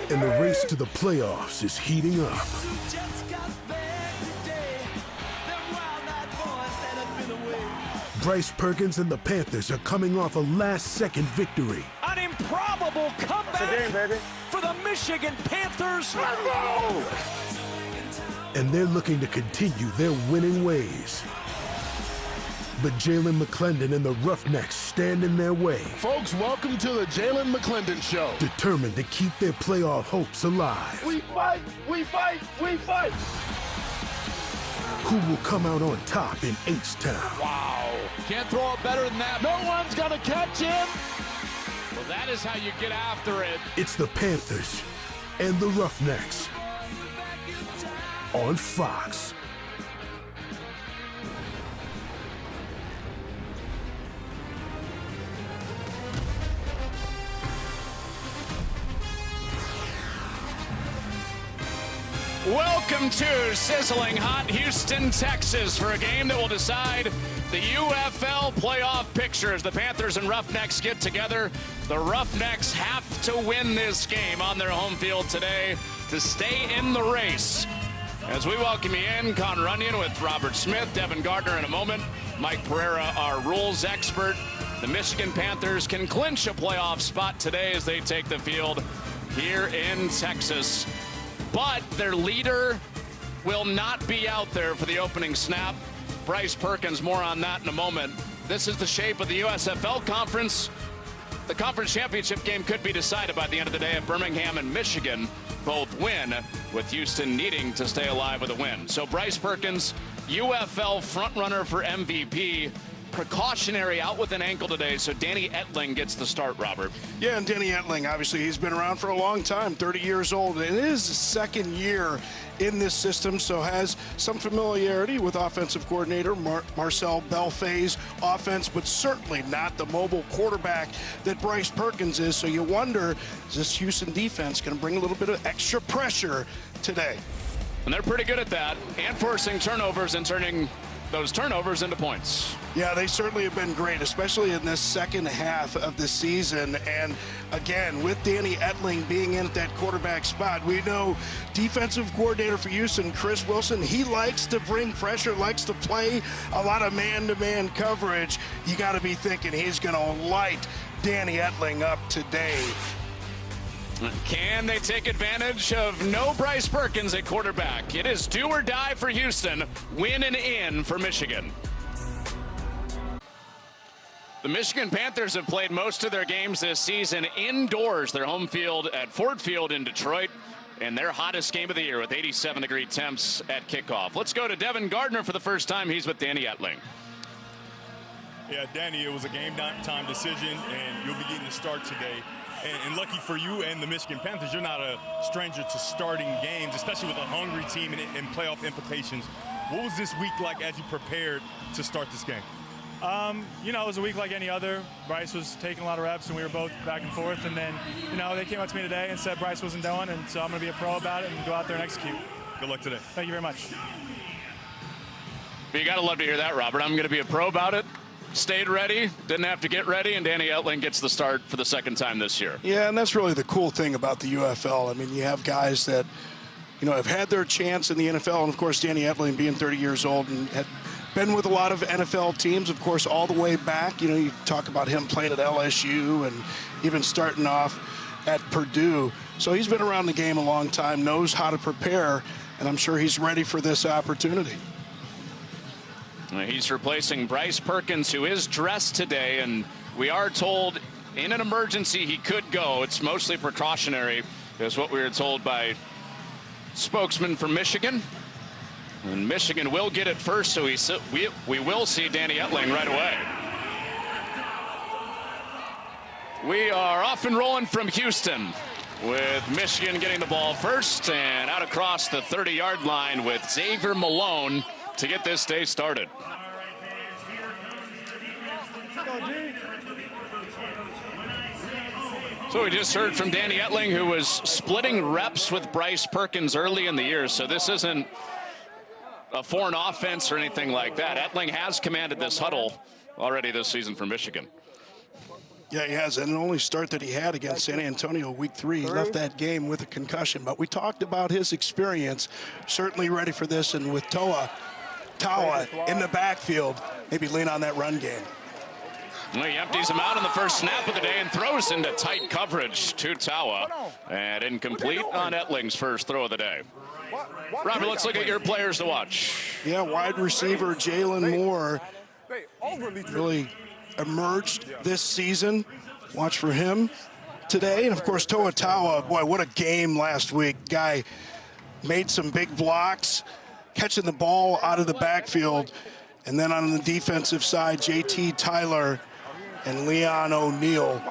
And the race to the playoffs is heating up. Bryce Perkins and the Panthers are coming off a last-second victory. An improbable comeback for the Michigan Panthers. And they're looking to continue their winning ways. But Jalen McClendon and the Roughnecks stand in their way. Folks, welcome to the Jalen McClendon Show. Determined to keep their playoff hopes alive. We fight, we fight, we fight. Who will come out on top in H-Town? Wow. Can't throw it better than that. No one's going to catch him. Well, that is how you get after it. It's the Panthers and the Roughnecks on Fox. Welcome to sizzling hot Houston, Texas for a game that will decide the UFL playoff picture as the Panthers and Roughnecks get together. The Roughnecks have to win this game on their home field today to stay in the race. As we welcome you in, Con Runyon with Robert Smith, Devin Gardner in a moment, Mike Pereira, our rules expert. The Michigan Panthers can clinch a playoff spot today as they take the field here in Texas. But their leader will not be out there for the opening snap. Bryce Perkins, more on that in a moment. This is the shape of the USFL conference. The conference championship game could be decided by the end of the day if Birmingham and Michigan both win, with Houston needing to stay alive with a win. So Bryce Perkins, UFL frontrunner for MVP, precautionary out with an ankle today, so Danny Etling gets the start, Robert. Yeah, and Danny Etling, obviously, he's been around for a long time, 30 years old. It is his second year in this system, so has some familiarity with offensive coordinator Marcel Belfay's offense, but certainly not the mobile quarterback that Bryce Perkins is. So you wonder, is this Houston defense going to bring a little bit of extra pressure today? And they're pretty good at that, and forcing turnovers and turning those turnovers into points. Yeah, they certainly have been great, especially in this second half of the season. And again, with Danny Etling being in at that quarterback spot, we know defensive coordinator for Houston, Chris Wilson, he likes to bring pressure, likes to play a lot of man-to-man coverage. You got to be thinking he's going to light Danny Etling up today. Can they take advantage of no Bryce Perkins at quarterback? It is do or die for Houston, win and in for Michigan. The Michigan Panthers have played most of their games this season indoors, their home field at Ford Field in Detroit, and their hottest game of the year with 87-degree temps at kickoff. Let's go to Devin Gardner for the first time. He's with Danny Etling. Yeah, Danny, it was a game time decision, and you'll be getting the start today. And lucky for you and the Michigan Panthers, you're not a stranger to starting games, especially with a hungry team and playoff implications. What was this week like as you prepared to start this game? You know, it was a week like any other. Bryce was taking a lot of reps, and we were both back and forth. And then, you know, they came up to me today and said Bryce wasn't doing, and so I'm going to be a pro about it and go out there and execute. Good luck today. Thank you very much. But you got to love to hear that, Robert. I'm going to be a pro about it. Stayed ready, didn't have to get ready, and Danny Etling gets the start for the second time this year. Yeah, and that's really the cool thing about the UFL. I mean, you have guys that, you know, have had their chance in the NFL, and of course, Danny Etling being 30 years old and had been with a lot of NFL teams, of course, all the way back. You know, you talk about him playing at LSU and even starting off at Purdue. So he's been around the game a long time, knows how to prepare, and I'm sure he's ready for this opportunity. He's replacing Bryce Perkins, who is dressed today, and we are told in an emergency he could go. It's mostly precautionary, is what we were told by spokesman from Michigan. And Michigan will get it first, so we will see Danny Etling right away. We are off and rolling from Houston, with Michigan getting the ball first and out across the 30-yard line with Xavier Malone to get this day started. So we just heard from Danny Etling, who was splitting reps with Bryce Perkins early in the year. So this isn't a foreign offense or anything like that. Etling has commanded this huddle already this season for Michigan. Yeah, he has. And the only start that he had against San Antonio week 3, he left that game with a concussion. But we talked about his experience, certainly ready for this. And with Taua in the backfield, maybe lean on that run game. Well, he empties him out on the first snap of the day and throws into tight coverage to Taua. And incomplete on Ettling's first throw of the day. Robert, let's look at your players to watch. Yeah, wide receiver Jalen Moore really emerged this season. Watch for him today. And, of course, Taua, boy, what a game last week. Guy made some big blocks, catching the ball out of the backfield. And then on the defensive side, J.T. Tyler and Leon O'Neal.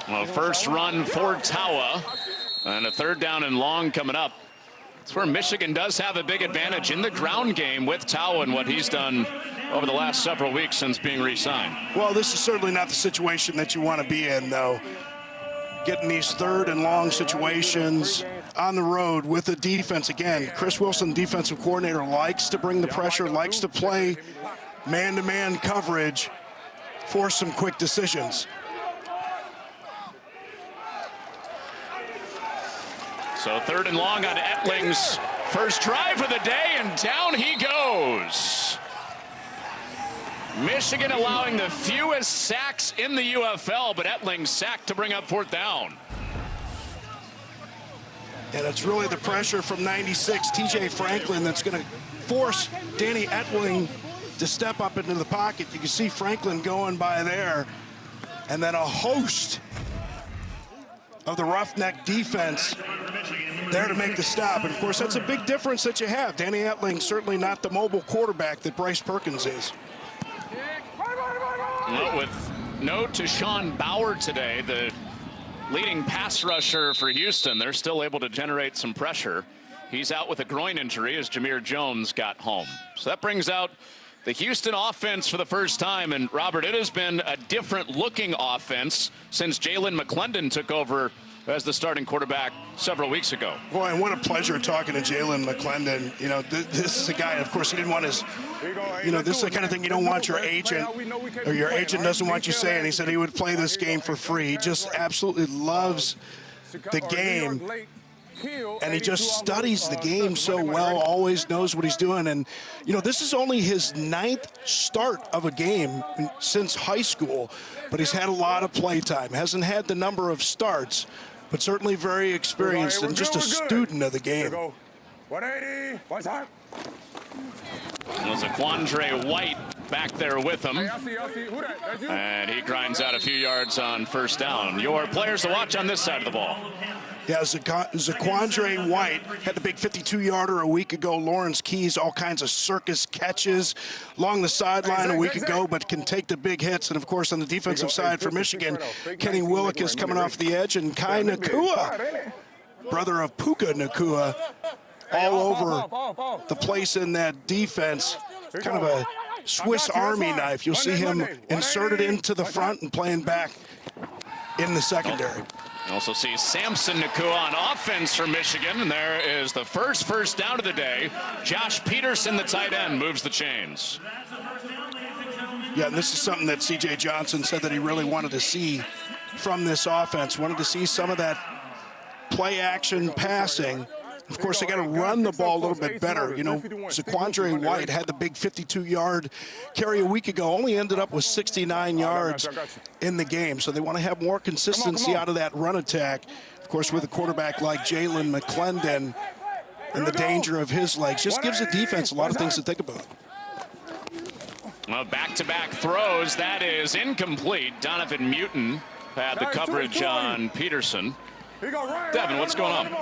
Well, first run for Taua, and a third down and long coming up. It's where Michigan does have a big advantage in the ground game with Taua and what he's done over the last several weeks since being re-signed. Well, this is certainly not the situation that you want to be in, though. Getting these third and long situations on the road with the defense. Again, Chris Wilson, defensive coordinator, likes to bring the pressure, likes to play man-to-man coverage, force some quick decisions. So third and long on Ettling's first drive of the day, and down he goes. Michigan allowing the fewest sacks in the UFL, but Ettling sacked to bring up fourth down. And it's really the pressure from 96, TJ Franklin, that's going to force Danny Ettling to step up into the pocket. You can see Franklin going by there, and then a host of the Roughneck defense there to make the stop. And of course, that's a big difference that you have. Danny Ettling certainly not the mobile quarterback that Bryce Perkins is. Well, with no Tashawn Bauer today, the leading pass rusher for Houston, they're still able to generate some pressure. He's out with a groin injury as Jameer Jones got home. So that brings out the Houston offense for the first time. And Robert, it has been a different looking offense since Jalen McClendon took over as the starting quarterback several weeks ago. Boy, and what a pleasure talking to Jalen McClendon. You know, this is a guy, of course, he didn't want his, you know, this is the kind of thing you don't want your agent, or your agent doesn't want you saying. He said he would play this game for free. He just absolutely loves the game. And he just studies the game so well, always knows what he's doing. And, you know, this is only his 9th start of a game since high school, but he's had a lot of play time. Hasn't had the number of starts, but certainly very experienced and just a student of the game. 180, one time. Was a Quandre White back there with him. And he grinds out a few yards on first down. Your players to watch on this side of the ball. Yeah, Zaquandre White had the big 52-yarder a week ago. Lawrence Keys, all kinds of circus catches along the sideline a week ago, but can take the big hits. And, of course, on the defensive side for Michigan, Kenny Willick is coming off the edge, and Kai Nakua, brother of Puka Nakua, all over the place in that defense. Kind of a Swiss Army knife. You'll see him inserted into the front and playing back in the secondary. You also see Samson Nakua on offense for Michigan, and there is the first down of the day. Josh Peterson, the tight end, moves the chains. Yeah, and this is something that C.J. Johnson said that he really wanted to see from this offense. Wanted to see some of that play action passing. Of course, they got to run the ball a little bit better. You know, Zaquandre White had the big 52-yard carry a week ago, only ended up with 69 yards in the game. So they want to have more consistency out of that run attack. Of course, with a quarterback like Jalen McClendon and the danger of his legs, just gives the defense a lot of things to think about. Well, back-to-back throws, that is incomplete. Donovan Mutin had the coverage on Peterson. Devin, what's going on?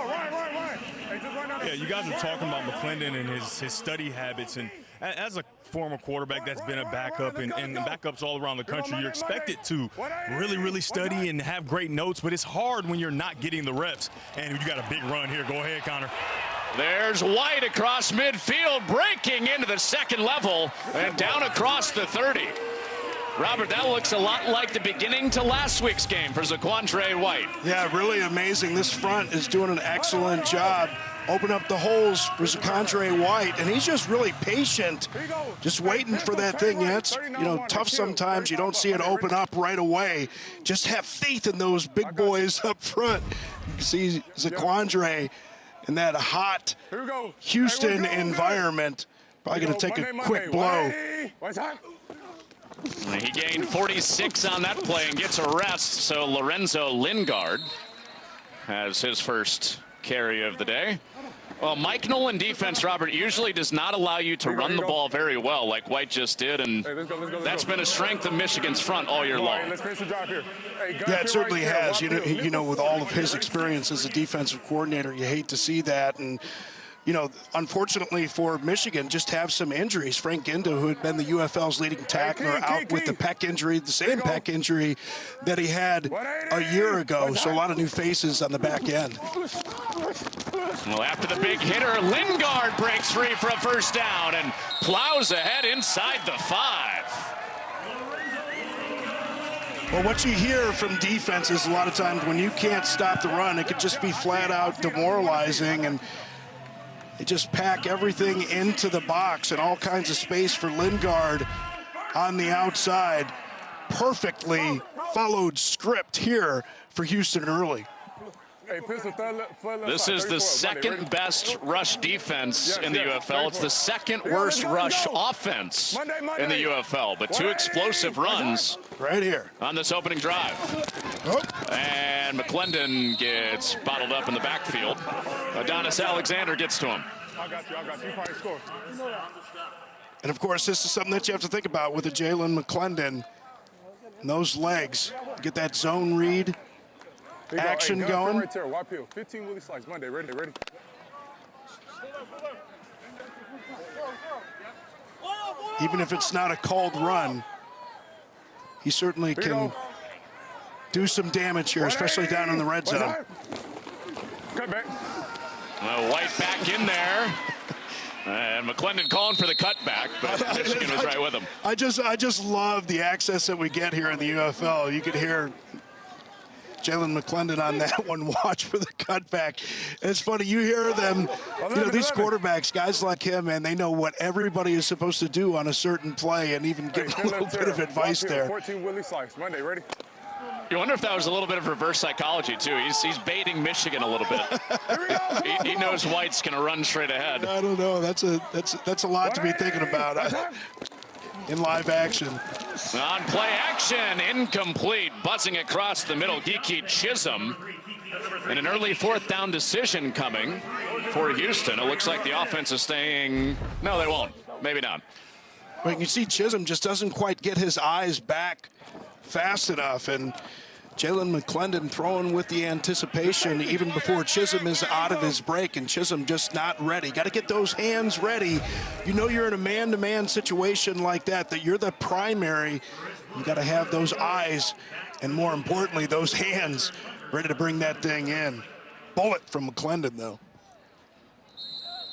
Yeah, you guys are talking about McClendon and his study habits, and as a former quarterback that's been a backup and backups all around the country, you're expected to really study and have great notes, but it's hard when you're not getting the reps. And you got a big run here. Go ahead, Connor. There's White across midfield, breaking into the second level and down across the 30. Robert, that looks a lot like the beginning to last week's game for Zaquandre White. Yeah, really amazing. This front is doing an excellent job open up the holes for Zakondre White, and he's just really patient, just waiting for that thing. Yeah, it's, you know, tough sometimes. You don't see it open up right away. Just have faith in those big boys up front. You can see Zakondre in that hot Houston environment. Probably going to take a quick blow. He gained 46 on that play and gets a rest, so Lorenzo Lingard has his first carry of the day. Well, Mike Nolan defense, Robert, usually does not allow you to run the ball very well like White just did, and that's been a strength of Michigan's front all year long. Yeah, it certainly has. You know, with all of his experience as a defensive coordinator, you hate to see that. And you know, unfortunately for Michigan, just have some injuries. Frank Ginda, who had been the UFL's leading tackler, out with the pec injury, the same pec injury that he had a year ago. So a lot of new faces on the back end. Well, after the big hitter, Lingard breaks free for a first down and plows ahead inside the 5. Well, what you hear from defenses a lot of times when you can't stop the run, it could just be flat out demoralizing, and they just pack everything into the box and all kinds of space for Lingard on the outside. Perfectly followed script here for Houston early. This is the second best rush defense in the UFL. It's the second worst rush offense in the UFL, but two explosive runs right here on this opening drive. And McClendon gets bottled up in the backfield. Adonis Alexander gets to him. I got you. You probably score. And of course, this is something that you have to think about with a Jalen McClendon. And those legs, get that zone read action going. Right there, wide peel. 15 Willie slides. Monday, ready. Even if it's not a called run, he certainly can do some damage here, especially down in the red zone. Cut back. White back in there. And McClendon calling for the cutback, but Michigan was right with him. I just love the access that we get here in the UFL. You could hear Jalen McClendon on that one. Watch for the cutback. And it's funny, you hear them, you know, these quarterbacks, guys like him, man, they know what everybody is supposed to do on a certain play and even give a little bit of advice there. 14 Willie slides. Monday, ready? You wonder if that was a little bit of reverse psychology, too. He's baiting Michigan a little bit. he knows White's going to run straight ahead. I don't know. That's a lot to be thinking about in live action. On play action, incomplete. Buzzing across the middle, Geeky Chisholm. And an early fourth down decision coming for Houston. It looks like the offense is staying. No, they won't. Maybe not. But you can see Chisholm just doesn't quite get his eyes back fast enough, and Jalen McClendon throwing with the anticipation even before Chisholm is out of his break, and Chisholm just not ready. Got to get those hands ready. You know, you're in a man-to-man situation like that you're the primary. You got to have those eyes and, more importantly, those hands ready to bring that thing in. Bullet from McClendon, though.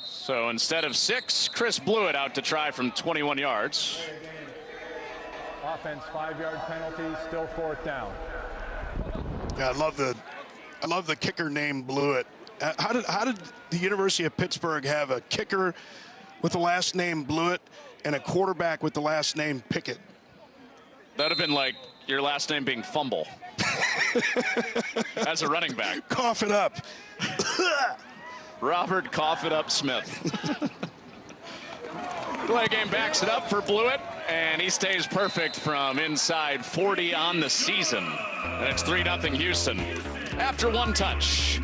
So instead of 6, Chris Blewett out to try from 21 yards. Offense, 5-yard penalty, still fourth down. Yeah, I love the kicker named Blewett. How did the University of Pittsburgh have a kicker with the last name Blewett and a quarterback with the last name Pickett? That would have been like your last name being Fumble. As a running back. Cough it up. Robert Cough It Up Smith. Delay game backs it up for Blewett, and he stays perfect from inside 40 on the season. And it's 3-0 Houston. After one touch,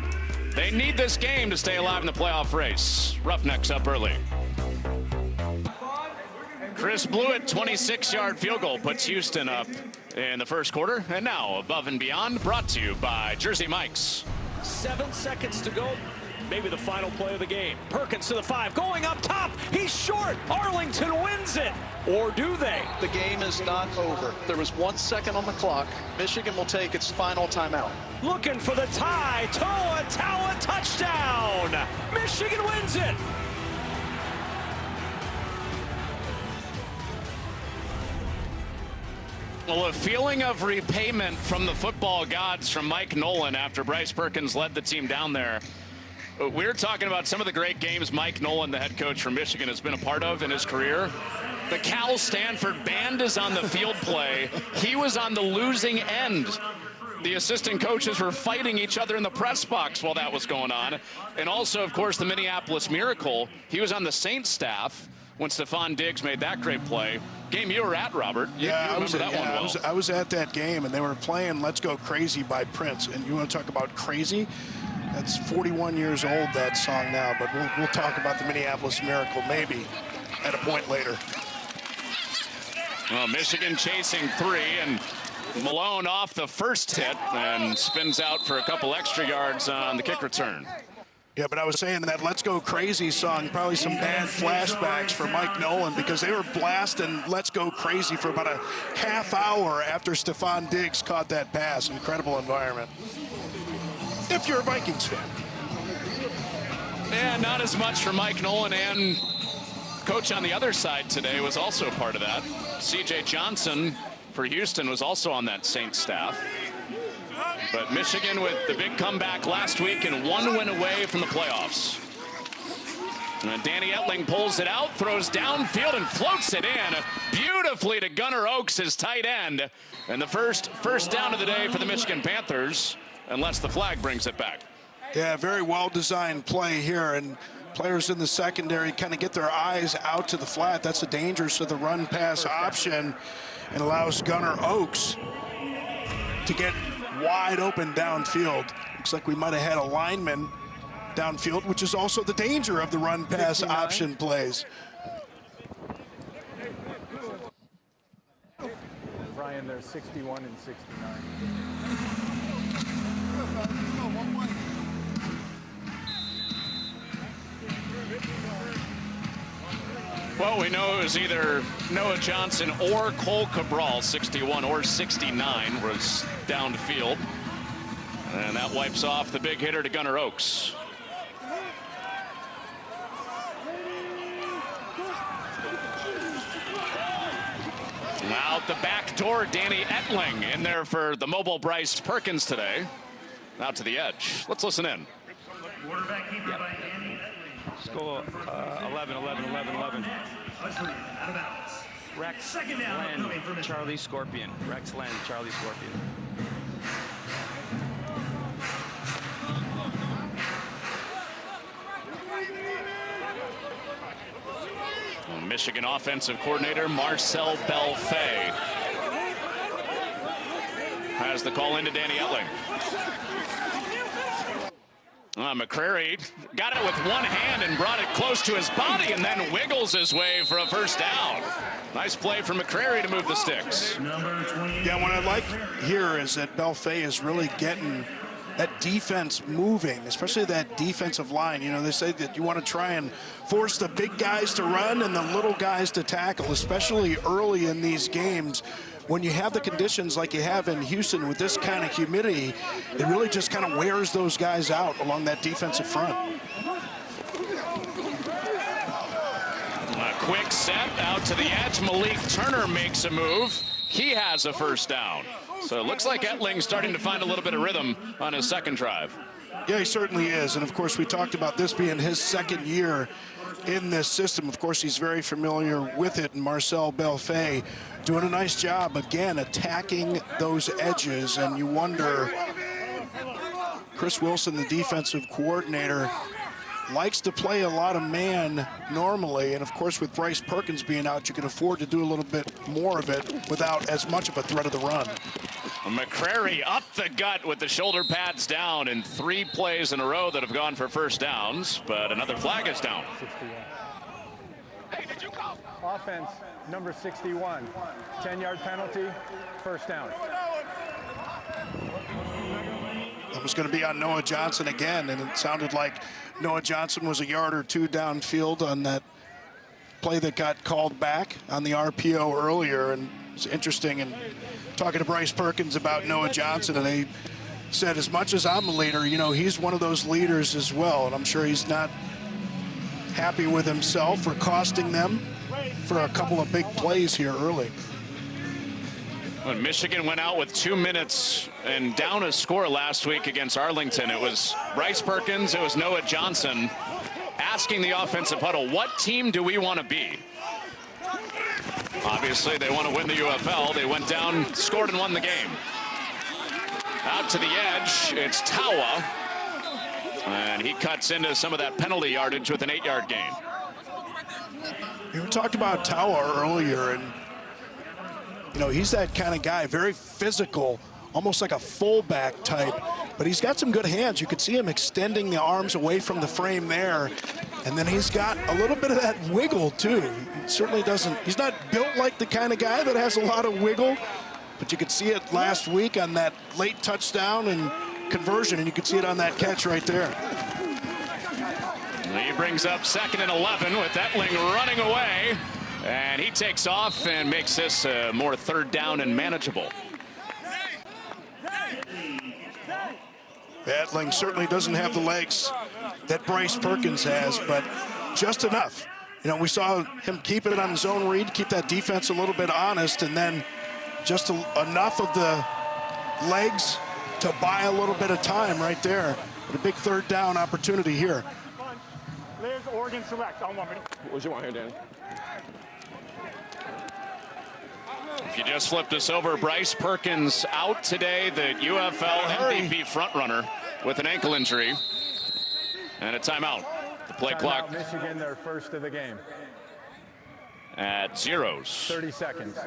they need this game to stay alive in the playoff race. Roughnecks up early. Chris Blewett, 26-yard field goal, puts Houston up in the first quarter. And now, Above and Beyond, brought to you by Jersey Mike's. 7 seconds to go. Maybe the final play of the game. Perkins to the 5, going up top. He's short. Arlington wins it. Or do they? The game is not over. There was 1 second on the clock. Michigan will take its final timeout. Looking for the tie. Toa touchdown. Michigan wins it. Well, a feeling of repayment from the football gods from Mike Nolan after Bryce Perkins led the team down there We're talking about some of the great games Mike Nolan, the head coach from Michigan, has been a part of in his career. The Cal Stanford band is on the field play. He was on the losing end. The assistant coaches were fighting each other in the press box while that was going on. And also, of course, the Minneapolis Miracle. He was on the Saints staff when Stephon Diggs made that great play. Game you were at, Robert. You remember that one well. I was at that game, and they were playing Let's Go Crazy by Prince. And you want to talk about crazy? That's 41 years old, that song now. But we'll talk about the Minneapolis Miracle maybe at a point later. Well, Michigan chasing 3, and Malone off the first hit and spins out for a couple extra yards on the kick return. Yeah, but I was saying that Let's Go Crazy song, probably some bad flashbacks for Mike Nolan, because they were blasting Let's Go Crazy for about a half hour after Stephon Diggs caught that pass. Incredible environment. If you're a Vikings fan. And not as much for Mike Nolan, and coach on the other side today was also part of that. C.J. Johnson for Houston was also on that Saints staff. But Michigan with the big comeback last week and 1 win away from the playoffs. And Danny Etling pulls it out, throws downfield, and floats it in beautifully to Gunnar Oaks, his tight end. And the first down of the day for the Michigan Panthers, unless the flag brings it back. Yeah, very well-designed play here, and players in the secondary kind of get their eyes out to the flat. That's the danger to the run-pass option, and allows Gunnar Oaks to get wide open downfield. Looks like we might have had a lineman downfield, which is also the danger of the run-pass option plays. Brian, they're 61 and 69. Well, we know it was either Noah Johnson or Cole Cabral, 61 or 69, was down the field. And that wipes off the big hitter to Gunnar Oaks. Out the back door, Danny Etling in there for the mobile Bryce Perkins today. Out to the edge. Let's listen in. Let's go 11, 11, 11, 11. Rex Len, Charlie Scorpion. Rex Len, Charlie Scorpion. Michigan offensive coordinator Marcel Belfay has the call into Danny Etling. McCrary got it with one hand and brought it close to his body and then wiggles his way for a first down. Nice play from McCrary to move the sticks. Yeah, what I like here is that Belfay is really getting that defense moving, especially that defensive line. You know, they say that you want to try and force the big guys to run and the little guys to tackle, especially early in these games. When you have the conditions like you have in Houston with this kind of humidity, it really just kind of wears those guys out along that defensive front. A quick set out to the edge. Malik Turner makes a move. He has a first down. So it looks like Etling's starting to find a little bit of rhythm on his second drive. Yeah, he certainly is. And of course, we talked about this being his second year in this system. Of course, he's very familiar with it. And Marcel Belfay doing a nice job, again, attacking those edges. And you wonder, Chris Wilson, the defensive coordinator, likes to play a lot of man normally. And of course, with Bryce Perkins being out, you can afford to do a little bit more of it without as much of a threat of the run. McCrary up the gut with the shoulder pads down in 3 plays in a row that have gone for first downs, but another flag is down. Offense, number 61. 10-yard penalty, first down. It was going to be on Noah Johnson again, and it sounded like Noah Johnson was a yard or two downfield on that play that got called back on the RPO earlier. And it's interesting, and talking to Bryce Perkins about Noah Johnson, and they said, as much as I'm a leader, you know, he's one of those leaders as well. And I'm sure he's not happy with himself for costing them for a couple of big plays here early. When Michigan went out with 2 minutes and down a score last week against Arlington, it was Bryce Perkins, it was Noah Johnson asking the offensive huddle, what team do we want to be? Obviously, they want to win the UFL. They went down, scored, and won the game. Out to the edge, it's Tawa. And he cuts into some of that penalty yardage with an 8-yard gain. We talked about Tawa earlier, and you know, he's that kind of guy, very physical, almost like a fullback type, but he's got some good hands. You could see him extending the arms away from the frame there, and then he's got a little bit of that wiggle too. He certainly doesn't, he's not built like the kind of guy that has a lot of wiggle, but you could see it last week on that late touchdown and conversion, and you could see it on that catch right there. He brings up 2nd and 11 with Etling running away, and he takes off and makes this more 3rd down and manageable. Etling certainly doesn't have the legs that Bryce Perkins has, but just enough. You know, we saw him keep it on his own read, keep that defense a little bit honest, and then just enough of the legs to buy a little bit of time right there. But a big 3rd down opportunity here. There's Oregon select on 1 minute. What you want here, Danny? If you just flip this over, Bryce Perkins out today, the UFL MVP frontrunner with an ankle injury. And a timeout. The play clock. Michigan, their first of the game. At zeros. 30 seconds.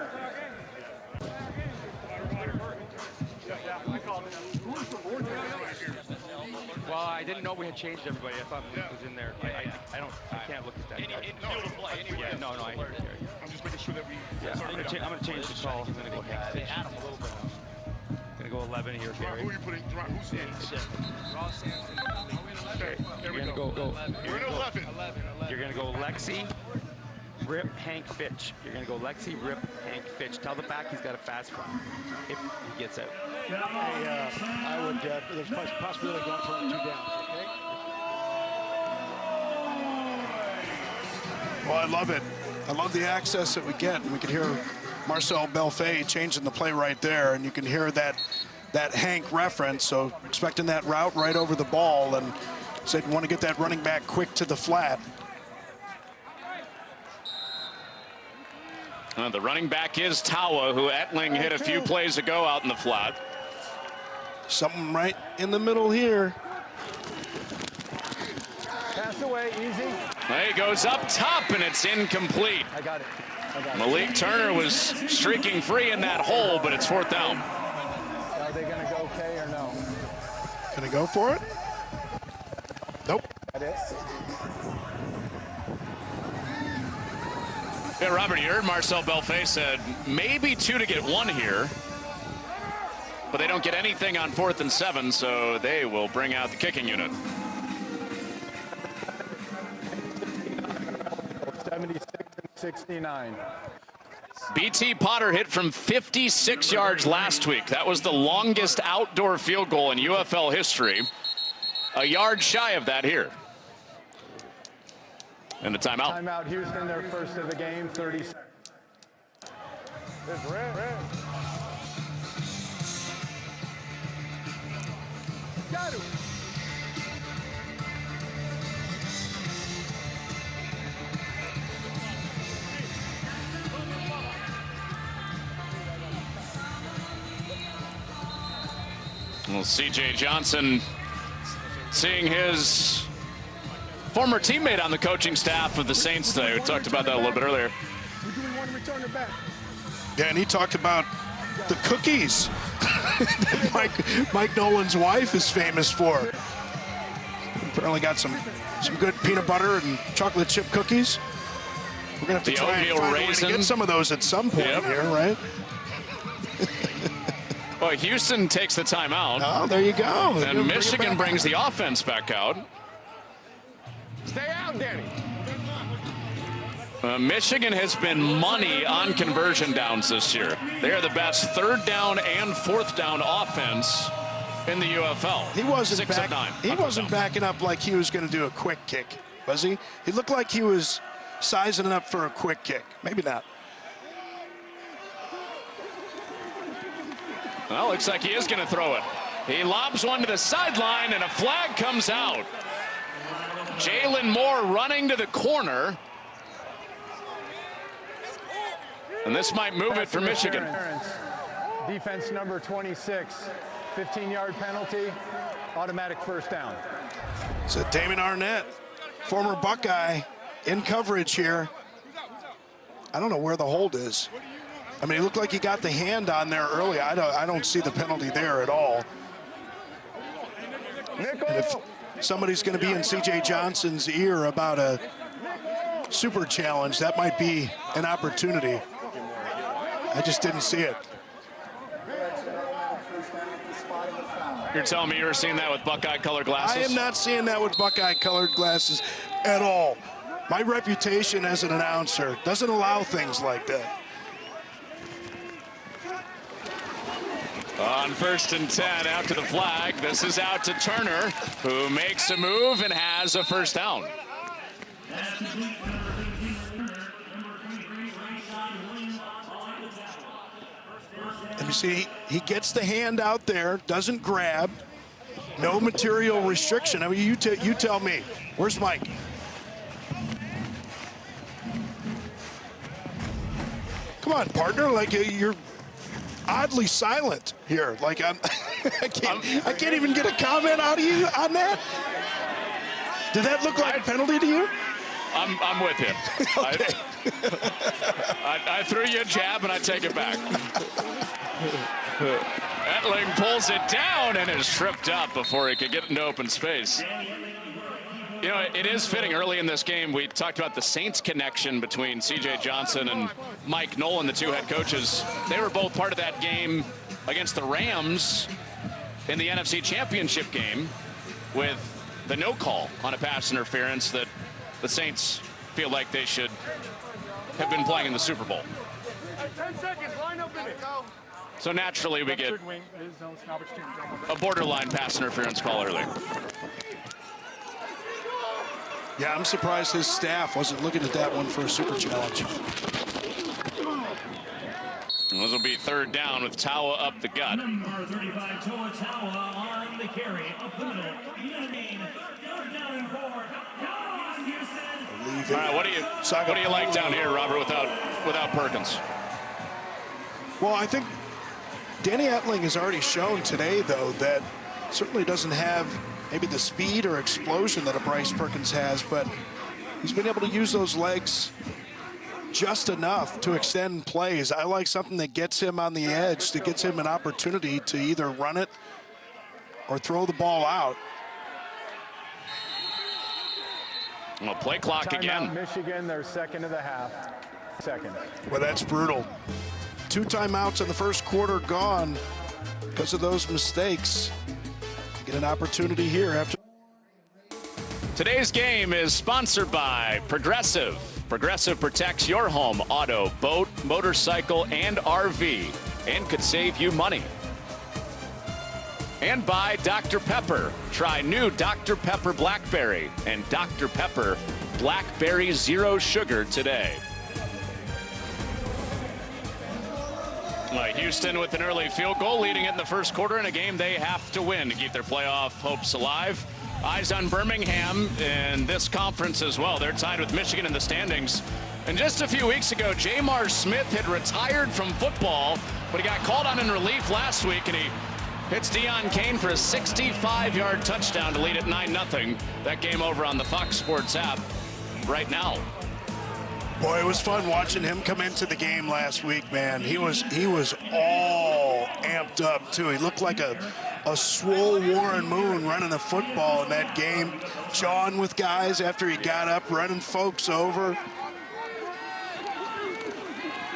Well, I didn't know we had changed everybody. I thought Luke was in there. I can't look at that. Yeah, no, I hear it. I'm just making sure that we. Yeah, I'm going to change the call. I'm going to go back. I'm going to go 11 here, Gary. Who are you putting? Who's in? Okay, there we go. You're in 11. You're going to go Lexi, Rip, Hank, Fitch. You're going to go Lexi, Rip, Hank, Fitch. Tell the back he's got a fast one if he gets out. I would, there's a possibility of going for 2 downs, okay? Well, I love it. I love the access that we get. And we can hear Marcel Belfay changing the play right there, and you can hear that Hank reference. So expecting that route right over the ball, and said want to get that running back quick to the flat. The running back is Tawa, who Etling hit a few plays ago out in the flat. Something right in the middle here. Pass away, easy. He goes up top, and it's incomplete. I got it. Malik Turner was streaking free in that hole, but it's 4th down. Are they going to go okay or no? Gonna go for it? Nope. That it? Yeah, Robert, you heard Marcel Belfay said maybe 2 to get 1 here. But they don't get anything on 4th and 7, so they will bring out the kicking unit. 76 and 69. BT Potter hit from 56 yards last week. That was the longest outdoor field goal in UFL history. A yard shy of that here. And a timeout. Timeout, Houston, their first of the game, 30 seconds. There's red. Got it. Well, C.J. Johnson seeing his former teammate on the coaching staff of the Saints today. We talked about that a little bit earlier. Do we want to return it back? Yeah, and he talked about the cookies that Mike Nolan's wife is famous for. Apparently got some good peanut butter and chocolate chip cookies. We're gonna have to try and find a way to get some of those at some point here, right? Well, Houston takes the timeout. Oh, there you go. And Michigan brings the offense back out. Stay out, Danny. Michigan has been money on conversion downs this year. They are the best 3rd down and 4th down offense in the UFL. He wasn't 6 of 9. He wasn't backing up like he was going to do a quick kick, was he? He looked like he was sizing it up for a quick kick. Maybe not. Well, looks like he is going to throw it. He lobs one to the sideline, and a flag comes out. Jalen Moore running to the corner. And this might move it for Michigan. Defense number 26, 15-yard penalty, automatic first down. So Damon Arnett, former Buckeye, in coverage here. I don't know where the hold is. I mean, it looked like he got the hand on there early. I don't see the penalty there at all. And if somebody's going to be in C.J. Johnson's ear about a super challenge, that might be an opportunity. I just didn't see it. You're telling me you're seeing that with Buckeye-colored glasses? I am not seeing that with Buckeye-colored glasses at all. My reputation as an announcer doesn't allow things like that. On 1st and 10, out to the flag. This is out to Turner, who makes a move and has a first down. And you see, he gets the hand out there, doesn't grab, no material restriction. I mean, you tell me. Where's Mike? Come on, partner. Like, you're oddly silent here. Like, I can't even get a comment out of you on that. Did that look like a penalty to you? I'm with him. Okay. I threw you a jab and I take it back. Etling pulls it down and is tripped up before he could get into open space. You know, it is fitting. Early in this game, we talked about the Saints connection between C.J. Johnson and Mike Nolan, the two head coaches. They were both part of that game against the Rams in the NFC Championship game with the no call on a pass interference that the Saints feel like they should have been playing in the Super Bowl. 10 seconds, line up in it. So naturally, we get a borderline pass interference call early. Yeah, I'm surprised his staff wasn't looking at that one for a super challenge. This will be 3rd down with Tawa up the gut. Number 35, Tawa on the carry up the middle. 3rd down and 4. All right, what do you like down here, Robert, without Perkins? Well, I think Danny Etling has already shown today, though, that certainly doesn't have maybe the speed or explosion that a Bryce Perkins has, but he's been able to use those legs just enough to extend plays. I like something that gets him on the edge, that gets him an opportunity to either run it or throw the ball out. Well, play clock again. Michigan, their second of the half. Second. Well, that's brutal. 2 timeouts in the first quarter gone because of those mistakes. Get an opportunity here after. Today's game is sponsored by Progressive. Progressive protects your home, auto, boat, motorcycle, and RV, and could save you money. And by Dr. Pepper. Try new Dr. Pepper Blackberry and Dr. Pepper Blackberry Zero Sugar today. Houston with an early field goal, leading it in the first quarter in a game they have to win to keep their playoff hopes alive. Eyes on Birmingham in this conference as well. They're tied with Michigan in the standings. And just a few weeks ago, Jamar Smith had retired from football, but he got called on in relief last week, and he hits Deion Kane for a 65-yard touchdown to lead it 9-0. That game over on the Fox Sports app right now. Boy, it was fun watching him come into the game last week, man. He was all amped up, too. He looked like a swole Warren Moon running the football in that game. Jawing with guys after he got up, running folks over.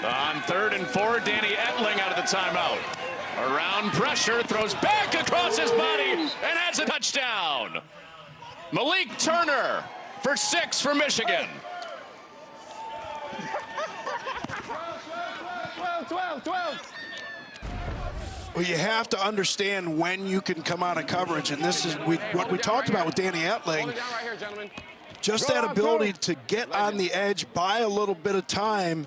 On 3rd and 4, Danny Etling out of the timeout. Around pressure, throws back across his body, and has a touchdown. Malik Turner for 6 for Michigan. 12. Well, you have to understand when you can come out of coverage, and this is what we talked about with Danny Etling. Just that ability to get on the edge, buy a little bit of time,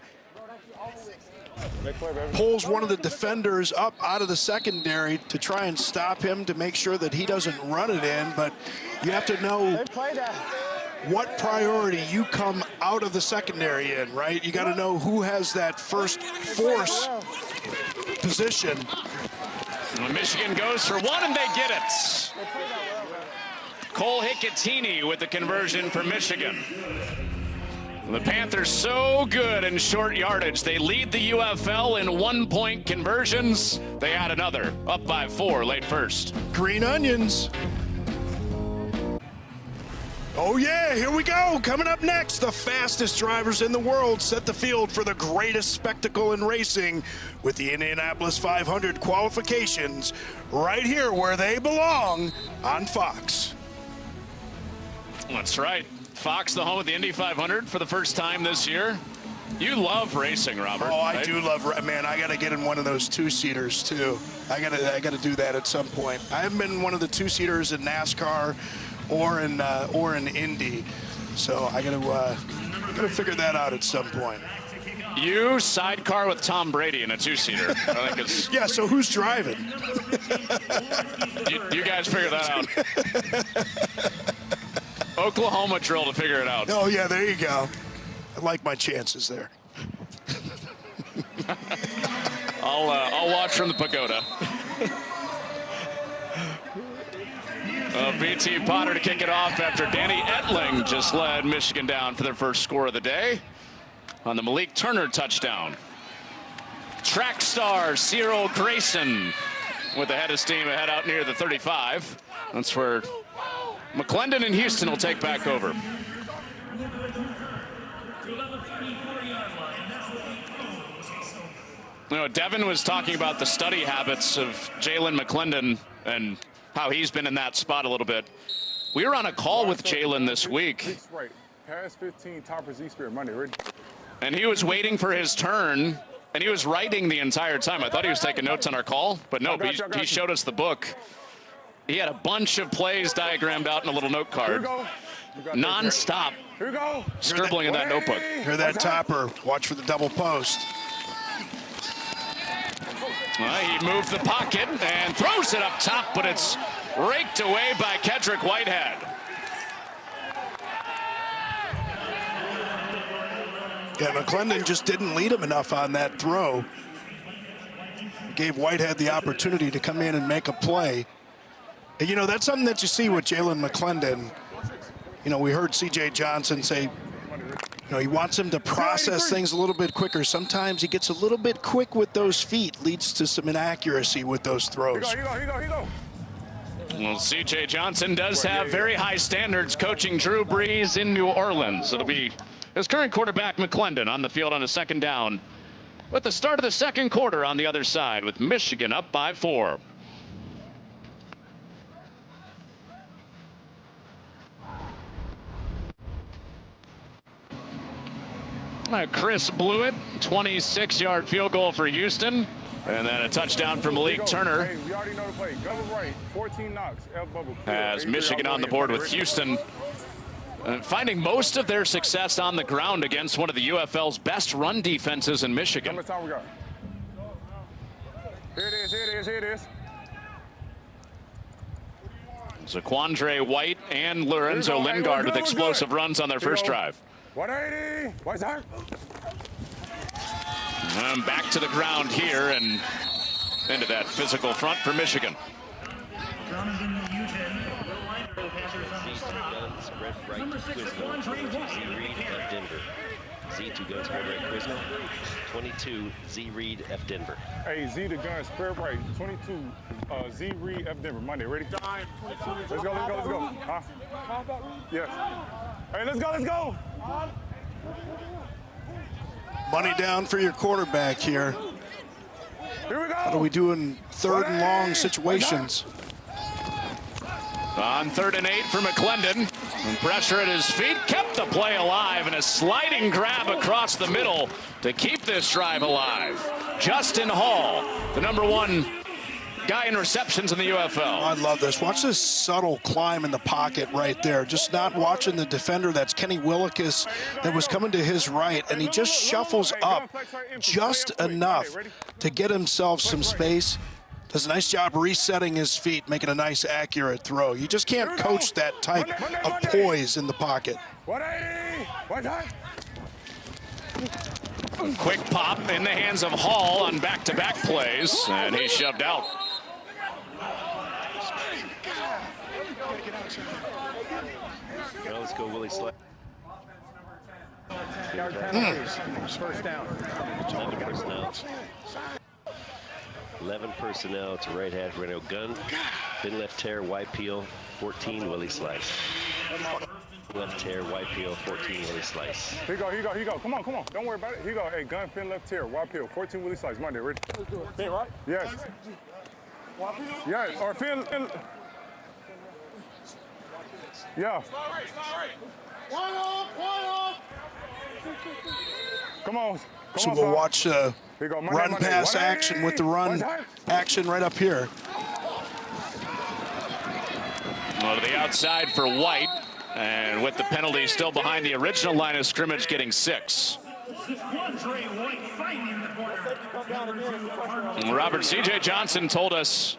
pulls one of the defenders up out of the secondary to try and stop him, to make sure that he doesn't run it in. But you have to know what priority you come out of the secondary in, right? You got to know who has that first force position. Well, Michigan goes for one, and they get it. Cole Hicatini with the conversion for Michigan. The Panthers so good in short yardage. They lead the UFL in 1-point conversions. They add another, up by 4 late first. Green onions. Oh yeah, here we go. Coming up next, the fastest drivers in the world set the field for the greatest spectacle in racing with the Indianapolis 500 qualifications right here where they belong on Fox. That's right. Fox, the home of the Indy 500 for the first time this year. You love racing, Robert. Oh, I right? do love, man, I got to get in one of those 2-seaters too. I got to do that at some point. I haven't been in one of the 2-seaters in NASCAR or in Indy. So I got to figure that out at some point. You sidecar with Tom Brady in a 2-seater. I think it's yeah, so who's driving? you guys figure that out. Oklahoma drill to figure it out. Oh, yeah, there you go. I like my chances there. I'll watch from the pagoda. BT Potter to kick it off after Danny Etling just led Michigan down for their first score of the day on the Malik Turner touchdown. Track star Cyril Grayson with the head of steam ahead out near the 35. That's where McClendon and Houston will take back over. You know, Devin was talking about the study habits of Jalen McClendon and how he's been in that spot a little bit. We were on a call with Jalen this week. Right. Pass 15, topper Z-Spirit Monday. Ready? And he was waiting for his turn, and he was writing the entire time. I thought he was taking notes on our call, but no, he showed us the book. He had a bunch of plays diagrammed out in a little note card. Non-stop. Here we go. Scribbling in that notebook. Hear that topper. Watch for the double post. He moved the pocket and throws it up top, but it's raked away by Kedrick Whitehead. Yeah, McClendon just didn't lead him enough on that throw. Gave Whitehead the opportunity to come in and make a play. And, you know, that's something that you see with Jalen McClendon. You know, we heard C.J. Johnson say, you know, he wants him to process things a little bit quicker. Sometimes he gets a little bit quick with those feet, leads to some inaccuracy with those throws. Here you go. Well, C.J. Johnson does have very high standards coaching Drew Brees in New Orleans. It'll be his current quarterback, McClendon, on the field on a second down with the start of the second quarter on the other side with Michigan up by 4. Chris Blewett, 26-yard field goal for Houston. And then a touchdown for Malik Turner. Hey, we already know the play. Double right, 14 knocks. As Michigan on the board with Houston. Finding most of their success on the ground against one of the UFL's best run defenses in Michigan. How much time we got? Here it is. Zaquandre White and Lorenzo Lingard with explosive runs on their first drive. 180. What's that? And back to the ground here and into that physical front for Michigan. Number 6, Zaquandre White. Z. Reed of Denver. Z to gun spread right, Quizno. 22, Z. Reed of Denver. Hey, Z to gun spread right, 22, Z. Reed of Denver. Monday, ready? Let's go. Huh? Yeah. Hey, let's go. Money down for your quarterback here. Here we go. What do we do in third and long situations? On 3rd and 8 for McClendon. And pressure at his feet kept the play alive, and a sliding grab across the middle to keep this drive alive. Justin Hall, the number 1 guy in receptions in the UFL. I love this. Watch this subtle climb in the pocket right there. Just not watching the defender. That's Kenny Willekes that was coming to his right, and he just shuffles up just enough to get himself some space. Does a nice job resetting his feet, making a nice, accurate throw. You just can't coach that type of poise in the pocket. Quick pop in the hands of Hall on back-to-back plays, and he's shoved out. Well, let's go, Willie Slice. First down. 11 personnel. 11 personnel to right half. Reno gun. Then left tear, wide peel. 14, Willie Slice. Left tear, wide peel, 14, Willie Slice. Here you go, here you go, here you go. Come on, come on. Don't worry about it. Here you go. Hey, gun, pin, left tear, wide peel, 14, Willie Slice. Monday, ready? Pin, right? Yes. Yes, or pin. Yeah. One off. Come on. So we'll watch run pass action with the run action right up here. Well, to the outside for White, and with the penalty still behind the original line of scrimmage, getting 6. Robert, C.J. Johnson told us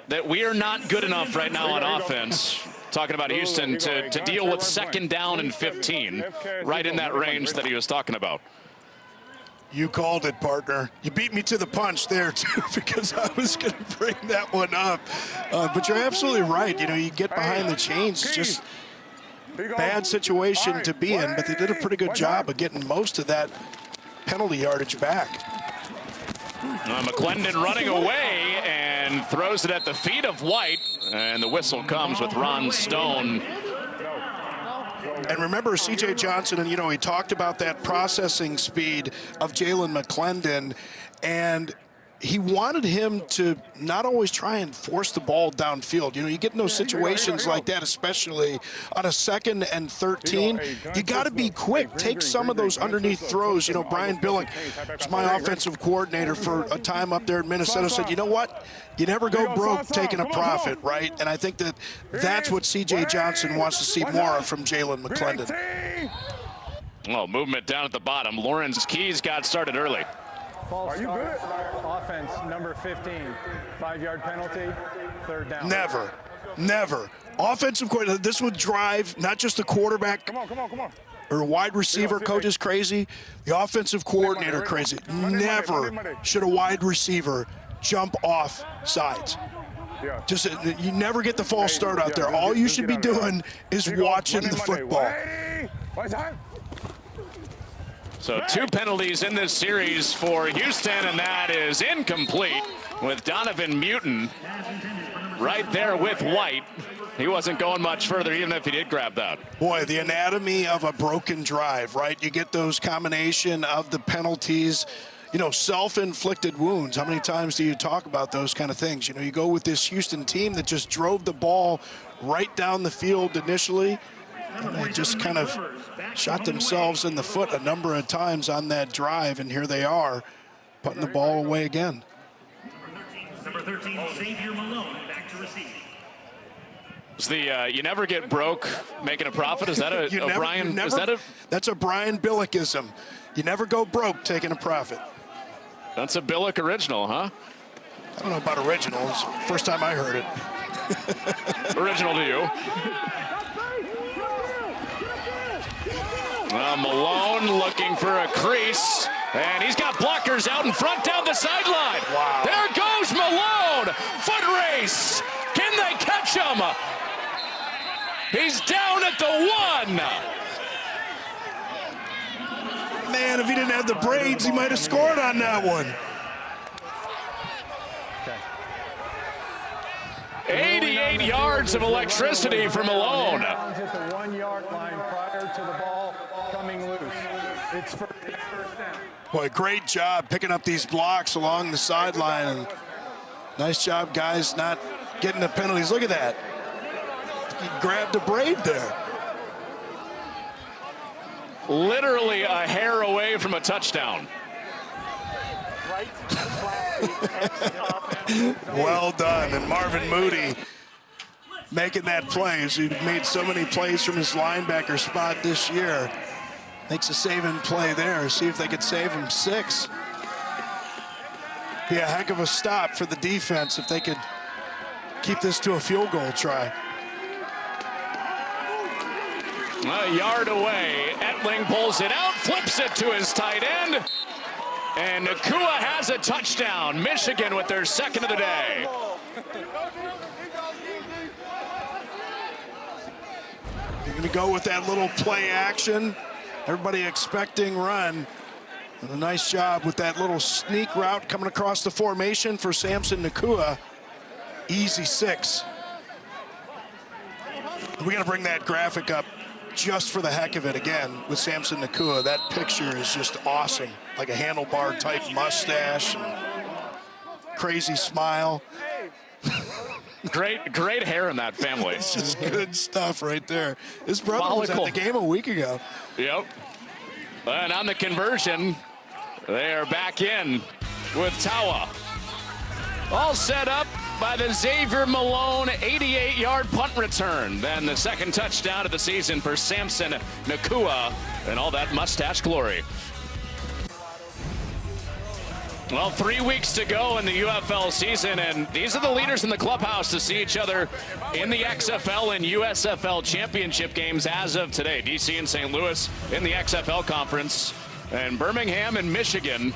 that we are not good enough right now on offense, talking about Houston, to deal with 2nd down and 15, right in that range that he was talking about. You called it, partner. You beat me to the punch there, too, because I was going to bring that one up. But you're absolutely right. You know, you get behind the chains, just bad situation to be in, but they did a pretty good job of getting most of that penalty yardage back. McClendon running away and throws it at the feet of White, and the whistle comes with Ron Stone. And remember, C.J. Johnson, and, you know, he talked about that processing speed of Jalen McClendon, and he wanted him to not always try and force the ball downfield. You know, you get in those situations like that, especially on a 2nd and 13, you got to be quick. Take some of those underneath throws. You know, Brian Billick was my offensive coordinator for a time up there in Minnesota, said, you know what? You never go broke taking a profit, right? And I think that that's what C.J. Johnson wants to see more of from Jalen McClendon. Well, movement down at the bottom. Lawrence Keys got started early. False start, offense, number 15, 5-yard penalty, 3rd down. Never. Offensive coordinator, this would drive not just the quarterback or wide receiver coaches crazy, the offensive coordinator crazy. Never should a wide receiver jump off sides. Just, you never get the false start out there. All you should be doing is watching the football. So 2 penalties in this series for Houston, and that is incomplete with Donovan Mutin right there with White. He wasn't going much further, even if he did grab that. Boy, the anatomy of a broken drive, right? You get those combination of the penalties, you know, self-inflicted wounds. How many times do you talk about those kind of things? You know, you go with this Houston team that just drove the ball right down the field initially, and they just kind of shot themselves in the foot a number of times on that drive, and here they are putting the ball away again. Number 13, Xavier Malone, back to receive. Is the you never get broke making a profit? Is that a Brian? That's a Brian Billickism. You never go broke taking a profit. That's a Billick original, huh? I don't know about original. It's the first time I heard it. Original to you. Malone looking for a crease, and he's got blockers out in front down the sideline. Wow. There goes Malone. Foot race. Can they catch him? He's down at the 1. Man, if he didn't have the braids, he might have scored on that one. 88 yards of electricity for Malone. At the 1-yard line prior to the ball coming loose. It's first down. Boy, great job picking up these blocks along the sideline. And nice job, guys, not getting the penalties. Look at that. He grabbed a braid there. Literally a hair away from a touchdown. Well done. And Marvin Moody making that play. He's made so many plays from his linebacker spot this year. Makes a saving play there. See if they could save him 6. Be a heck of a stop for the defense if they could keep this to a field goal try. A yard away. Etling pulls it out, flips it to his tight end. And Nakua has a touchdown. Michigan with their second of the day. You're going to go with that little play action. Everybody expecting run. And a nice job with that little sneak route coming across the formation for Samson Nakua. Easy 6. We got to bring that graphic up just for the heck of it again with Samson Nakua. That picture is just awesome. Like a handlebar type mustache, and crazy smile. Great hair in that family. This is good stuff right there. His brother was at the game a week ago. Yep. And on the conversion, they are back in with Tawa. All set up by the Xavier Malone 88-yard punt return. Then the second touchdown of the season for Samson Nakua and all that mustache glory. Well, 3 weeks to go in the UFL season, and these are the leaders in the clubhouse to see each other in the XFL and USFL championship games as of today. DC and St. Louis in the XFL conference, and Birmingham and Michigan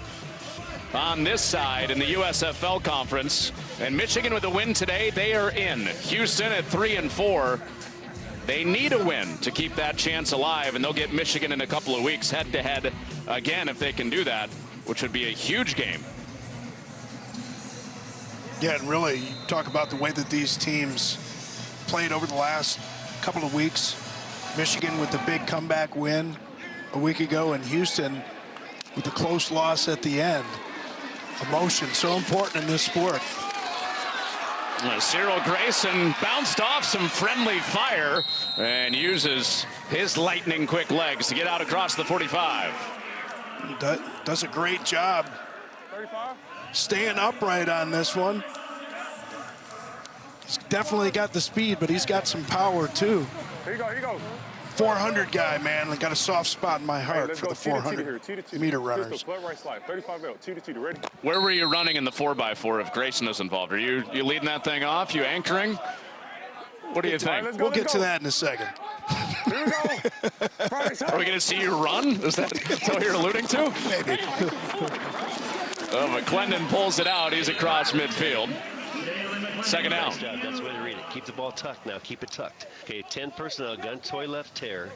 on this side in the USFL conference. And Michigan with a win today, they are in. Houston at 3-4. They need a win to keep that chance alive, and they'll get Michigan in a couple of weeks head-to-head again if they can do that, which would be a huge game. Yeah, and really, you talk about the way that these teams played over the last couple of weeks. Michigan with the big comeback win a week ago, and Houston with the close loss at the end. Emotion, so important in this sport. Cyril Grayson bounced off some friendly fire and uses his lightning quick legs to get out across the 45. Does a great job staying upright on this one. He's definitely got the speed, but he's got some power too. Here you go, here you go. 400 guy, man. I got a soft spot in my heart for the 400-meter runners. Right slide, 35L, 2-2, ready? Where were you running in the 4x4 if Grayson is involved? Are you leading that thing off? You anchoring? What do you think? We'll get to that in a second. Here we go. Are we going to see you run? Is that what you're alluding to? Maybe. McClendon pulls it out. He's across midfield. Second down. Nice job. That's the way to read it. Keep the ball tucked now. Keep it tucked. Okay, 10 personnel. Gun toy left tear.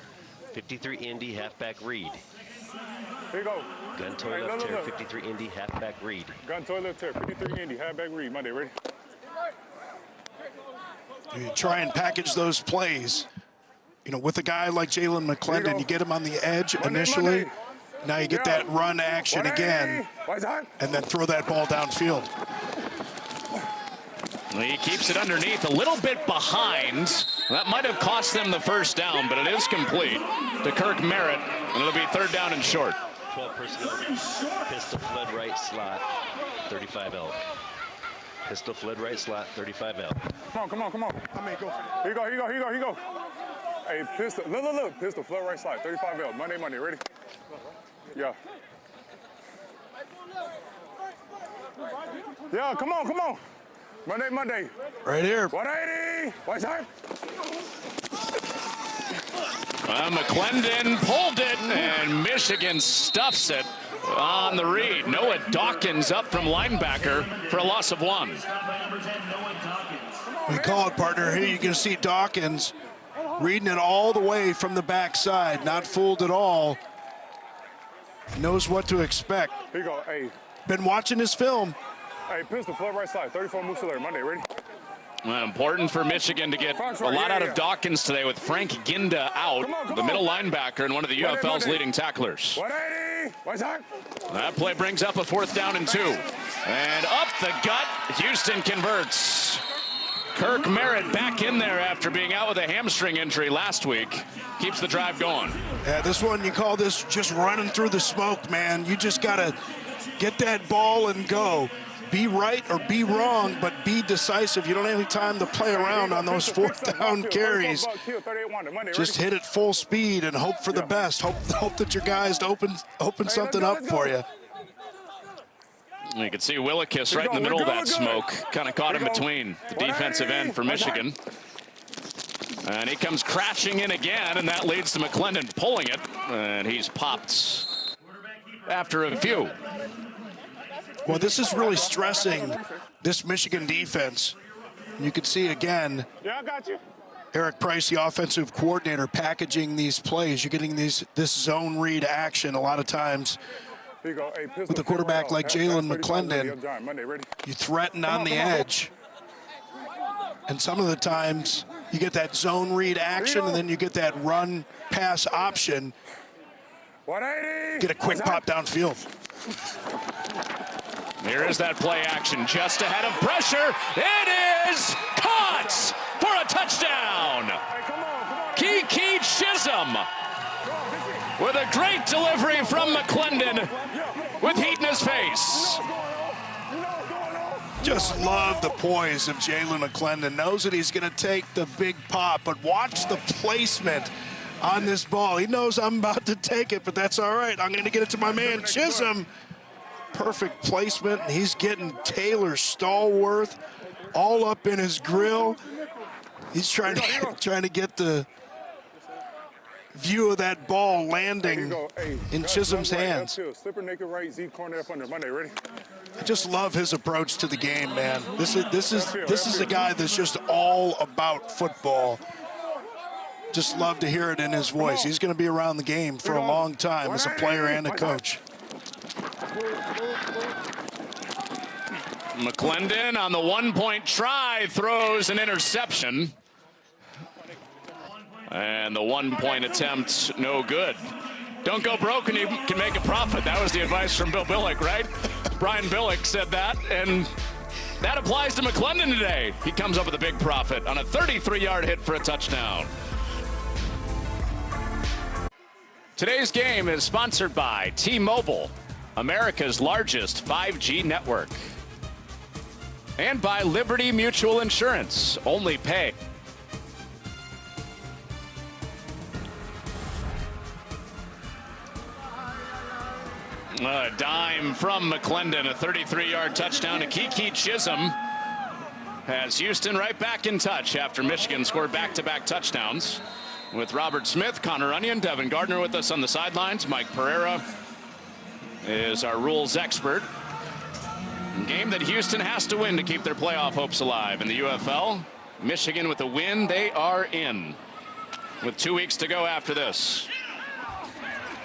53 Indy halfback read. Here you go. Gun toy left tear. 53 Indy halfback read. Gun toy left tear. 53 Indy halfback read. Monday, ready? You try and package those plays. You know, with a guy like Jalen McClendon, you get him on the edge initially. Now you get that run action again, and then throw that ball downfield. He keeps it underneath, a little bit behind. That might have cost them the first down, but it is complete to Kirk Merritt, and it'll be third down and short. 12 personnel. Pistol fled right slot, 35L. Pistol fled right slot, 35L. Come on. I mean, go. Here you go. Hey, pistol, look. Pistol fled right slot, 35L. Monday, ready? Yeah. Yeah, come on. Monday. Right here. 180. White side. McClendon pulled it, and Michigan stuffs it on the read. Noah Dawkins up from linebacker for a loss of 1. We call it, partner. Here you can see Dawkins reading it all the way from the backside, not fooled at all. Knows what to expect. Here you go. Hey. Been watching his film. Hey, pistol, flip right side, 34 moves to there. Monday, ready? Well, important for Michigan to get a lot out of Dawkins today with Frank Ginda out, the middle linebacker and one of the UFL's leading tacklers. 180, right side. That play brings up a 4th down and 2. And up the gut, Houston converts. Kirk Merritt back in there after being out with a hamstring injury last week. Keeps the drive going. Yeah, this one, you call this just running through the smoke, man. You just got to get that ball and go. be right or be wrong, but be decisive. You don't have any time to play around on those 4th down carries. Just hit it full speed and hope for the best. Hope that your guys open something up for you. You can see Willikis right in the middle of that smoke. Kind of caught in between the defensive end for Michigan. And he comes crashing in again, and that leads to McClendon pulling it. And he's popped after a few. Well, this is really stressing this Michigan defense. You can see again, Eric Price, the offensive coordinator, packaging these plays. You're getting this zone read action a lot of times. With a quarterback like Jalen McClendon, you threaten on the edge. And some of the times you get that zone read action and then you get that run pass option. Get a quick pop downfield. Here is that play action just ahead of pressure. It is caught for a touchdown. Kiki Chisholm with a great delivery from McClendon with heat in his face. Just love the poise of Jalen McClendon. Knows that he's going to take the big pop, but watch the placement on this ball. He knows I'm about to take it, but that's all right. I'm going to get it to my man Chisholm. Perfect placement. He's getting Taylor Stallworth all up in his grill. He's trying to get the view of that ball landing in Chisholm's hands. I just love his approach to the game, man. This is a guy that's just all about football. Just love to hear it in his voice. He's going to be around the game for a long time as a player and a coach. McClendon on the one-point try throws an interception. And the one-point attempt, no good. Don't go broke and you can make a profit. That was the advice from Bill Billick, right? Brian Billick said that, and that applies to McClendon today. He comes up with a big profit on a 33-yard hit for a touchdown. Today's game is sponsored by T-Mobile, America's largest 5G network. And by Liberty Mutual Insurance. Only pay. A dime from McClendon, a 33-yard touchdown to Kiki Chisholm. Has Houston right back in touch after Michigan scored back-to-back touchdowns. With Robert Smith, Connor Onion, Devin Gardner with us on the sidelines. Mike Pereira is our rules expert. A game that Houston has to win to keep their playoff hopes alive. In the UFL, Michigan with a win, they are in. With 2 weeks to go after this.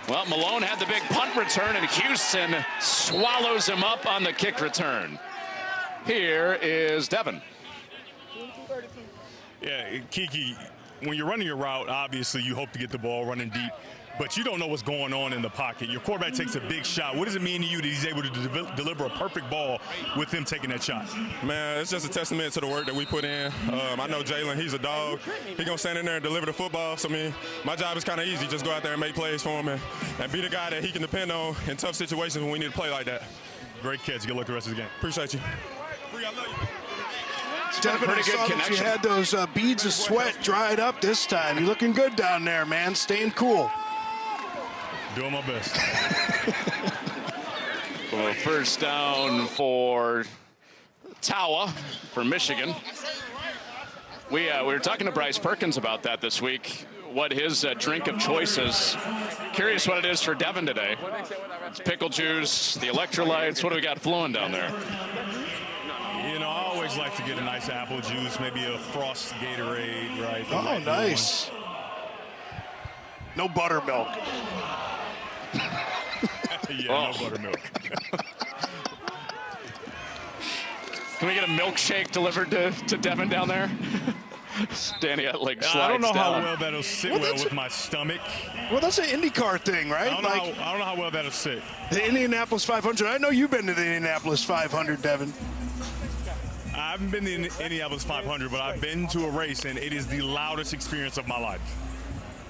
Well, Malone had the big punt return, and Houston swallows him up on the kick return. Here is Devin. Yeah, Kiki, when you're running your route, obviously you hope to get the ball running deep, but you don't know what's going on in the pocket. Your quarterback takes a big shot. What does it mean to you that he's able to deliver a perfect ball with him taking that shot? Man, it's just a testament to the work that we put in. I know Jalen, he's a dog. He's going to stand in there and deliver the football. So, I mean, my job is kind of easy. Just go out there and make plays for him and be the guy that he can depend on in tough situations when we need to play like that. Great catch. Good luck the rest of the game. Appreciate you. Devin, I saw that you had those beads of sweat dried up this time. You're looking good down there, man. Staying cool. Doing my best. Well, first down for Tawa for Michigan. We were talking to Bryce Perkins about that this week. What his drink of choice is. Curious what it is for Devin today. It's pickle juice, the electrolytes. What do we got flowing down there? You know, I always like to get a nice apple juice, maybe a Frost Gatorade, right? Oh, nice. No buttermilk. Yeah, no buttermilk. Can we get a milkshake delivered to Devin down there? Danny Etling slides I don't know down. how well that'll sit with my stomach. Well, that's an IndyCar thing, right? I don't know how well that'll sit. The Indianapolis 500. I know you've been to the Indianapolis 500, Devin. I haven't been to the Indianapolis 500, but I've been to a race, and it is the loudest experience of my life.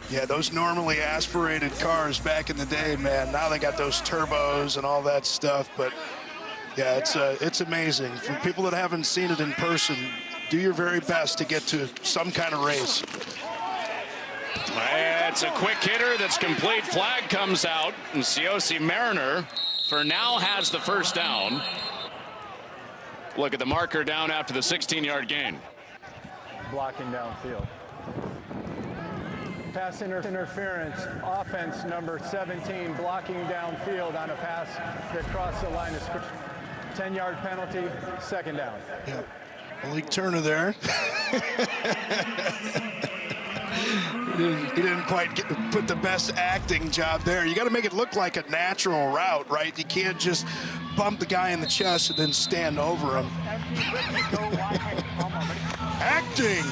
Yeah, those normally aspirated cars back in the day, man. Now they got those turbos and all that stuff, but Yeah, it's amazing. For people that haven't seen it in person, do your very best to get to some kind of race. It's a quick hitter that's complete. Flag comes out, and Siosi Mariner for now has the first down. Look at the marker down after the 16-yard gain. Blocking downfield. Pass interference, offense number 17, blocking downfield on a pass that crossed the line of scrimmage. 10-yard penalty, second down. Yeah, Malik Turner there. He didn't quite put the best acting job there. You got to make it look like a natural route, right? You can't just bump the guy in the chest and then stand over him. Acting.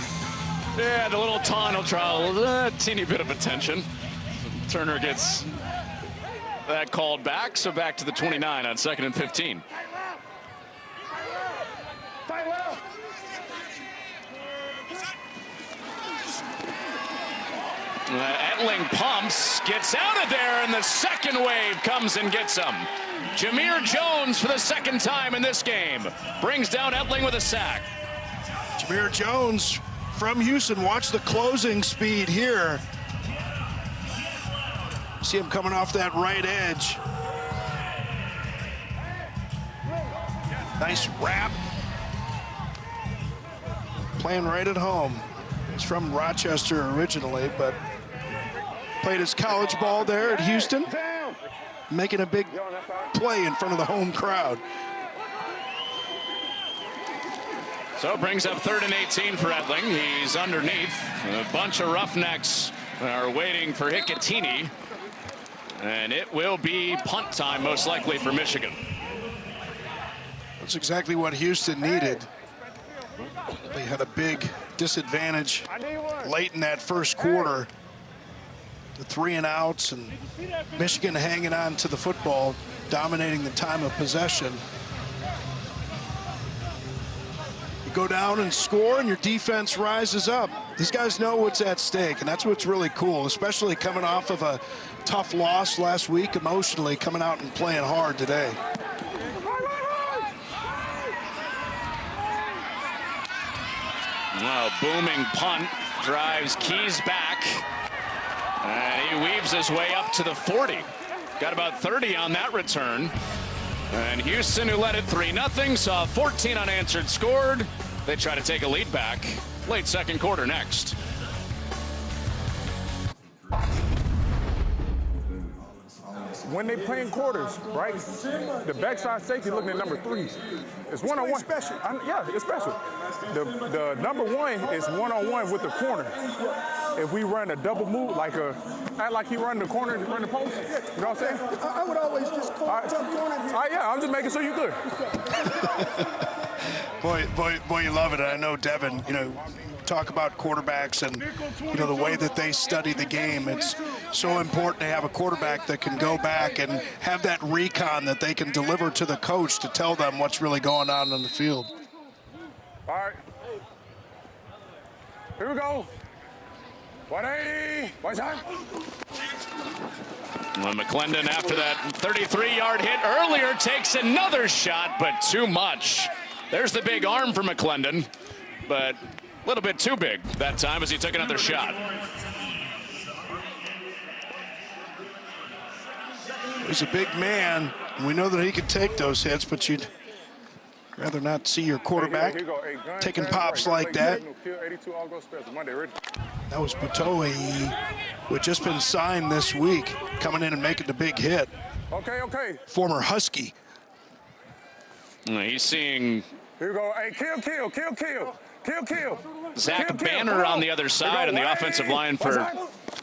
Yeah, the little taunt will draw a teeny bit of attention. Turner gets that called back, so back to the 29 on 2nd and 15. Etling pumps, gets out of there, and the second wave comes and gets him. Jameer Jones for the second time in this game brings down Etling with a sack. Jameer Jones from Houston. Watch the closing speed here. See him coming off that right edge. Nice wrap. Playing right at home. He's from Rochester originally, but played his college ball there at Houston, making a big play in front of the home crowd. So it brings up 3rd and 18 for Etling. He's underneath. A bunch of Roughnecks are waiting for Hicatini, and it will be punt time most likely for Michigan. That's exactly what Houston needed. They had a big disadvantage late in that first quarter. The 3 and outs, and Michigan hanging on to the football, dominating the time of possession. You go down and score, and your defense rises up. These guys know what's at stake, and that's what's really cool, especially coming off of a tough loss last week emotionally, coming out and playing hard today. Well, booming punt drives Keys back. And he weaves his way up to the 40. Got about 30 on that return. And Houston, who led it 3-0, saw 14 unanswered scored. They try to take a lead back. Late second quarter next. When they playing quarters, right? The backside safety looking at number 3. It's one-on-one. Special. Yeah, it's special. The number 1 is one-on-one with the corner. If we run a double move, act like he run the corner and run the post, you know what I'm saying? I would always just call jump corner here. Yeah, I'm just making sure you're good. boy, you love it. And I know Devin, talk about quarterbacks and, the way that they study the game. It's so important to have a quarterback that can go back and have that recon that they can deliver to the coach to tell them what's really going on the field. All right. Here we go. 180. One time. Well, McClendon, after that 33-yard hit earlier, takes another shot, but too much. There's the big arm for McClendon, but a little bit too big that time as he took another shot. He's a big man. We know that he can take those hits, but you'd rather not see your quarterback taking pops like that. That was Butoe, who had just been signed this week, coming in and making the big hit. Okay. Former Husky. He's seeing... Here we go. Hey, kill. Zach Banner on the other side on the offensive line for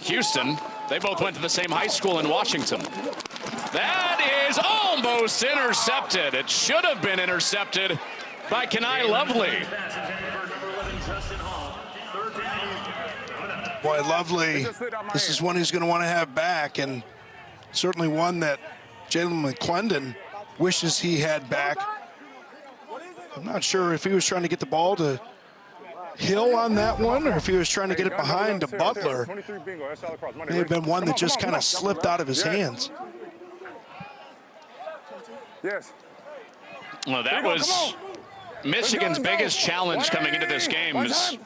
Houston. They both went to the same high school in Washington. That is almost intercepted. It should have been intercepted by Kenai Lovely. Boy, Lovely, this is one he's going to want to have back, and certainly one that Jalen McClendon wishes he had back. I'm not sure if he was trying to get the ball to Hill on that one, or if he was trying to get it behind to Butler. May have been one that just kind of slipped out of his hands. Yes. Well, that was Michigan's biggest challenge coming into this game is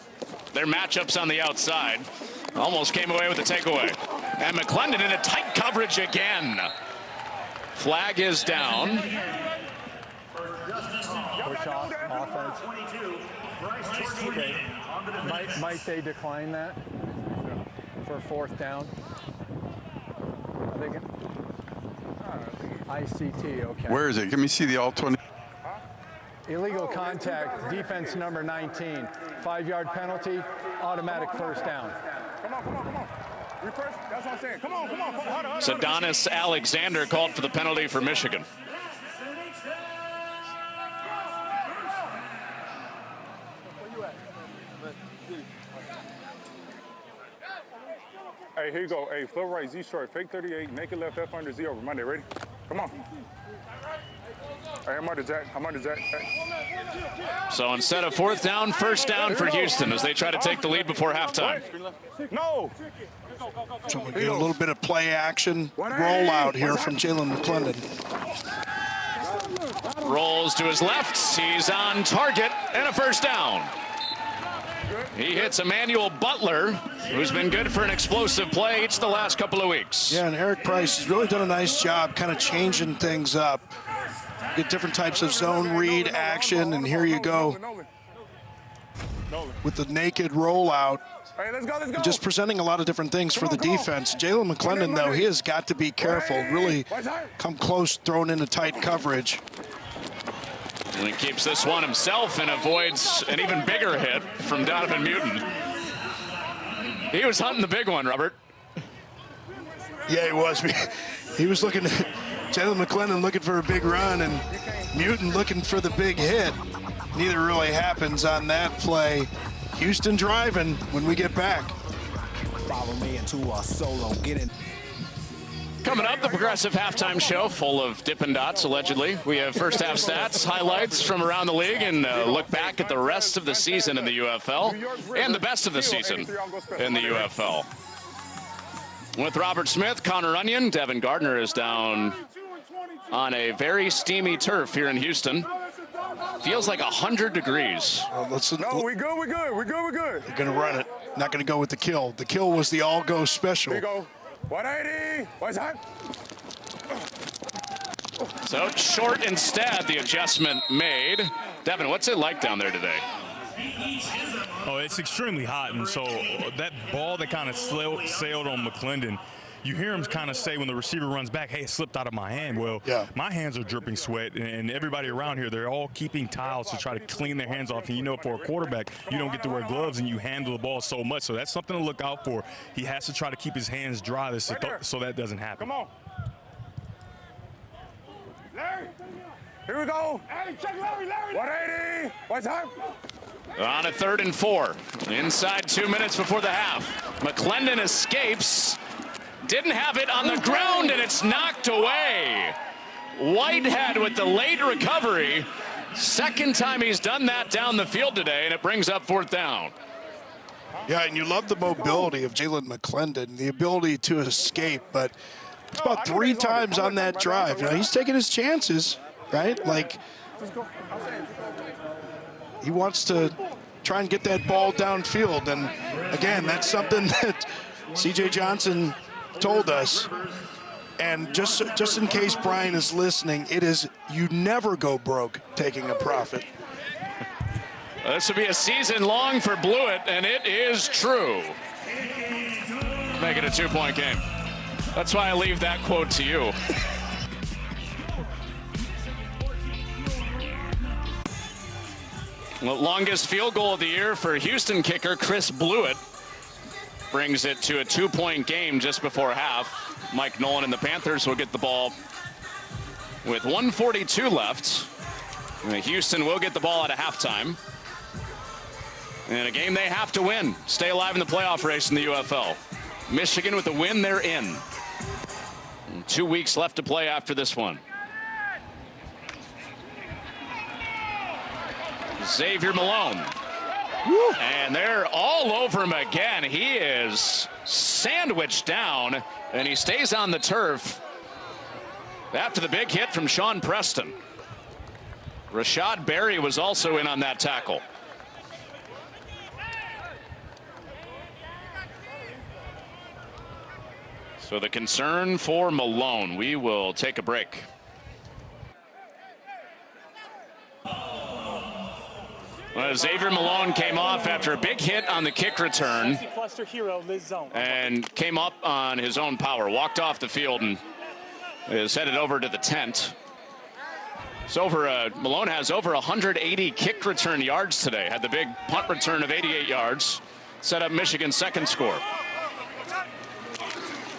their matchups on the outside. Almost came away with the takeaway. And McClendon in a tight coverage again. Flag is down. Push off offense. Okay. Might they decline that for 4th down? ICT, okay. Where is it? Let me see the all 20. Illegal contact, defense number 19. 5-yard penalty, automatic 1st down. Come on. That's what I'm saying. Come on. Sadonis Alexander called for the penalty for Michigan. Hey, here you go. Hey, flow right, Z short, fake 38, naked left, F under Z over. Monday, ready? Come on. Hey, I'm under Jack. Hey. So instead of 4th down, 1st down for Houston as they try to take the lead before halftime. No. So we get a little bit of play action rollout here from Jalen McClendon. Rolls to his left. He's on target and a 1st down. He hits Emmanuel Butler, who's been good for an explosive play each the last couple of weeks. Yeah, and Eric Price has really done a nice job kind of changing things up. Get different types of zone read action, and here you go with the naked rollout. Hey, let's go. Just presenting a lot of different things for the defense. Jalen McClendon, though, he has got to be careful, really come close, thrown into tight coverage. And he keeps this one himself and avoids an even bigger hit from Donovan Mutin. He was hunting the big one, Robert. Yeah, he was. He was looking at Jalen McClendon looking for a big run and Mutin looking for the big hit. Neither really happens on that play. Houston driving when we get back. Follow me into our solo. Get in. Coming up, the Progressive Halftime Show, full of Dippin' Dots, allegedly. We have first half stats, highlights from around the league, and look back at the rest of the season in the UFL and the best of the season in the UFL. With Robert Smith, Connor Onion, Devin Gardner is down on a very steamy turf here in Houston. Feels like 100 degrees. No, we good. They're going to run it. Not going to go with the kill. The kill was the all-go special. Here you go. 180. What's that? So short instead, the adjustment made. Devin, what's it like down there today? Oh, it's extremely hot, and so that ball that kind of sailed on McClendon, you hear him kind of say when the receiver runs back, hey, it slipped out of my hand. Well, my hands are dripping sweat, and everybody around here, they're all keeping towels to try to clean their hands off. And you know, for a quarterback, you don't get to wear gloves, and you handle the ball so much. So that's something to look out for. He has to try to keep his hands dry so that doesn't happen. Come on. Larry, here we go. Hey, check Larry. 180. What's that? On a 3rd and 4, inside 2 minutes before the half. McClendon escapes. Didn't have it on the ground, and it's knocked away. Whitehead with the late recovery. Second time he's done that down the field today, and it brings up 4th down. Yeah, and you love the mobility of Jalen McClendon, the ability to escape, but it's about 3 times on that drive. You know, he's taking his chances, right? Like, he wants to try and get that ball downfield, and again, that's something that C.J. Johnson told us. And just in case Brian is listening, it is you never go broke taking a profit. This will be a season long for Blewett, and it is true. Make it a 2-point game. That's why I leave that quote to you. The longest field goal of the year for Houston kicker Chris Blewett brings it to a 2-point game just before half. Mike Nolan and the Panthers will get the ball with 1:42 left. Houston will get the ball at a halftime. And a game they have to win. Stay alive in the playoff race in the UFL. Michigan with a win, they're in. And 2 weeks left to play after this one. Xavier Malone. Woo. And they're all over him again. He is sandwiched down, and he stays on the turf after the big hit from Sean Preston. Rashad Berry was also in on that tackle. So the concern for Malone. We will take a break. Well, Xavier Malone came off after a big hit on the kick return and came up on his own power, walked off the field and is headed over to the tent. It's Malone has over 180 kick return yards today. Had the big punt return of 88 yards, set up Michigan's second score.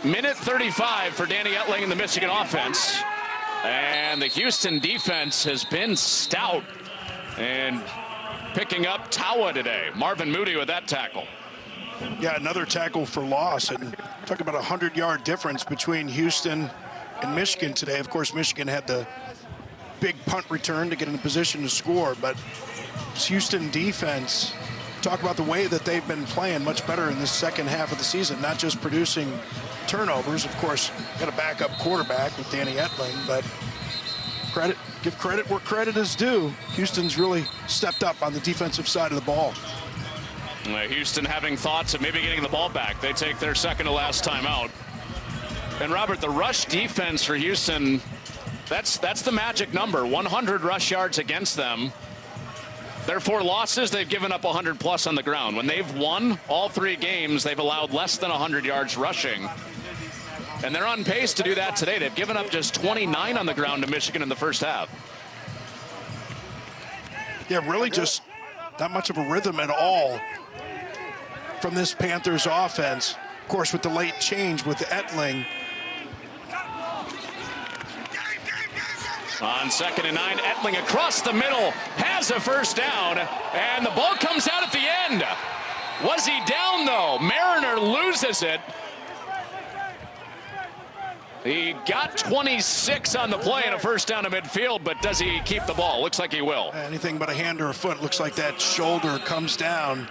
Minute 35 for Danny Etling in the Michigan offense. And the Houston defense has been stout and picking up Tawa today. Marvin Moody with that tackle. Yeah, another tackle for loss. And talk about a 100-yard difference between Houston and Michigan today. Of course, Michigan had the big punt return to get in a position to score, but Houston defense, talk about the way that they've been playing much better in the second half of the season, not just producing turnovers. Of course, got a backup quarterback with Danny Etling, but give credit where credit is due. Houston's really stepped up on the defensive side of the ball. Houston having thoughts of maybe getting the ball back. They take their second to last time out. And Robert, the rush defense for Houston, that's the magic number. 100 rush yards against them. Their 4 losses, they've given up 100 plus on the ground. When they've won all 3 games, they've allowed less than 100 yards rushing. And they're on pace to do that today. They've given up just 29 on the ground to Michigan in the first half. Yeah, really just not much of a rhythm at all from this Panthers offense. Of course, with the late change with Etling. On 2nd and 9, Etling across the middle has a first down, and the ball comes out at the end. Was he down, though? Mariner loses it. He got 26 on the play and a first down to midfield, but does he keep the ball? Looks like he will. Anything but a hand or a foot. Looks like that shoulder comes down.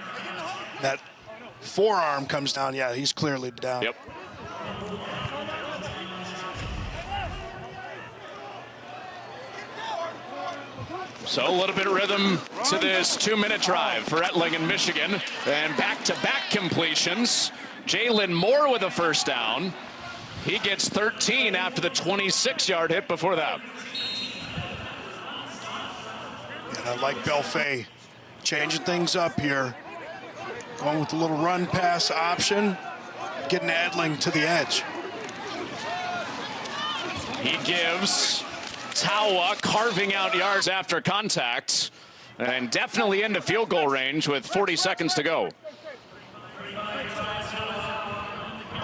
That forearm comes down. Yeah, he's clearly down. Yep. So a little bit of rhythm to this 2-minute drive for Etling in Michigan. And back-to-back completions. Jalen Moore with a first down. He gets 13 after the 26-yard hit before that. And I like Belfay changing things up here. Going with a little run-pass option. Getting Etling to the edge. He gives Tawa carving out yards after contact, and definitely into field goal range with 40 seconds to go.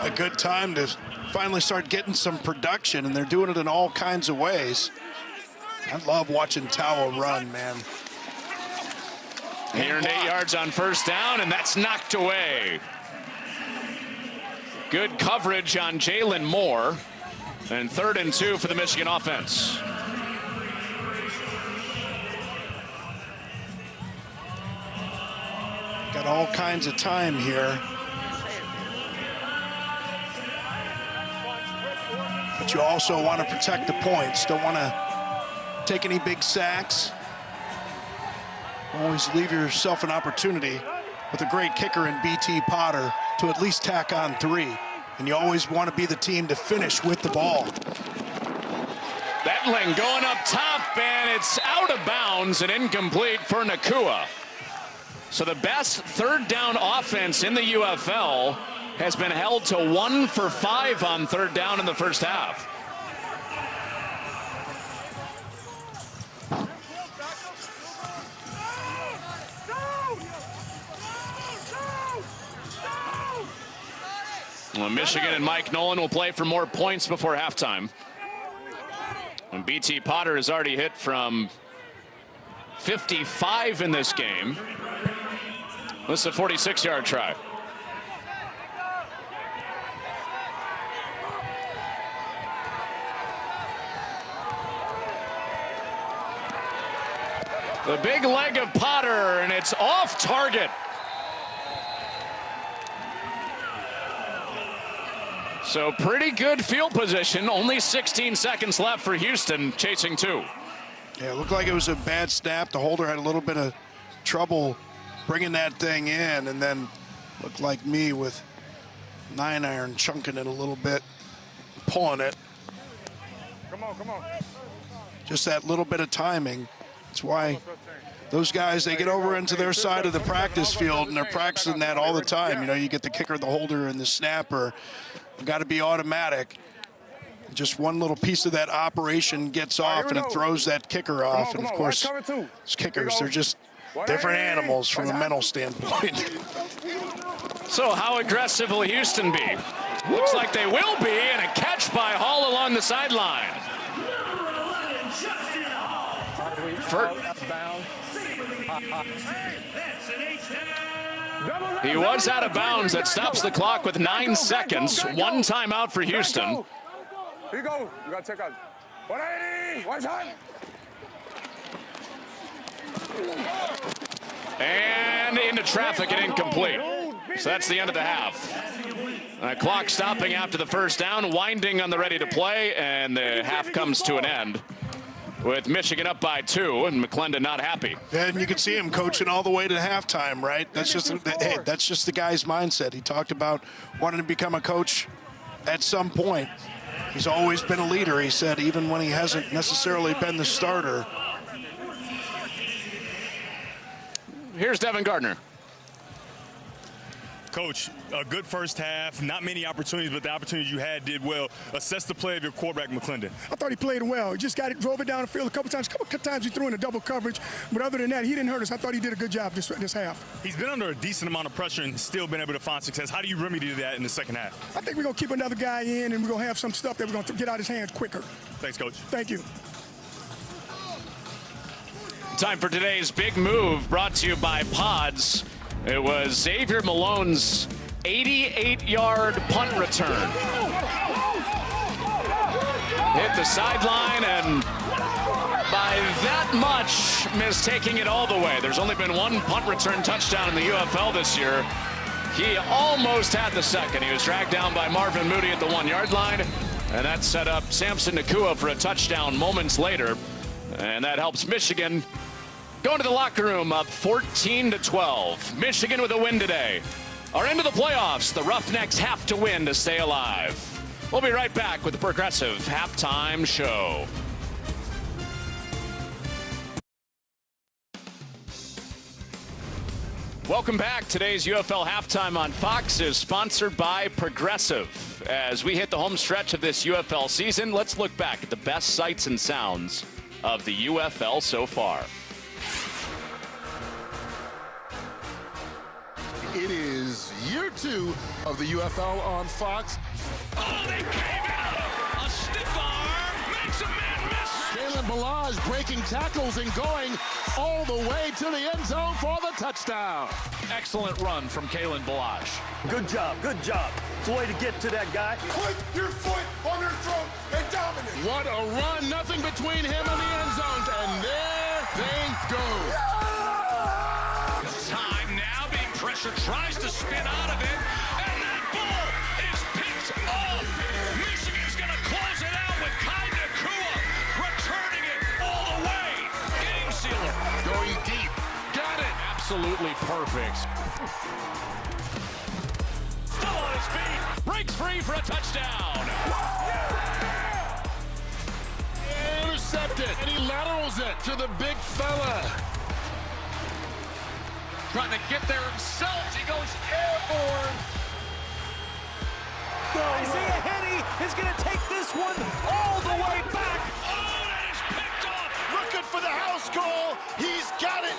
A good time to finally start getting some production, and they're doing it in all kinds of ways. I love watching Tawa run, man. 108 yards on first down, and that's knocked away. Good coverage on Jalen Moore, and 3rd and 2 for the Michigan offense. Got all kinds of time here. But you also want to protect the points. Don't want to take any big sacks. Always leave yourself an opportunity with a great kicker in BT Potter to at least tack on 3. And you always want to be the team to finish with the ball. Etling going up top, and it's out of bounds and incomplete for Nakua. So the best 3rd down offense in the UFL has been held to 1 for 5 on 3rd down in the first half. Well, Michigan and Mike Nolan will play for more points before halftime. And BT Potter has already hit from 55 in this game. This is a 46-yard try. The big leg of Potter, and it's off target. So pretty good field position. Only 16 seconds left for Houston, chasing 2. Yeah, it looked like it was a bad snap. The holder had a little bit of trouble bringing that thing in, and then looked like me with 9-iron chunking it a little bit, pulling it. Come on, come on. Just that little bit of timing. That's why those guys, they get over into their side of the practice field, and they're practicing that all the time. You know, you get the kicker, the holder, and the snapper. You've got to be automatic. Just one little piece of that operation gets off, and it throws that kicker off. And, of course, those kickers, they're just different animals from a mental standpoint. So how aggressive will Houston be? Looks like they will be, and a catch by Hall along the sideline. He was out of bounds. That stops the clock with 9 seconds. One timeout for Houston. Here you go. You got to check out. 180. One time. And into traffic and incomplete. So that's the end of the half. Clock stopping after the first down, winding on the ready to play, and the half comes to an end with Michigan up by 2 and McClendon not happy. And you can see him coaching all the way to halftime, right? That's just the guy's mindset. He talked about wanting to become a coach at some point. He's always been a leader, he said, even when he hasn't necessarily been the starter. Here's Devin Gardner. Coach, a good first half, not many opportunities, but the opportunities you had did well. Assess the play of your quarterback, McClendon. I thought he played well. He just drove it down the field a couple times. A couple times he threw in a double coverage, but other than that, he didn't hurt us. I thought he did a good job this half. He's been under a decent amount of pressure and still been able to find success. How do you remedy that in the second half? I think we're going to keep another guy in, and we're going to have some stuff that we're going to get out of his hands quicker. Thanks, Coach. Thank you. Time for today's big move, brought to you by Pods. It was Xavier Malone's 88-yard punt return. Hit the sideline, and by that much, mistaking it all the way. There's only been one punt return touchdown in the UFL this year. He almost had the second. He was dragged down by Marvin Moody at the 1-yard line, and that set up Samson Nakua for a touchdown moments later. And that helps Michigan go into the locker room up 14-12. Michigan with a win today are into the playoffs. The Roughnecks have to win to stay alive. We'll be right back with the Progressive Halftime Show. Welcome back. Today's UFL Halftime on Fox is sponsored by Progressive. As we hit the home stretch of this UFL season, let's look back at the best sights and sounds of the UFL so far. It is year 2 of the UFL on Fox. Oh, they came out! A stiff arm makes a man miss! Kalen Balazs breaking tackles and going all the way to the end zone for the touchdown. Excellent run from Kalen Balazs. Good job, good job. It's a way to get to that guy. Put your foot on their throat and dominate. What a run, nothing between him and the end zones, and there they go. Time now, being pressured, tries to spin out of it, and that ball is picked off. Michigan's going to close it out with Kai Nakua, returning it all the way. Game sealer. Going deep. Got it. Absolutely perfect. Still on his feet. Breaks free for a touchdown. Intercepted. And he laterals it to the big fella. Trying to get there himself. He goes airborne. Isaiah Henny is going to take this one all the way back. Oh, that is picked off. Looking for the house goal. He's got it.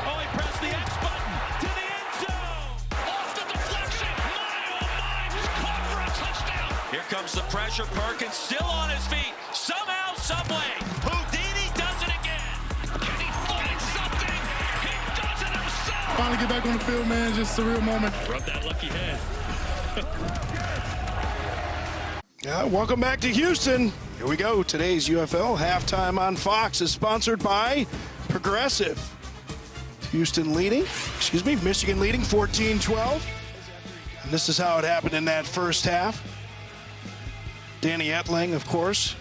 Oh, he pressed the X button to the end zone. Off the deflection. My, oh my, was caught for a touchdown. Here comes the pressure. Perkins still on his feet. Somehow, someway. Houdini does it again. Can he find something? He does it himself. Finally get back on the field, man. Just a real moment. Rub that lucky head. Yeah, welcome back to Houston. Here we go. Today's UFL Halftime on Fox is sponsored by Progressive. Michigan leading 14-12. And this is how it happened in that first half. Danny Etling, of course,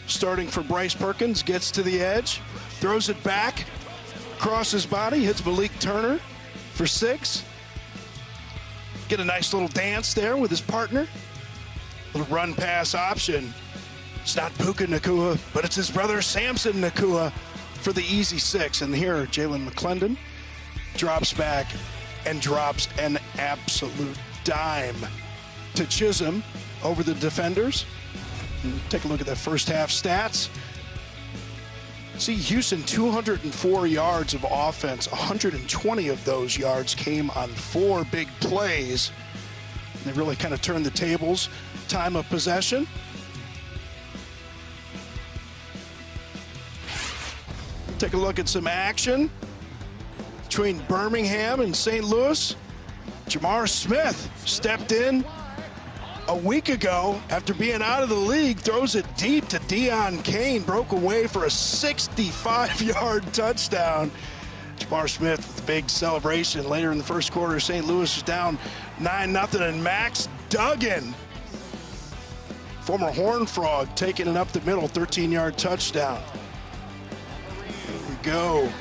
starting for Bryce Perkins, gets to the edge, throws it back, crosses body, hits Malik Turner for 6. Get a nice little dance there with his partner. Little run pass option. It's not Puka Nacua, but it's his brother Samson Nacua for the easy 6. And here, Jalen McClendon drops back and drops an absolute dime to Chisholm over the defenders. And take a look at the first half stats. See, Houston, 204 yards of offense. 120 of those yards came on 4 big plays. And they really kind of turned the tables. Time of possession. Take a look at some action between Birmingham and St. Louis. Jamar Smith stepped in a week ago after being out of the league, throws it deep to Deion Kane, broke away for a 65-yard touchdown. Jamar Smith with the big celebration. Later in the first quarter, St. Louis was down 9-0, and Max Duggan, former Horned Frog, taking it up the middle, 13-yard touchdown. Here we go.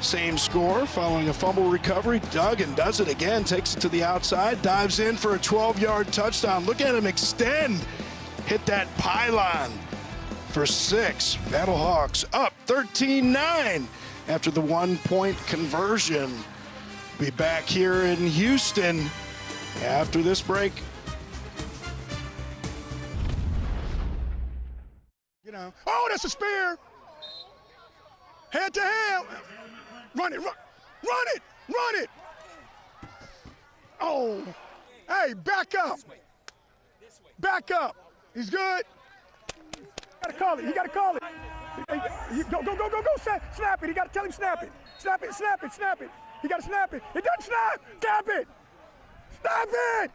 Same score following a fumble recovery. Duggan does it again, takes it to the outside, dives in for a 12-yard touchdown. Look at him extend. Hit that pylon for 6. Battlehawks up 13-9 after the 1-point conversion. Be back here in Houston after this break. You know, oh, that's a spear. Head to head. Run it, run it, run it. Oh, hey, back up. Back up. He's good. You gotta call it, you gotta call it. Hey, go, snap it. You gotta tell him snap it. Snap it, snap it, snap it. You gotta snap it. It doesn't snap, snap it. Snap it.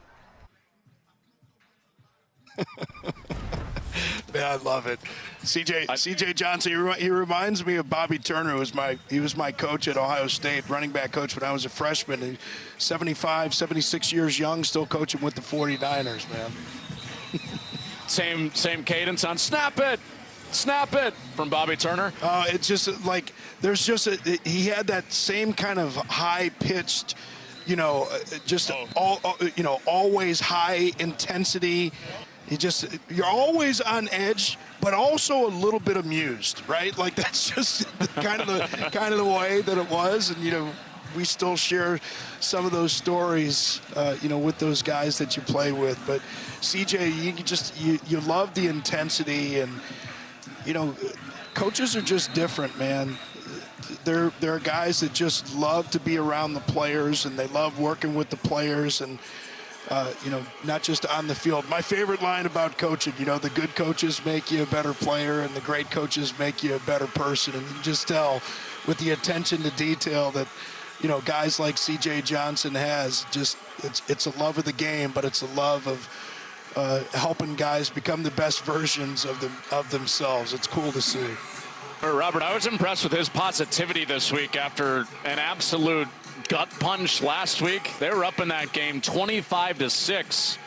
Man, I love it. CJ Johnson, he reminds me of Bobby Turner, he was my coach at Ohio State, running back coach when I was a freshman. He's 75, 76 years young, still coaching with the 49ers, man. Same cadence on snap it from Bobby Turner. It's just like he had that same kind of high-pitched, always high intensity. You're always on edge, but also a little bit amused, right? Like that's just kind of the way that it was, and we still share some of those stories, with those guys that you play with. But CJ, you love the intensity, and coaches are just different, man. There are guys that just love to be around the players, and they love working with the players, and not just on the field. My favorite line about coaching, the good coaches make you a better player and the great coaches make you a better person. And you can just tell with the attention to detail that, guys like CJ Johnson has. It's a love of the game, but it's a love of helping guys become the best versions of themselves. It's cool to see. Robert, I was impressed with his positivity this week after an absolute gut punch last week. They were up in that game 25-6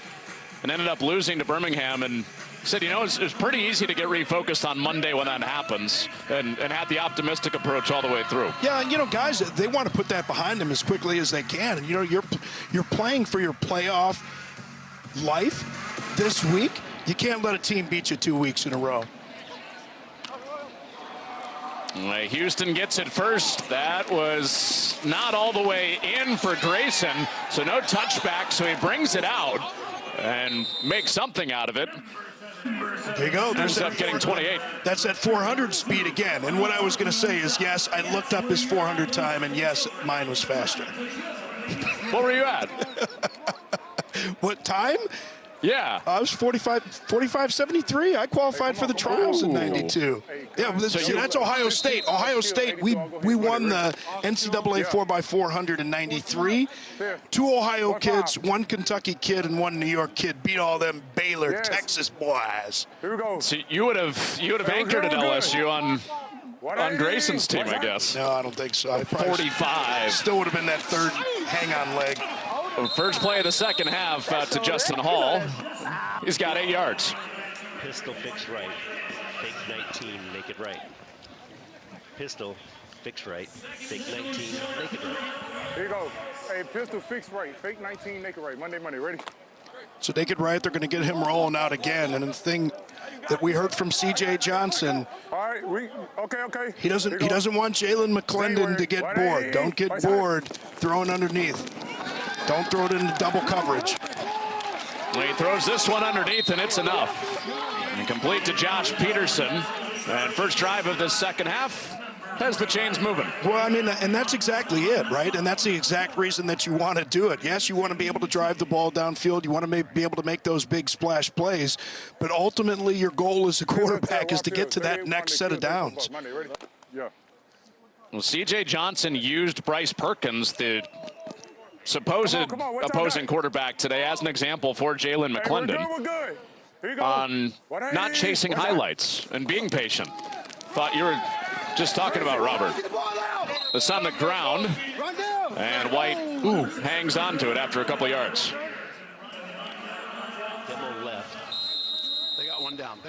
and ended up losing to Birmingham, and said, it's pretty easy to get refocused on Monday when that happens, and had the optimistic approach all the way through. Yeah, guys, they want to put that behind them as quickly as they can. And, you're playing for your playoff life this week. You can't let a team beat you 2 weeks in a row. Houston gets it first. That was not all the way in for Grayson, so no touchback, so he brings it out and makes something out of it. There you go. Ends up getting 28. That's that 400 speed again. And what I was going to say is, yes, I looked up his 400 time, and yes, mine was faster. What were you at? What time? Yeah. I was 45.73. I qualified for the trials in 92. Yeah, that's Ohio State. Ohio State, we won the NCAA 4x400 in 93. 2 Ohio kids, 1 Kentucky kid, and 1 New York kid beat all them Baylor, Texas boys. Here we go. So you would have anchored at LSU on Grayson's team, I guess. No, I don't think so. I 45. Still would have been that third hang-on leg. First play of the second half to Justin Hall. He's got 8 yards. Pistol, fix right. Fake 19, make it right. Pistol, fix right. Fake 19, make it right. Here you go. Hey, pistol, fix right. Fake 19, make it right. Monday, ready? So naked right, they're going to get him rolling out again. And the thing that we heard from C.J. Johnson, all right, okay. He doesn't want Jalen McClendon to get bored. Don't get bored throwing underneath. Don't throw it into double coverage. Well, he throws this one underneath, and it's enough. And complete to Josh Peterson. And first drive of the second half has the chains moving. Well, I mean, and that's exactly it, right? And that's the exact reason that you want to do it. Yes, you want to be able to drive the ball downfield. You want to be able to make those big splash plays. But ultimately, your goal as a quarterback is to get to that next set of downs. Well, C.J. Johnson used Bryce Perkins, the supposed opposing quarterback today, as an example for Jalen McClendon on not chasing highlights and being patient. Thought you were just talking about Robert. It's on the ground, and White hangs on to it after a couple yards. Demo left. They got one down.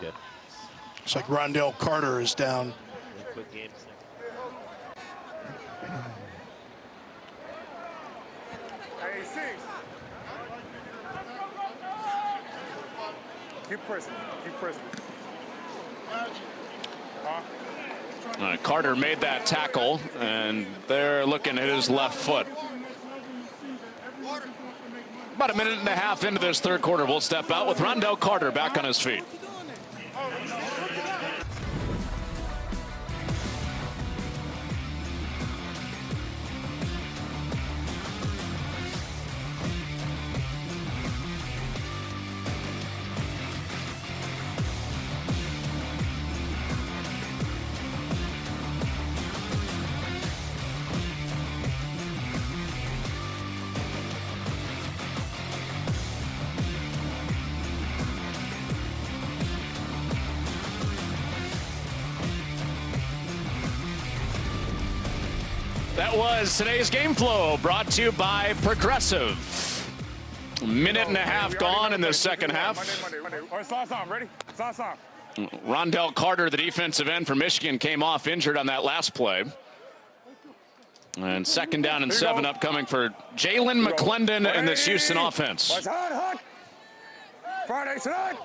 Good. It's like Rondell Carter is down. Quick game. Hey, 6. Keep pressing. Carter made that tackle, and they're looking at his left foot. About a minute and a half into this third quarter, we'll step out with Rondell Carter back on his feet. That was today's game flow, brought to you by Progressive. Minute and a half gone in the second half. Rondell Carter, the defensive end for Michigan, came off injured on that last play. And second down and 7 upcoming for Jalen McClendon and this Houston offense. Friday tonight.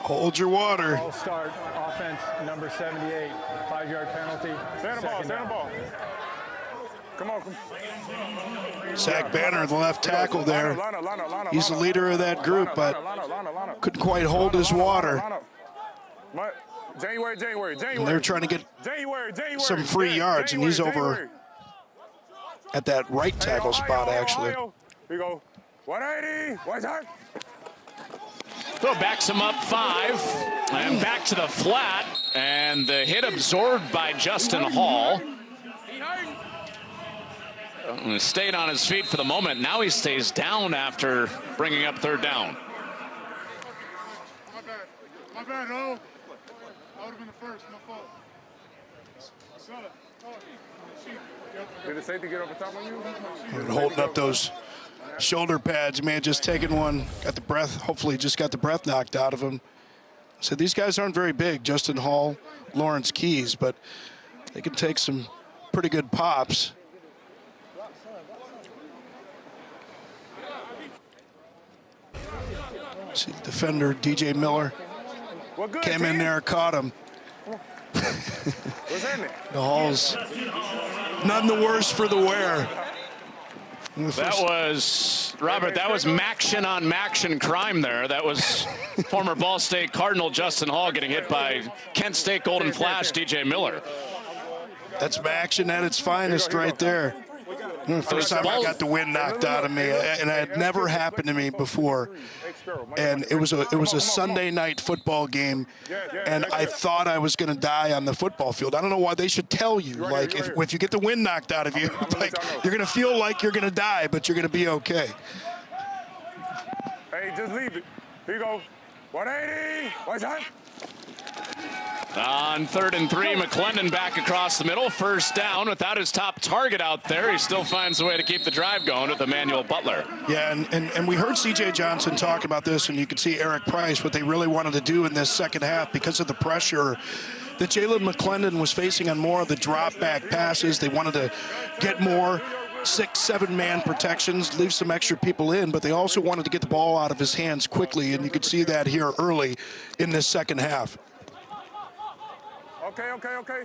Hold your water. Ball start, offense number 78, 5-yard penalty. Stand the ball. Come on. Zach Banner, the left tackle there. He's the leader of that group, but couldn't quite hold his water. January. And they're trying to get some free yards, and he's over at that right tackle spot, actually. Here you go. 180. What's that? Throw backs him up 5 and back to the flat, and the hit absorbed by Justin Hall. Stayed on his feet for the moment. Now he stays down after bringing up third down. My bad, no. I would have been the first. My fault. Did the safety get over top on you? Holding up those shoulder pads, man, just taking one, got the breath, hopefully just got the breath knocked out of him. So these guys aren't very big, Justin Hall, Lawrence Keys, but they can take some pretty good pops. See, defender DJ Miller came in there, caught him. The Hall's none the worse for the wear. That was, Robert, that was Maction on Maction crime there. That was former Ball State Cardinal Justin Hall getting hit by Kent State Golden Flash DJ Miller. That's Maction at its finest right there. First time I got the wind knocked out of me, and it had never happened to me before. And it was a Sunday night football game, and I thought I was going to die on the football field. I don't know why they should tell you, like, if you get the wind knocked out of you, like, you're going to feel like you're going to die, but you're going to be okay. Hey, just leave it. Here you go. 180. What's that? On 3rd and 3, McClendon back across the middle. First down without his top target out there. He still finds a way to keep the drive going with Emmanuel Butler. Yeah, and we heard C.J. Johnson talk about this, and you could see Eric Price, what they really wanted to do in this second half because of the pressure that Jalen McClendon was facing on more of the drop-back passes. They wanted to get more 6-7-man protections, leave some extra people in, but they also wanted to get the ball out of his hands quickly, and you could see that here early in this second half. Okay.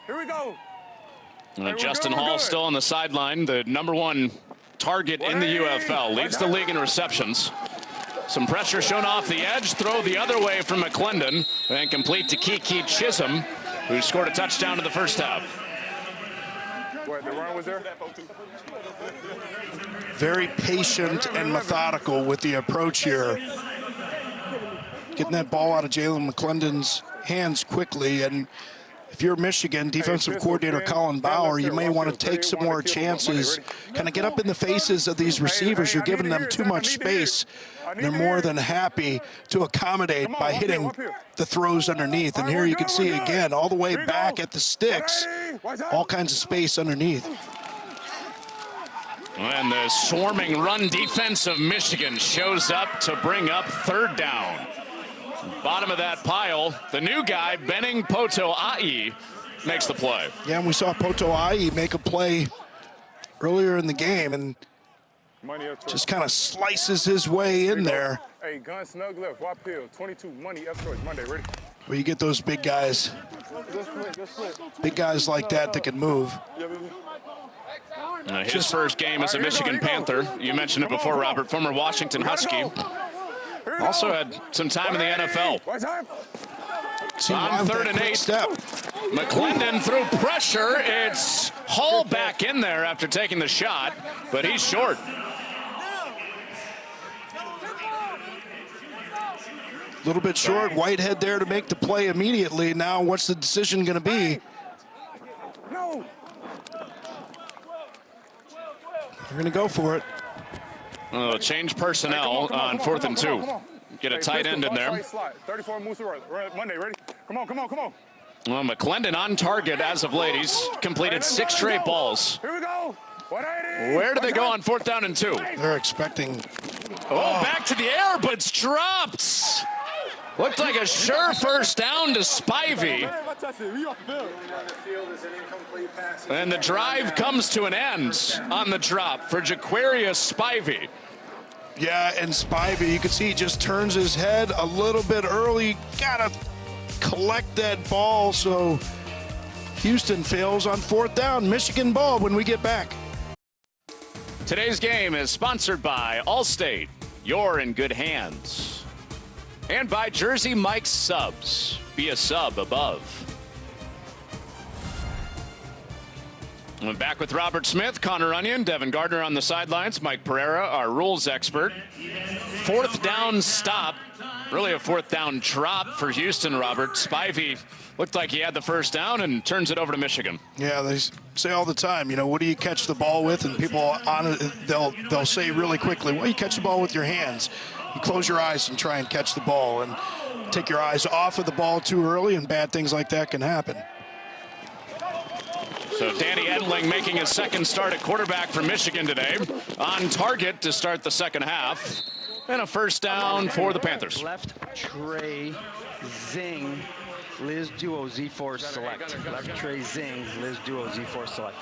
Here we go. Justin Hall still on the sideline, the #1 target in the UFL, leads the league in receptions. Some pressure shown off the edge, throw the other way from McClendon, and complete to Kiki Chisholm, who scored a touchdown in the first half. What, the run was there? Very patient and methodical with the approach here. Getting that ball out of Jalen McClendon's hands quickly, and if you're Michigan defensive coordinator Colin Bauer, you may want to take some more chances, kind of get up in the faces of these receivers. You're giving them too much space. They're more than happy to accommodate by hitting the throws underneath. And here you can see again, all the way back at the sticks, all kinds of space underneath. And the swarming run defense of Michigan shows up to bring up 3rd down. Bottom of that pile, the new guy, Benning Poto-Ai, makes the play. Yeah, and we saw Poto-Ai make a play earlier in the game and just kind of slices his way in there. Hey, gun snug left, Wap Hill, 22, money, F choice, Monday, ready? Where you get those big guys like that can move. His first game as a Michigan Panther. You mentioned it before, Robert, former Washington Husky. Also had some time in the NFL. On 3rd and 8, McClendon through pressure. It's Hall back in there after taking the shot, but he's short. A little bit short. Whitehead there to make the play immediately. Now what's the decision going to be? No. We're going to go for it. Oh, change personnel on 4th and 2. Get a tight end in there. 34 Monday, ready? Come on. Well, McClendon on target as of late. He's completed 6 straight balls. Here we go. Where do they go on 4th down and 2? They're expecting. Oh, back to the air, but it's dropped. Looked like a sure first down to Spivey. And the drive comes to an end on the drop for Jaquarius Spivey. Yeah, and Spivey, you can see he just turns his head a little bit early. Gotta collect that ball, so Houston fails on 4th down. Michigan ball when we get back. Today's game is sponsored by Allstate. You're in good hands. And by Jersey Mike's Subs. Be a sub above. We're back with Robert Smith, Connor Onion, Devin Gardner on the sidelines, Mike Pereira, our rules expert. 4th down stop, really a 4th down drop for Houston, Robert. Spivey looked like he had the first down and turns it over to Michigan. Yeah, they say all the time, you know, what do you catch the ball with? And people on it, they'll say really quickly, well, you catch the ball with your hands. You close your eyes and try and catch the ball, and take your eyes off of the ball too early, and bad things like that can happen. So Danny Edling making his 2nd start at quarterback for Michigan today. On target to start the second half. And a first down for the Panthers. Left Trey Zing, Liz Duo Z4 select. Left Trey Zing, Liz Duo Z4 select.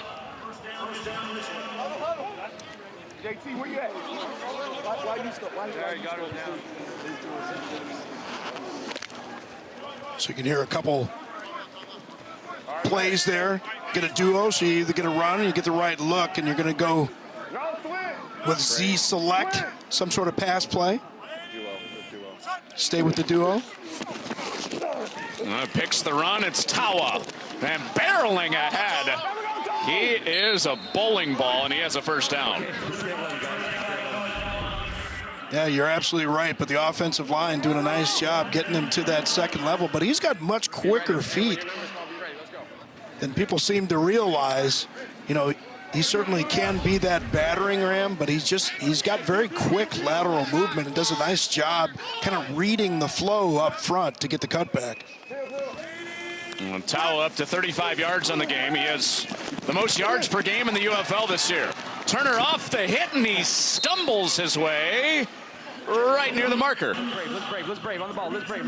JT, where you at? Why you stop? Why you got it down? So you can hear a couple plays there. Get a duo, so you either get a run or you get the right look, and you're going to go with Z select, some sort of pass play. Stay with the duo. Picks the run, it's Tawa, and barreling ahead. He is a bowling ball, and he has a first down. Yeah, you're absolutely right, but the offensive line doing a nice job getting him to that second level, but he's got much quicker feet than people seem to realize. You know, he certainly can be that battering ram, but he's got very quick lateral movement and does a nice job kind of reading the flow up front to get the cutback. And Taua up to 35 yards on the game. He has the most yards per game in the UFL this year. Turner off the hit, and he stumbles his way right near the marker. Let's brave on the ball. Let's brave.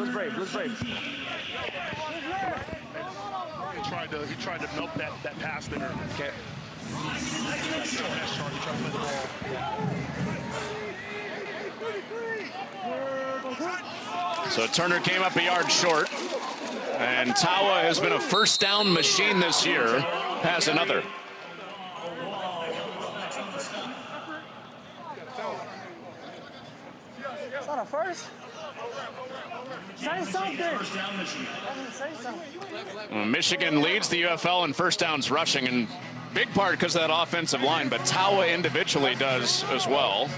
He tried to milk that pass there. Okay. So Turner came up a yard short, and Taua has been a first down machine this year. Has another. It's not a first. Say something. Say something. Michigan leads the UFL in first downs rushing, in big part because of that offensive line, but Taua individually does as well.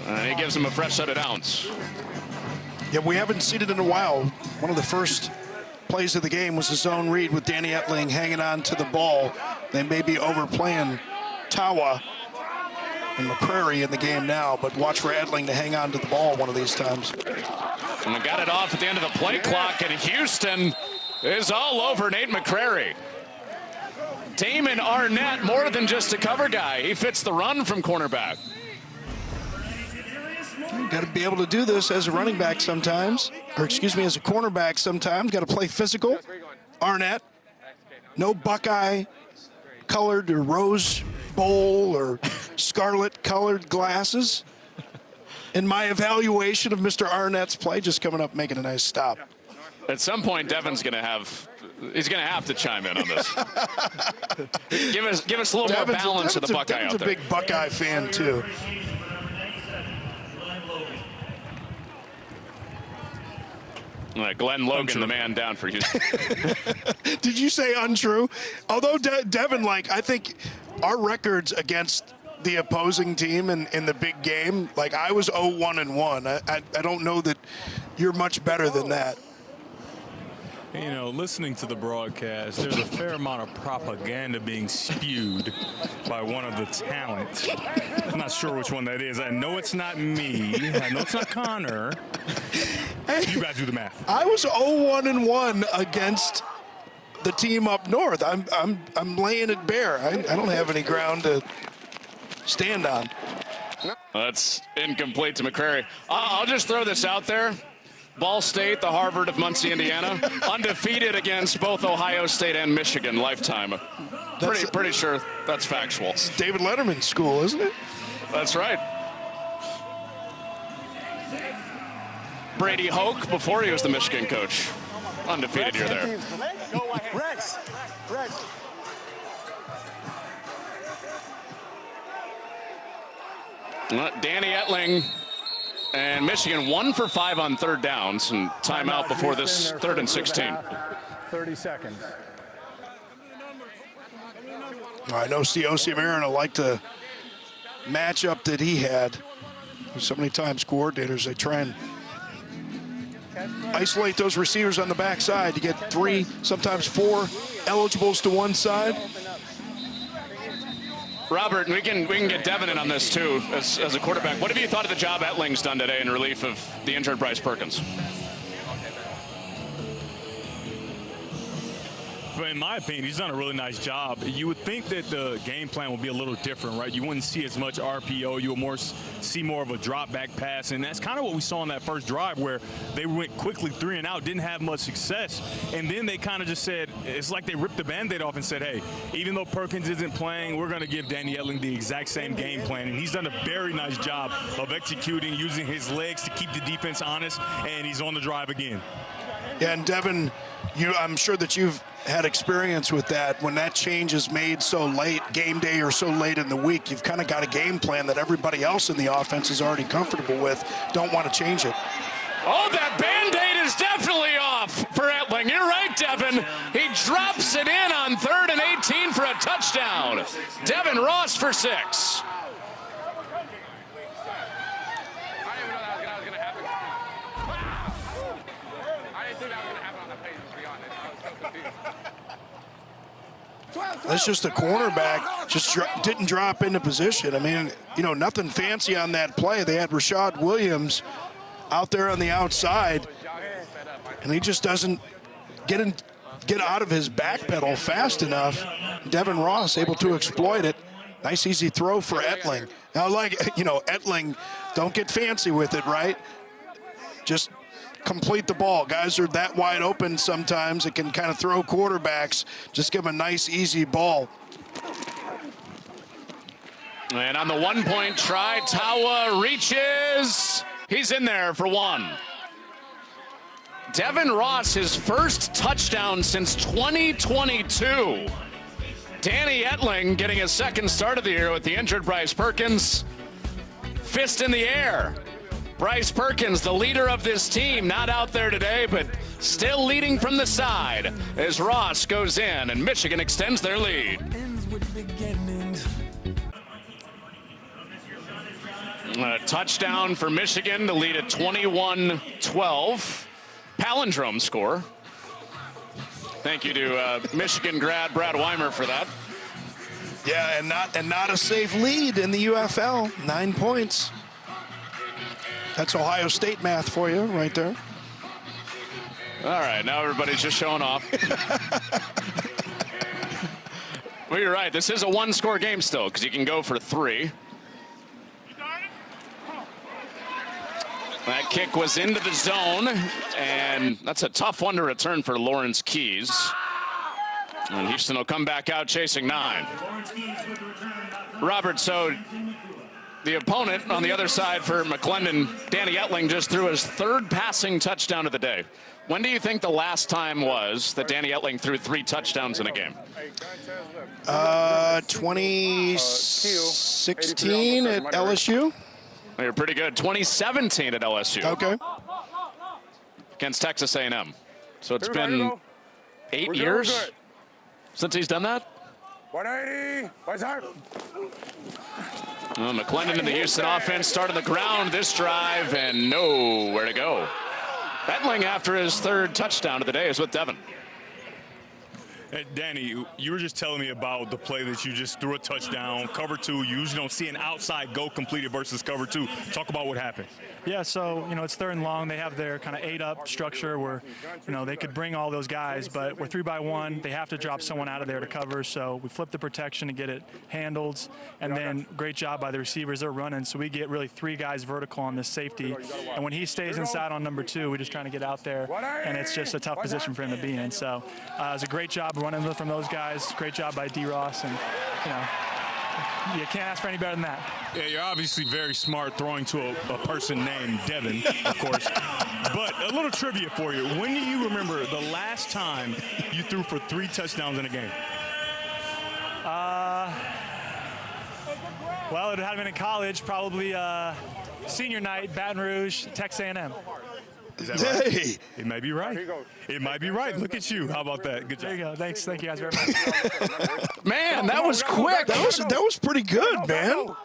And he gives him a fresh set of downs. Yeah, we haven't seen it in a while. One of the first plays of the game was a zone read with Danny Etling hanging on to the ball. They may be overplaying Taua and McCrary in the game now, but watch for Etling to hang on to the ball one of these times. And we got it off at the end of the play clock, and Houston is all over Nate McCrary. Damon Arnett, more than just a cover guy. He fits the run from cornerback. You got to be able to do this as a running back sometimes, or excuse me, as a cornerback sometimes. Got to play physical. Arnett, no Buckeye-colored or Rose Bowl or scarlet-colored glasses. In my evaluation of Mr. Arnett's play, just coming up making a nice stop. At some point, Devin's going to have. He's going to have to chime in on this. give us a little more balance of the Buckeye Devin's out there. a big Buckeye fan too. Glenn Logan, the man down for Houston. Did you say untrue? Although Devin, I think our records against the opposing team in the big game, I was 0-1-1. I don't know that you're much better than that. You know, listening to the broadcast, there's a fair amount of propaganda being spewed by one of the talent. I'm not sure which one that is. I know it's not me. I know it's not Connor. You guys do the math. I was 0-1-1 against the team up north. I'm laying it bare. I don't have any ground to stand on. That's incomplete to McCrary. I'll just throw this out there. Ball State, the Harvard of Muncie, Indiana, undefeated against both Ohio State and Michigan lifetime. Pretty sure that's factual. It's David Letterman's school, isn't it? That's right. Brady Hoke, before he was the Michigan coach. Undefeated year there. Rex. Danny Etling and Michigan 1 for 5 on third downs, and timeout before this 3rd and 16. 30 seconds. I know C.O.C. Marino liked the matchup that he had. So many times coordinators, they try and isolate those receivers on the backside to get 3, sometimes 4 eligibles to one side. Robert, we can get Devin in on this too as a quarterback. What have you thought of the job Etling's done today in relief of the injured Bryce Perkins? In my opinion, he's done a really nice job. You would think that the game plan would be a little different, right? You wouldn't see as much RPO. You would see more of a drop back pass. And that's kind of what we saw in that first drive where they went quickly 3 and out, didn't have much success. And then they kind of just said, it's like they ripped the Band-Aid off and said, hey, even though Perkins isn't playing, we're going to give Danny Etling the exact same game plan. And he's done a very nice job of executing, using his legs to keep the defense honest, and he's on the drive again. Yeah, and Devin, I'm sure that you've had experience with that. When that change is made so late, game day or so late in the week, you've kind of got a game plan that everybody else in the offense is already comfortable with. Don't want to change it. Oh, that Band-Aid is definitely off for Etling. You're right, Devin. He drops it in on 3rd and 18 for a touchdown. Devin Ross for 6. That's just a cornerback, just didn't drop into position. I mean, nothing fancy on that play. They had Rashad Williams out there on the outside, and he just doesn't get get out of his back pedal fast enough. Devin Ross able to exploit it. Nice easy throw for Etling. Now, Etling, don't get fancy with it, right? Just complete the ball. Guys are that wide open sometimes. It can kind of throw quarterbacks. Just give them a nice, easy ball. And on the one-point try, Tawa reaches. He's in there for one. Devin Ross, his first touchdown since 2022. Danny Etling getting his second start of the year with the injured Bryce Perkins. Fist in the air. Bryce Perkins, the leader of this team, not out there today, but still leading from the side as Ross goes in and Michigan extends their lead. A touchdown for Michigan to lead at 21-12. Palindrome score. Thank you to Michigan grad Brad Weimer for that. Yeah, and not a safe lead in the UFL. 9 points. That's Ohio State math for you right there. All right, now everybody's just showing off. Well, you're right. This is a one-score game still because you can go for 3. That kick was into the zone, and that's a tough one to return for Lawrence Keys. And Houston will come back out chasing 9. Robert, so the opponent on the other side for McClendon, Danny Etling, just threw his 3rd passing touchdown of the day. When do you think the last time was that Danny Etling threw 3 touchdowns in a game? 2016 at LSU. You're pretty good. 2017 at LSU. Okay. Against Texas A&M. So it's been 8 years since he's done that. 180. McClendon in the Houston offense started the ground this drive and nowhere to go. Etling, after his 3rd touchdown of the day, is with Devin. Hey, Danny, you were just telling me about the play that you just threw a touchdown, cover 2. You usually don't see an outside go completed versus cover 2. Talk about what happened. Yeah, so, it's 3rd and long. They have their kind of 8-up structure where, they could bring all those guys, but we're 3-by-1. They have to drop someone out of there to cover, so we flip the protection to get it handled, and then great job by the receivers. They're running, so we get really 3 guys vertical on this safety, and when he stays inside on number 2, we're just trying to get out there, and it's just a tough position for him to be in. So it was a great job running from those guys. Great job by D. Ross, and, you can't ask for any better than that. Yeah, you're obviously very smart throwing to a person named Devin, of course. But a little trivia for you. When do you remember the last time you threw for 3 touchdowns in a game? Well, it had been in college, probably senior night, Baton Rouge, Texas A&M. Is that right? Hey. It may be right. It might be right. Look at you. How about that? Good job. There you go. Thanks. Thank you guys very much. Man, that was quick. That was pretty good, man. All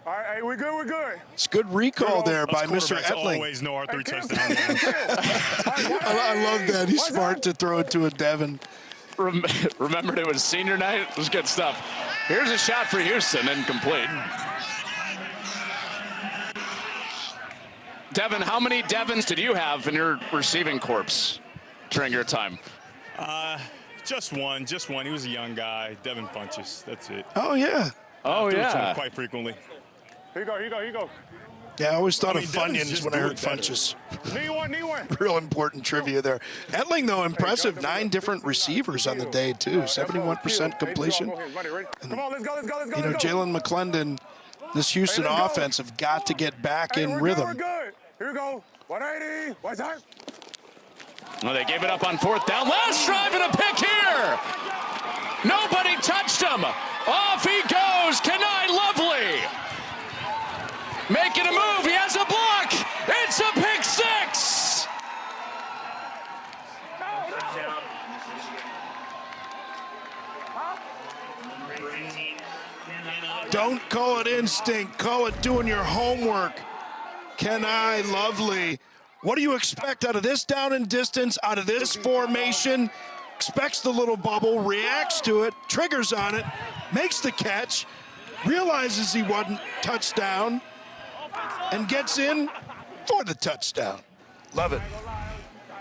right, we're good. We're good. It's good recall there by Mr. Etling. Always know our 3 touchdowns. I love that. He's smart to throw it to a Devin. Remembered it was senior night. It was good stuff. Here's a shot for Houston, incomplete. Devin, how many Devins did you have in your receiving corps during your time? Just one. He was a young guy. Devin Funches. That's it. Oh, yeah. Oh, yeah. Quite frequently. Here you go. Yeah, I always thought of Funyuns when I heard Funches. Knee one. Real important trivia there. Etling, though, impressive. 9 different receivers on the day, too. 71% completion. And, come on, let's go. Jalen McClendon, this Houston offense have got to get back in rhythm. We're good. Here we go. 180. What's that? Well, they gave it up on 4th down. Last drive and a pick here. Nobody touched him. Off he goes. Kenai Lovely. Making a move. He has a block. It's a pick 6. Don't call it instinct. Call it doing your homework. Kenai Lovely. What do you expect out of this down and distance, out of this formation? Expects the little bubble, reacts to it, triggers on it, makes the catch, realizes he wasn't touchdown, and gets in for the touchdown. Love it.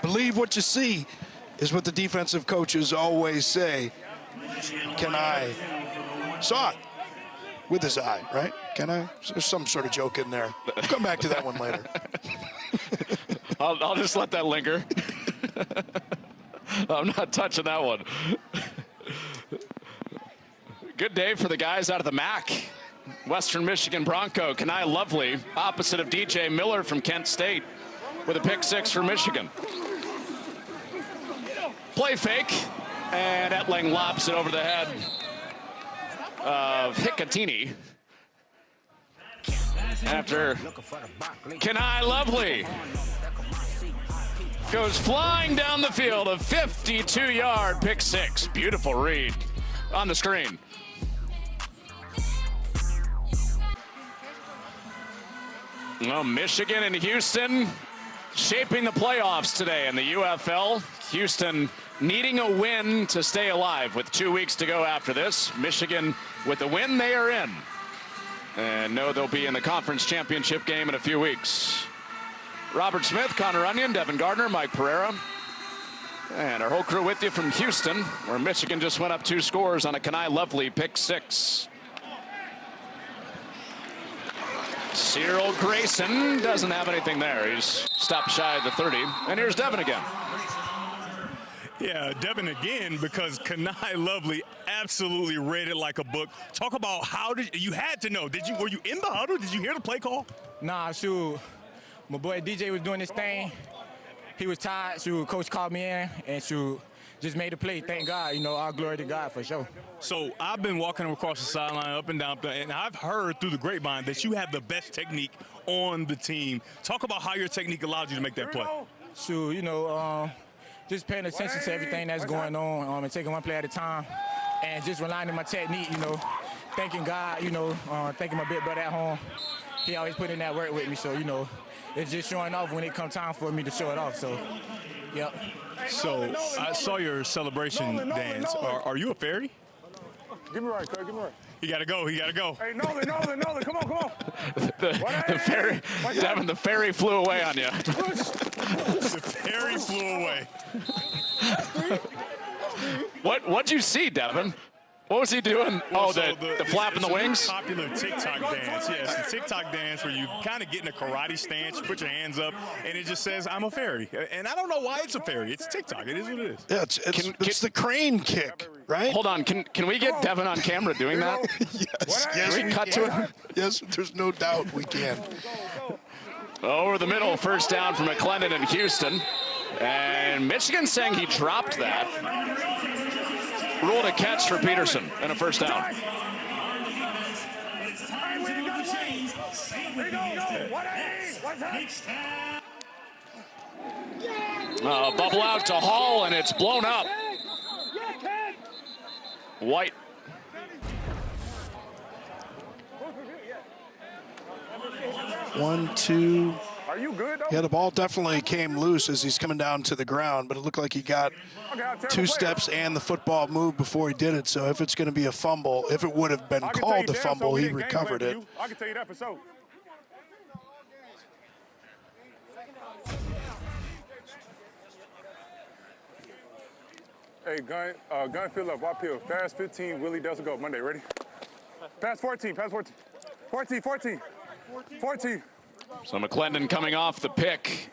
Believe what you see. is what the defensive coaches always say. Kenai saw it with his eye, right? Kenai? There's some sort of joke in there. We'll come back to that one later. I'll just let that linger. I'm not touching that one. Good day for the guys out of the MAC. Western Michigan Bronco, Kenai Lovely, opposite of DJ Miller from Kent State, with a pick 6 for Michigan. Play fake, and Etling lobs it over the head of Hicatini. After Kenai Lovely goes flying down the field, a 52-yard pick 6. Beautiful read on the screen. Well, Michigan and Houston shaping the playoffs today in the UFL. Houston needing a win to stay alive with 2 weeks to go after this. Michigan, with the win, they are in. And know they'll be in the conference championship game in a few weeks. Robert Smith, Connor Onion, Devin Gardner, Mike Pereira, and our whole crew with you from Houston, where Michigan just went up 2 scores on a Kenai Lovely pick 6. Cyril Grayson doesn't have anything there. He's stopped shy of the 30. And here's Devin again. Yeah, Devin again, because Kenai Lovely absolutely read it like a book. Talk about how did you had to know. Were you in the huddle? Did you hear the play call? Nah, shoot. My boy DJ was doing his thing. He was tired. Shoot, coach called me in and shoot, just made the play. Thank God, you know, all glory to God for sure. So I've been walking across the sideline up and down, and I've heard through the grapevine that you have the best technique on the team. Talk about how your technique allowed you to make that play. Shoot, you know, just paying attention to everything that's going on and taking one play at a time and just relying on my technique, you know, thanking God, you know, thanking my big brother at home. He always put in that work with me, so, you know, it's just showing off when it comes time for me to show it off, so, yep. So I saw your celebration dance. Are you a fairy? Give me right, Craig, give me right. He got to go, he got to go. Hey, Nolan, come on. the ferry, Devin, the ferry flew away on you. The ferry flew away. What'd you see, Devin? What was he doing? Well, the flap in the wings? It's a popular TikTok dance. Yes, the TikTok dance where you kind of get in a karate stance, you put your hands up, and it just says, I'm a fairy. And I don't know why it's a fairy. It's TikTok. It is what it is. Yeah, it's the crane kick, right? Hold on. Can we get Devin on camera doing that? Yes. Can we cut to it? Yes, there's no doubt we can. Over the middle, first down for McClendon and Houston. And Michigan saying he dropped that. Ruled a catch for Peterson and a first down. Bubble out to Hall, and it's blown up. White. One, two. Are you good, though? Yeah, the ball definitely came loose as he's coming down to the ground, but it looked like he got 2 steps and the football moved before he did it. So if it's going to be a fumble, if it would have been called a fumble, he recovered it. I can tell you that for sure. Hey, gun fill up, wide peel. Pass 15, Willie doesn't go. Monday, ready? Pass 14, pass 14. 14. So McClendon coming off the pick.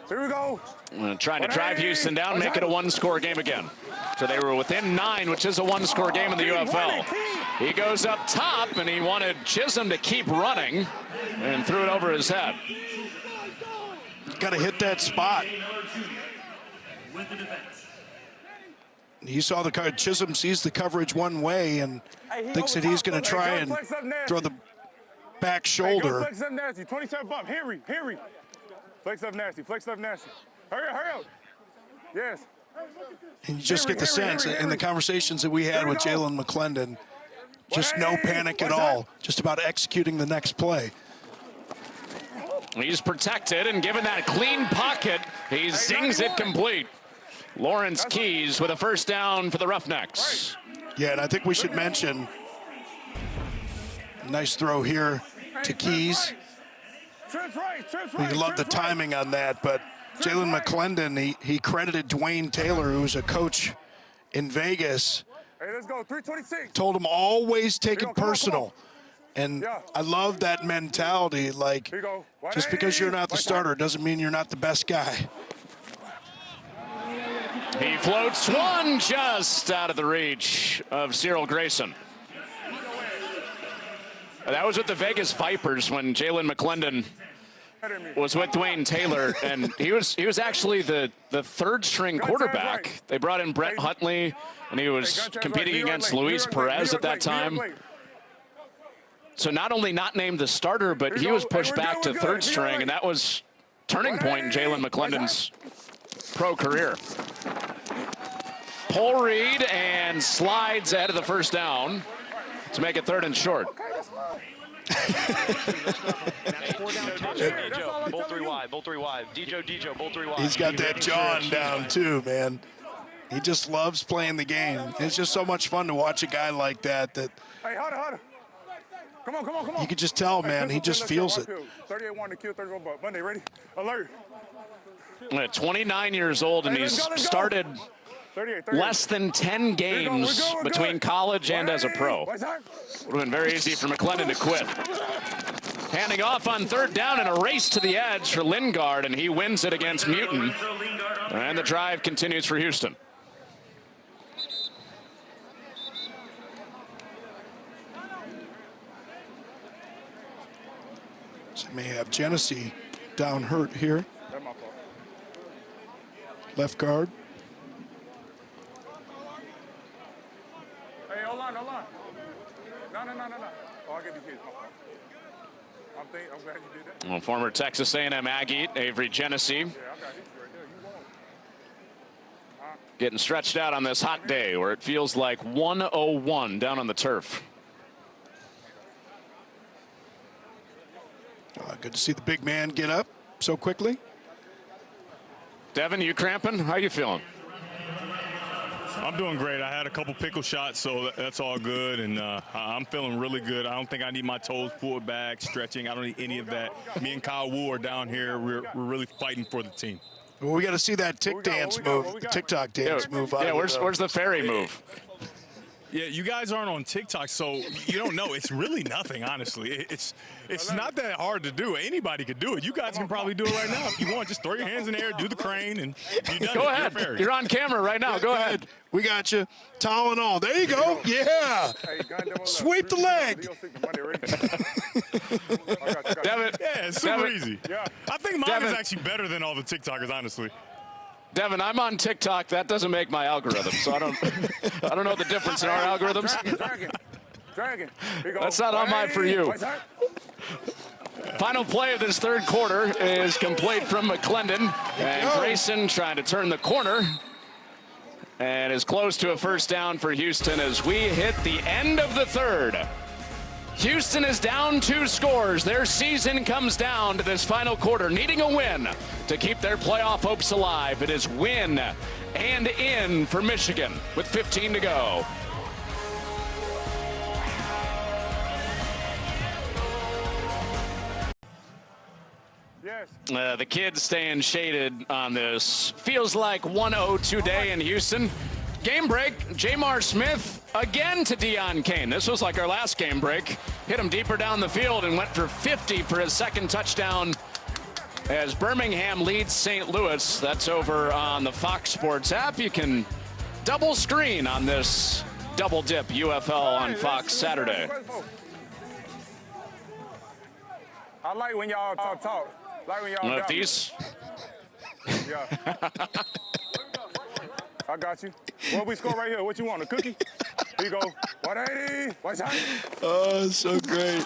Here we go. Trying to drive Houston down, make it a 1-score game again. So they were within 9, which is a 1-score game in the UFL. He goes up top, and he wanted Chisholm to keep running and threw it over his head. Got to hit that spot. He saw the card. Chisholm sees the coverage one way and thinks that he's going to try and throw the back shoulder. Flex up nasty. 27 bump. Henry. Flex up nasty. Hurry up. Yes. And you just get the sense in the conversations that we had with Jalen McClendon, just no panic at all, just about executing the next play. He's protected, and given that clean pocket, he zings it complete. Lawrence Keys with a first down for the Roughnecks. Yeah, and I think we should mention, nice throw here to Keys. We love the timing on that, but Jalen McClendon, he credited Dwayne Taylor, who was a coach in Vegas. Hey, let's go, 326. Told him always take it personal. And I love that mentality. Like, just because you're not the starter doesn't mean you're not the best guy. He floats one just out of the reach of Cyril Grayson. That was with the Vegas Vipers when Jalen McClendon was with Dwayne Taylor, and he was actually the third string quarterback. They brought in Brett Huntley, and he was competing against Luis Perez at that time. So not only not named the starter, but he was pushed back to third string, and that was turning point in Jalen McClendon's pro career. Pull read and slides ahead of the first down to make it 3rd and short. Both three wide, both three wide. Dijo, both three wide. He's got that John down too, man. He just loves playing the game. It's just so much fun to watch a guy like that. Hey, hold on. Come on. You could just tell, man, he just feels it. 38-1 to kill 31 buck. Monday, ready? Alert. 29 years old, and he's started less than 10 games between college and as a pro. Would have been very easy for McClendon to quit. Handing off on 3rd down and a race to the edge for Lingard, and he wins it against Muton. And the drive continues for Houston. So may have Genesee down hurt here. Left guard. Hey, hold on. No. Oh, I'll get these kids. I'm glad you did that. Well, former Texas A&M Aggie, Avery Genesee. Getting stretched out on this hot day where it feels like 101 down on the turf. Good to see the big man get up so quickly. Devin, you cramping? How you feeling? I'm doing great. I had a couple pickle shots, so that's all good, and I'm feeling really good. I don't think I need my toes pulled back, stretching. I don't need any of that. Me and Kyle Wu are down here. We're really fighting for the team. Well, we got to see that TikTok dance move. Yeah, where's the fairy move? Yeah, you guys aren't on TikTok, so you don't know. It's really nothing, honestly. It's not that hard to do. Anybody could do it. You guys can probably do it right now if you want. Just throw your hands in the air, do the crane, and you're done. Go ahead. You're on camera right now. Go ahead. We got you. Towel and all. There you go. Yeah. Sweep the leg. Devin. Yeah, it's super easy. I think mine is actually better than all the TikTokers, honestly. Devin, I'm on TikTok. That doesn't make my algorithm, so I don't know the difference in our algorithms. Dragon. That's not on mine for you. Final play of this 3rd quarter is complete from McClendon, and Grayson trying to turn the corner, and is close to a 1st down for Houston as we hit the end of the 3rd. Houston is down 2 scores. Their season comes down to this final quarter, needing a win to keep their playoff hopes alive. It is win and in for Michigan with 15 to go. The kids staying shaded on this. Feels like 102 day in Houston. Game break, Jamar Smith again to Deion Kane. This was like our last game break. Hit him deeper down the field and went for 50 for his 2nd touchdown as Birmingham leads St. Louis. That's over on the Fox Sports app. You can double screen on this double dip UFL on Fox Saturday. I like when y'all talk. Like when y'all if these... I got you. What we score right here? What you want, a cookie? Here you go. 180. What's that? Oh, so great.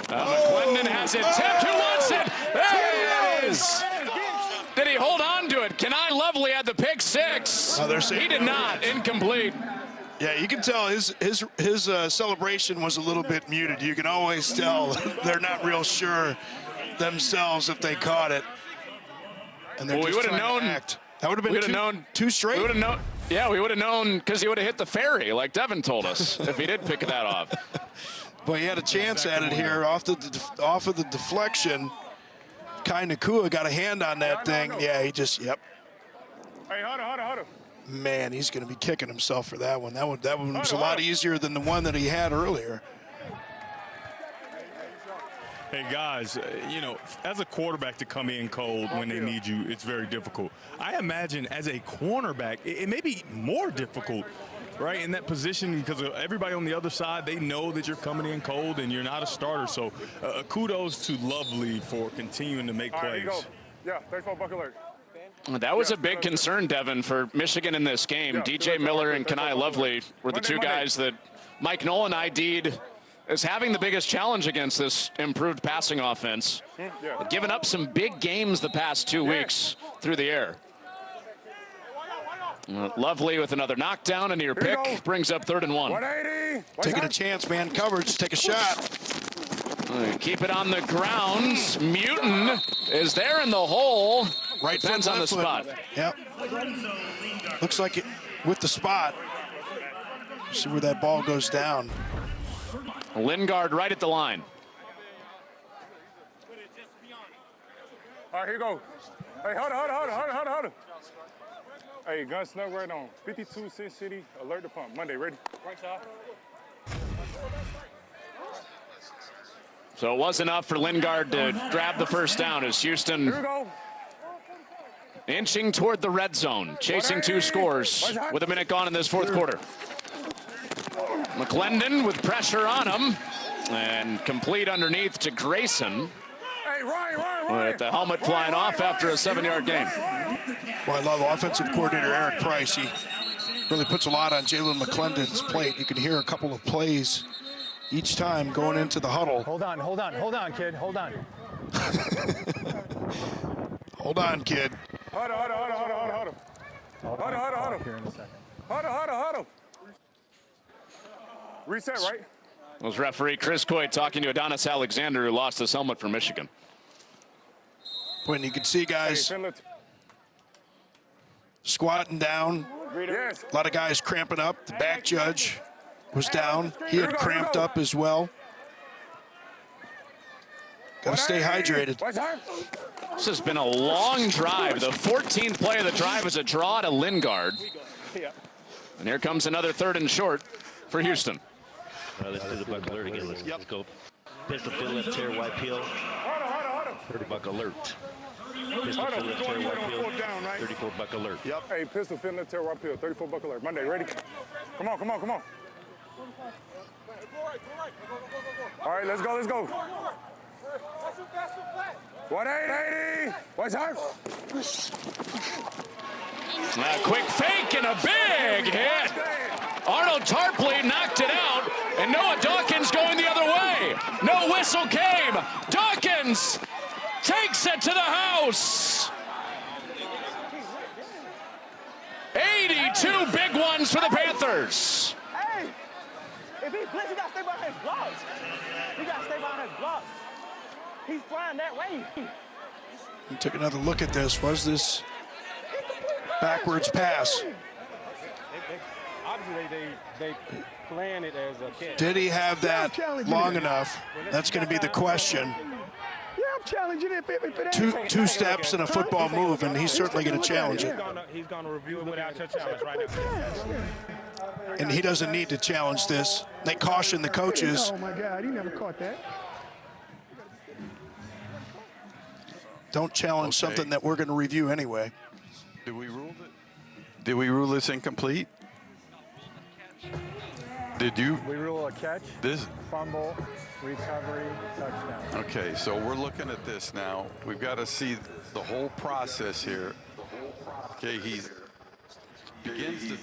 McClendon has it tipped. Who wants it? There it is. Did he hold on to it? Kenai Lovely had the pick 6. He did not. Incomplete. Yeah, you can tell his celebration was a little bit muted. You can always tell they're not real sure themselves if they caught it. And well, we would have known. That would have been two straight. We would have known. Yeah, we would have known because he would have hit the ferry, like Devin told us, if he did pick that off. But he had a chance at it here off of the deflection. Kai Nakua got a hand on that thing. Yeah, he just, yep. Hey, hold on. Man, he's going to be kicking himself for that one. That one was a lot easier than the one that he had earlier. Hey, guys, you know, as a quarterback to come in cold when they need you, it's very difficult. I imagine as a cornerback, it may be more difficult, right, in that position because everybody on the other side, they know that you're coming in cold and you're not a starter. So kudos to Lovely for continuing to make plays. Right, yeah, 34 buck alert. That was a big concern, Devin, for Michigan in this game. DJ Miller and Kenai Lovely were the two guys that Mike Nolan ID'd as having the biggest challenge against this improved passing offense. Given up some big games the past 2 weeks through the air. Lovely with another knockdown, a near pick, brings up 3rd and 1. 180. Taking a chance, man. Coverage, take a shot. Keep it on the ground. Mutin is there in the hole. Right Depends on the spot. Yep. Looks like it with the spot. See where that ball goes down. Lingard right at the line. All right, here you go. Hey, hold on. Hey, gun snug right on. 52 Sin City, alert the pump. Monday, ready? Right side. So it was enough for Lingard to grab the first down as Houston inching toward the red zone, chasing 2 scores with a minute gone in this 4th quarter. McClendon with pressure on him and complete underneath to Grayson. Hey, Ryan. With the helmet flying off after a 7-yard gain. Well, I love offensive coordinator Eric Price. He really puts a lot on Jalen McClendon's plate. You can hear a couple of plays each time going into the huddle. Hold on, kid. Hold on. Hold on, kid. Hold on. Here in a second. Hold on. Reset, right? That was referee Chris Coy talking to Adonis Alexander, who lost his helmet for Michigan. When you can see guys squatting down. Yes. A lot of guys cramping up. The back judge was down. He had cramped up as well. Got to stay hydrated. This has been a long drive. The 14th play of the drive is a draw to Lingard. And here comes another 3rd and short for Houston. Let's do the buck alert again. Let's go. Pistol pin, left tear, wide peel. 30 buck alert. Pistol pin, left tear, wide peel. 34 buck alert. Yep. Hey, pistol pin, left tear, wide peel. 34 buck alert. Monday, ready? Come on. All right, let's go. 180. What's that? A quick fake and a big hit. Arnold Tarpley knocked it out, and Noah Dawkins going the other way. No whistle came. Dawkins takes it to the house. 82 big ones for the Panthers. Hey, if he blitz, he got to stay behind his blocks. He's flying that way. He took another look at this. Was this backwards pass? Obviously, they planned it as a catch. Did he have that long enough? That's going to be the question. Yeah, I'm challenging it. If it Two steps and a football move, and he's certainly going to challenge it. He's going to review it without your challenge right now. And he doesn't need to challenge this. They caution the coaches. Oh, my God. He never caught that. Don't challenge something that we're going to review anyway. Did we rule this incomplete? Did you? We rule a catch, fumble, recovery, touchdown. Okay, so we're looking at this now. We've got to see the whole process here. Okay, he begins to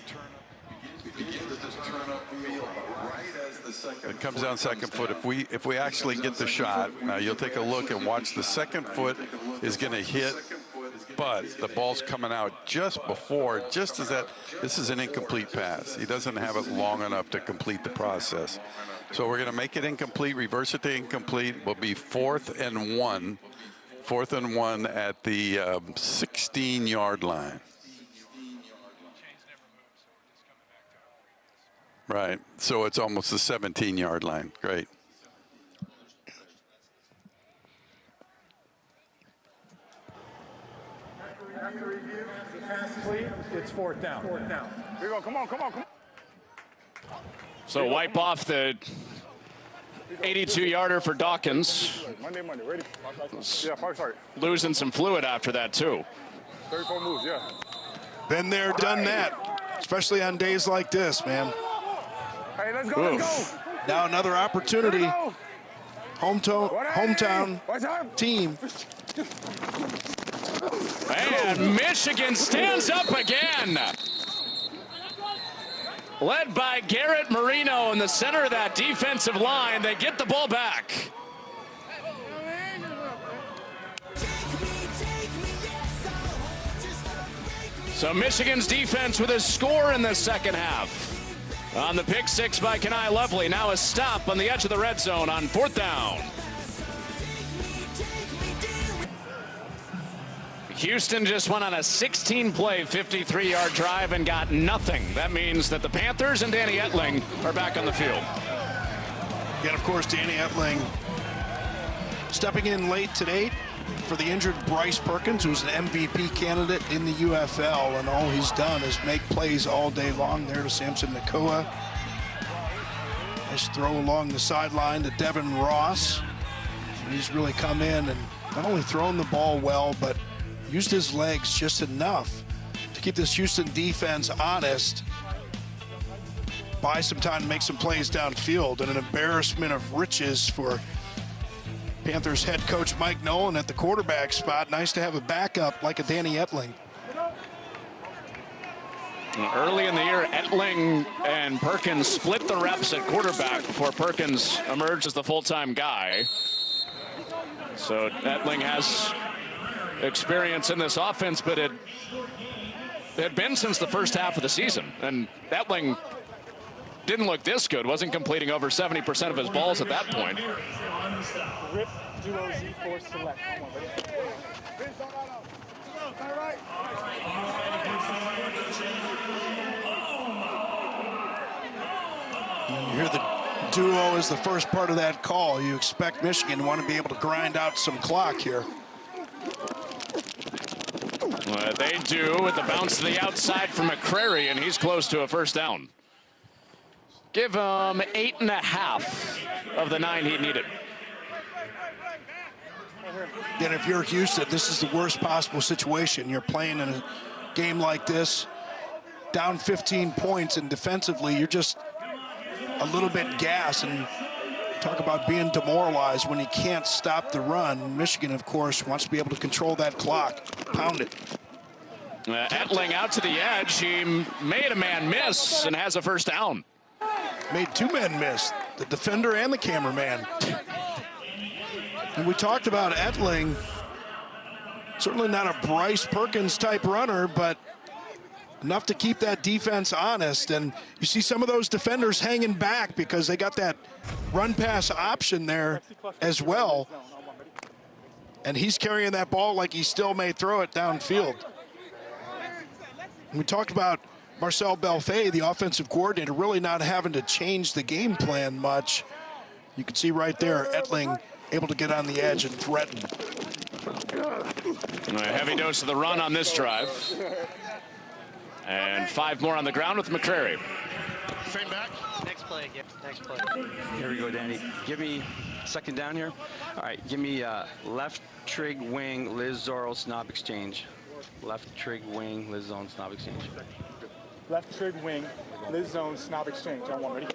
turn up field right as the second. It comes down second foot. If we actually get the shot, now you'll take a look and watch. The second foot is going to hit, but the ball's coming out just as that. This is an incomplete pass. He doesn't have it long enough to complete the process. So we're going to make it incomplete, reverse it to incomplete. Will be 4th and 1. 4th and 1 at the 16-yard line. Right, so it's almost the 17-yard line. Great. Complete. It's fourth down. Here we go. Come on. So wipe off the 82-yarder for Dawkins. Monday. Ready? Yeah, park start. Losing some fluid after that, too. 34 moves, yeah. Been there, done that, especially on days like this, man. Hey, let's go. Now another opportunity. Hometown team. And Michigan stands up again. Led by Garrett Marino in the center of that defensive line. They get the ball back. So Michigan's defense with a score in the second half. On the pick six by Kenai Lovely. Now a stop on the edge of the red zone on fourth down. Houston just went on a 16-play, 53-yard drive and got nothing. That means that the Panthers and Danny Etling are back on the field. And, of course, Danny Etling stepping in late today for the injured Bryce Perkins, who's an MVP candidate in the UFL, and all he's done is make plays all day long there to Samson Nakua. Nice throw along the sideline to Devin Ross. He's really come in and not only thrown the ball well, but used his legs just enough to keep this Houston defense honest, buy some time to make some plays downfield, and an embarrassment of riches for Panthers head coach Mike Nolan at the quarterback spot. Nice to have a backup like a Danny Etling. Early in the year, Etling and Perkins split the reps at quarterback before Perkins emerged as the full-time guy. So Etling has experience in this offense, but it had been since the first half of the season. And Etling didn't look this good, wasn't completing over 70% of his balls at that point. Rip, duo, Z4, select. And you hear the duo is the first part of that call. You expect Michigan to want to be able to grind out some clock here. They do with the bounce to the outside from McCrary, and he's close to a first down. Give him 8.5 of the 9 he needed. And if you're Houston, this is the worst possible situation. You're playing in a game like this, down 15 points, and defensively, you're just a little bit gassed. And talk about being demoralized when you can't stop the run. Michigan, of course, wants to be able to control that clock, pound it. Etling out to the edge. He made a man miss and has a first down. Made two men miss, the defender and the cameraman. And we talked about Etling, certainly not a Bryce Perkins type runner, but enough to keep that defense honest. And you see some of those defenders hanging back because they got that run pass option there as well. And he's carrying that ball like he still may throw it downfield. And we talked about Marcel Belfay, the offensive coordinator, really not having to change the game plan much. You can see right there, Etling able to get on the edge and threaten. A heavy dose of the run on this drive. And 5 more on the ground with McCrary. Same back. Next play, next play. Here we go, Danny. Give me second down here. All right, give me left trig wing, Liz Zorro, snob exchange. Left trig wing, Liz zone, snob exchange. Left trig wing, Liz zone, snob exchange. On one, ready?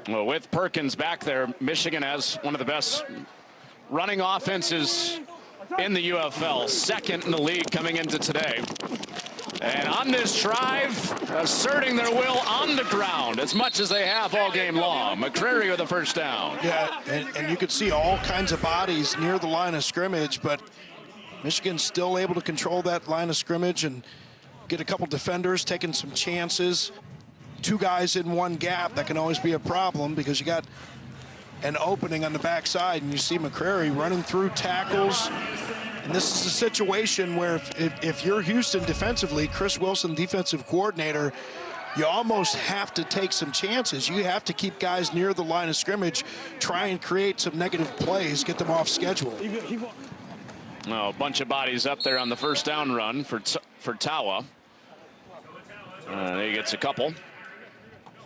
Well, with Perkins back there, Michigan has one of the best running offenses in the UFL, second in the league coming into today. And on this drive, asserting their will on the ground as much as they have all game long. McCrary with a first down. Yeah, and you could see all kinds of bodies near the line of scrimmage, but Michigan's still able to control that line of scrimmage and get a couple defenders taking some chances. 2 guys in one gap, that can always be a problem because you got an opening on the backside, and you see McCrary running through tackles. And this is a situation where if you're Houston defensively, Chris Wilson, defensive coordinator, you almost have to take some chances. You have to keep guys near the line of scrimmage, try and create some negative plays, get them off schedule. Oh, a bunch of bodies up there on the first down run for Tawa. He gets a couple.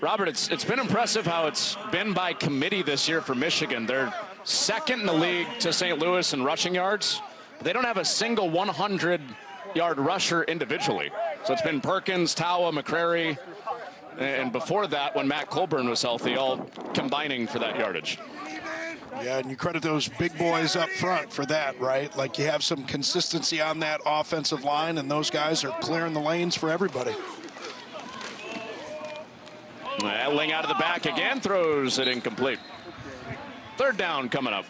Robert, it's been impressive how it's been by committee this year for Michigan. They're second in the league to St. Louis in rushing yards. They don't have a single 100-yard rusher individually. So it's been Perkins, Tawa, McCrary, and before that, when Matt Colburn was healthy, all combining for that yardage. Yeah, and you credit those big boys up front for that, right? Like, you have some consistency on that offensive line, and those guys are clearing the lanes for everybody. Etling out of the back again, throws it incomplete. Third down coming up.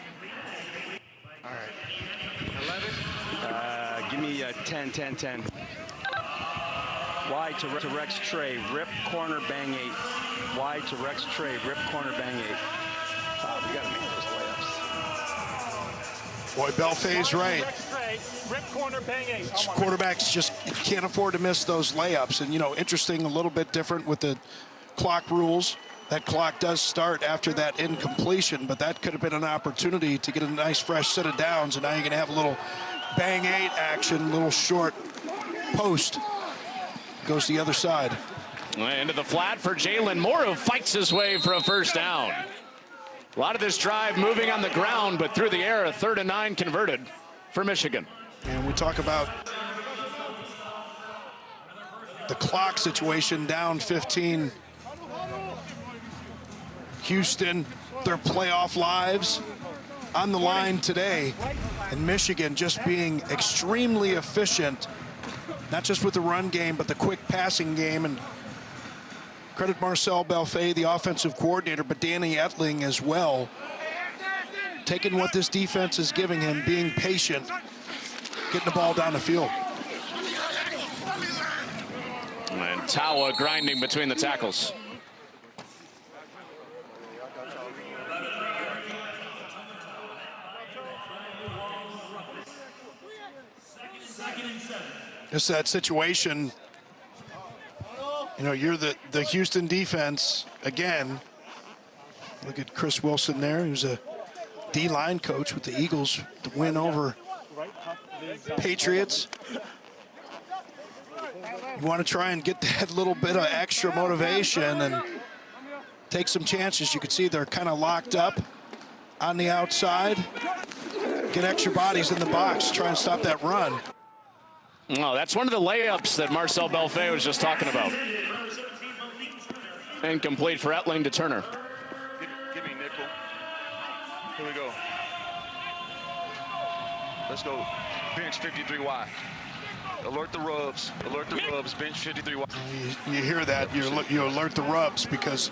All right. 11. Give me 10, 10, 10. Wide to Rex Trey, rip corner, bang 8. Wide to Rex Trey, rip corner, bang 8. We got to make those layups. Boy, Belfay's right. Rip corner, bang 8. Quarterbacks just can't afford to miss those layups. And, you know, interesting, a little bit different with the clock rules. That clock does start after that incompletion, but that could have been an opportunity to get a nice fresh set of downs, and now you're going to have a little bang 8 action, a little short post. Goes the other side. Into the flat for Jalen Moore, who fights his way for a first down. A lot of this drive moving on the ground, but through the air, a 3rd and 9 converted for Michigan. And we talk about the clock situation, down 15. Houston, their playoff lives on the line today. And Michigan just being extremely efficient, not just with the run game, but the quick passing game. And credit Marcel Belfay, the offensive coordinator, but Danny Etling as well, taking what this defense is giving him, being patient, getting the ball down the field. And Tawa grinding between the tackles. Just that situation, you know, you're the Houston defense again. Look at Chris Wilson there, who's a D-line coach with the Eagles, the win over Patriots. You want to try and get that little bit of extra motivation and take some chances. You can see they're kind of locked up on the outside. Get extra bodies in the box, try and stop that run. Oh, that's one of the layups that Marcel Belfay was just talking about. Incomplete for Etling to Turner. Give me nickel. Here we go. Let's go. Bench 53 wide. Alert the rubs. Alert the rubs. Bench 53 wide. You hear that, you alert the rubs, because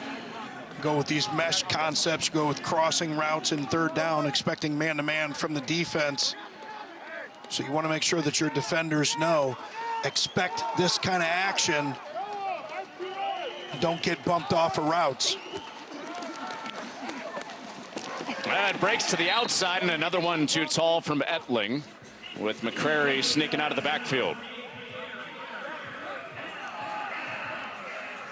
you go with these mesh concepts, you go with crossing routes in 3rd down, expecting man-to-man from the defense. So you want to make sure that your defenders know, expect this kind of action. Don't get bumped off of routes. It breaks to the outside, and another one too tall from Etling, with McCrary sneaking out of the backfield.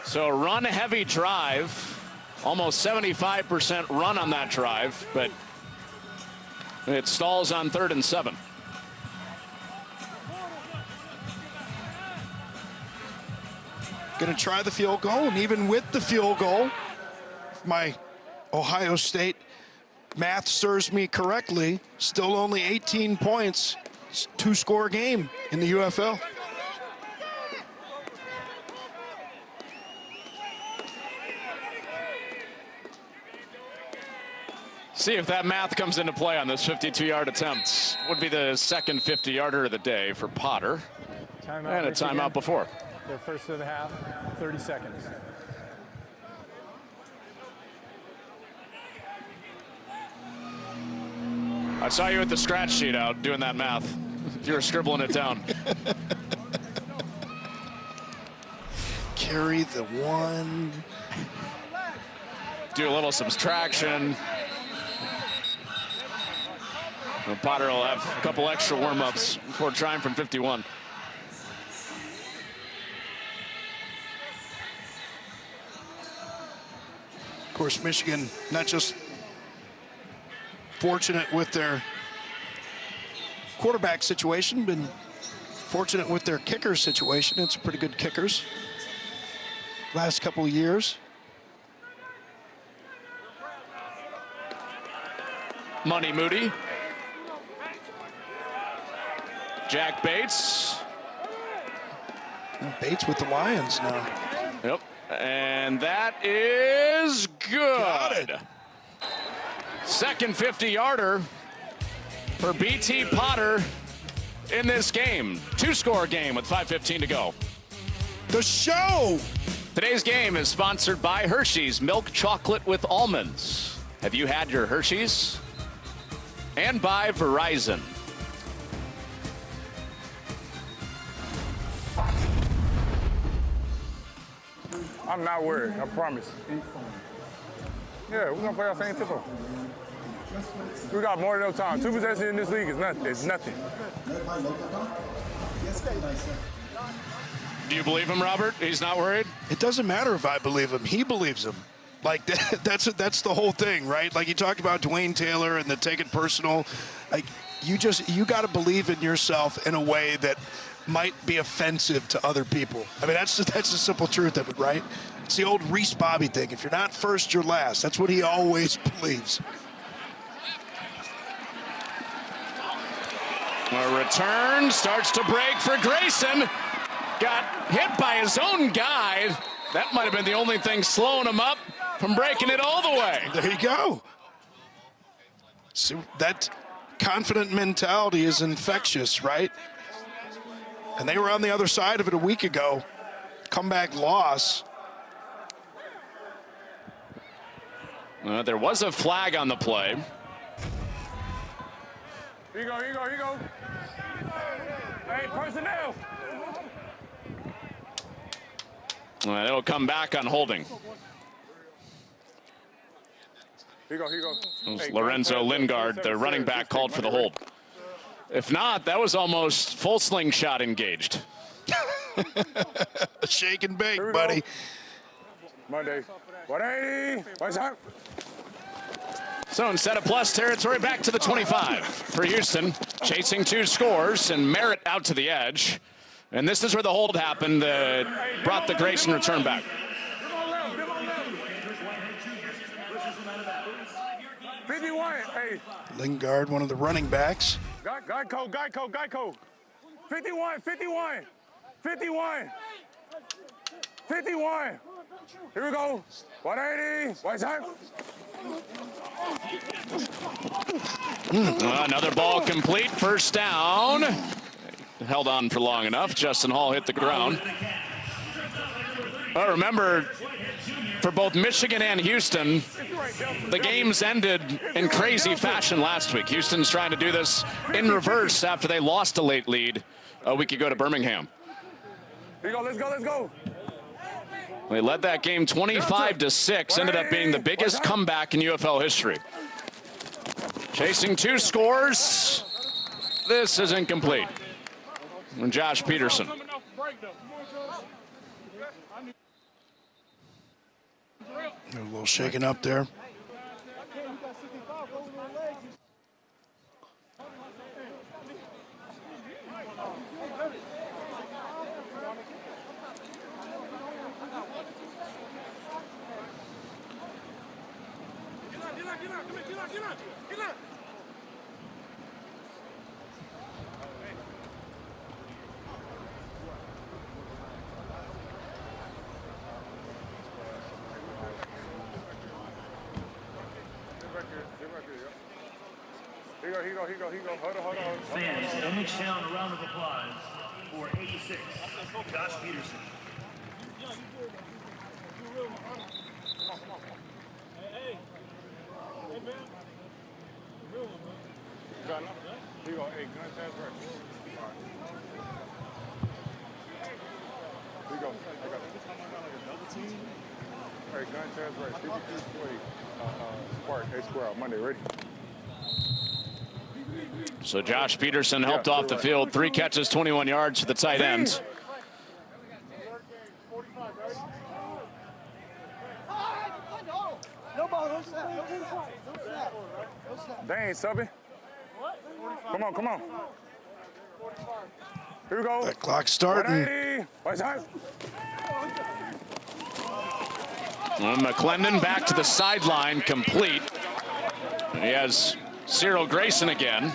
So a run-heavy drive, almost 75% run on that drive, but it stalls on 3rd and 7. Going to try the field goal, and even with the field goal, if my Ohio State math serves me correctly, still only 18 points. It's a 2-score game in the UFL. See if that math comes into play on this 52-yard attempt. Would be the second 50-yarder of the day for Potter. Timeout, and a timeout before. Their first of the half, 30 seconds. I saw you with the scratch sheet out doing that math. You were scribbling it down. Carry the one. Do a little subtraction. And Potter will have a couple extra warm-ups before trying from 51. course, Michigan not just fortunate with their quarterback situation, been fortunate with their kicker situation. It's pretty good kickers last couple of years. Money Moody. Jack Bates. Bates with the Lions now. Yep. And that is good. Second 50-yarder for B.T. Potter in this game. Two-score game with 5:15 to go. The show! Today's game is sponsored by Hershey's Milk Chocolate with Almonds. Have you had your Hershey's? And by Verizon. I'm not worried, I promise. Yeah, we're gonna play our same tempo. We got more than enough time. 2 possessions in this league is nothing. It's nothing. Do you believe him, Robert? He's not worried? It doesn't matter if I believe him. He believes him. Like, that's the whole thing, right? Like, you talked about Dwayne Taylor and the take it personal. Like, you got to believe in yourself in a way that might be offensive to other people. I mean, that's the simple truth of it, right? It's the old Reese Bobby thing. If you're not first, you're last. That's what he always believes. A return starts to break for Grayson. Got hit by his own guy. That might have been the only thing slowing him up from breaking it all the way. There you go. See, that confident mentality is infectious, right? And they were on the other side of it a week ago. Comeback loss. There was a flag on the play. Here you go, here you go, here you go. Hey, personnel. It'll come back on holding. Here you go, here you go. Hey, Lorenzo Lingard, the running back, called for the hold. If not, that was almost full slingshot engaged. Shake and bake, buddy. Go. Monday. 180. What's up? So instead of plus territory, back to the 25 for Houston. Chasing 2 scores and Merritt out to the edge. And this is where the hold happened that brought the Grayson return back. 51. Hey. Lingard, one of the running backs. Geico. 51. 51. Here we go. 180. What's up? Another ball complete. First down. Held on for long enough. Justin Hall hit the ground. Well, remember, for both Michigan and Houston, the games ended in crazy fashion last week. Houston's trying to do this in reverse after they lost a late lead a week ago to Birmingham. Here you go, let's go. They led that game 25-6, ended up being the biggest comeback in UFL history. Chasing 2 scores. This is incomplete. And Josh Peterson. A little shaken up there. Here you go. Hold on. Fans, let me challenge a round of applause for 86, Josh Peterson. Hey, man. Gun. Here you go. Hey, gun test right. Here you go. I got it. All right, gun test right. 52 Spark, A square, Monday, ready? So Josh Peterson helped off the field. 3 catches, 21 yards for the tight end. They ain't subbing. Come on, come on. Here we go. That clock's starting. 180. What's time? McClendon back to the sideline, complete. He has Cyril Grayson again.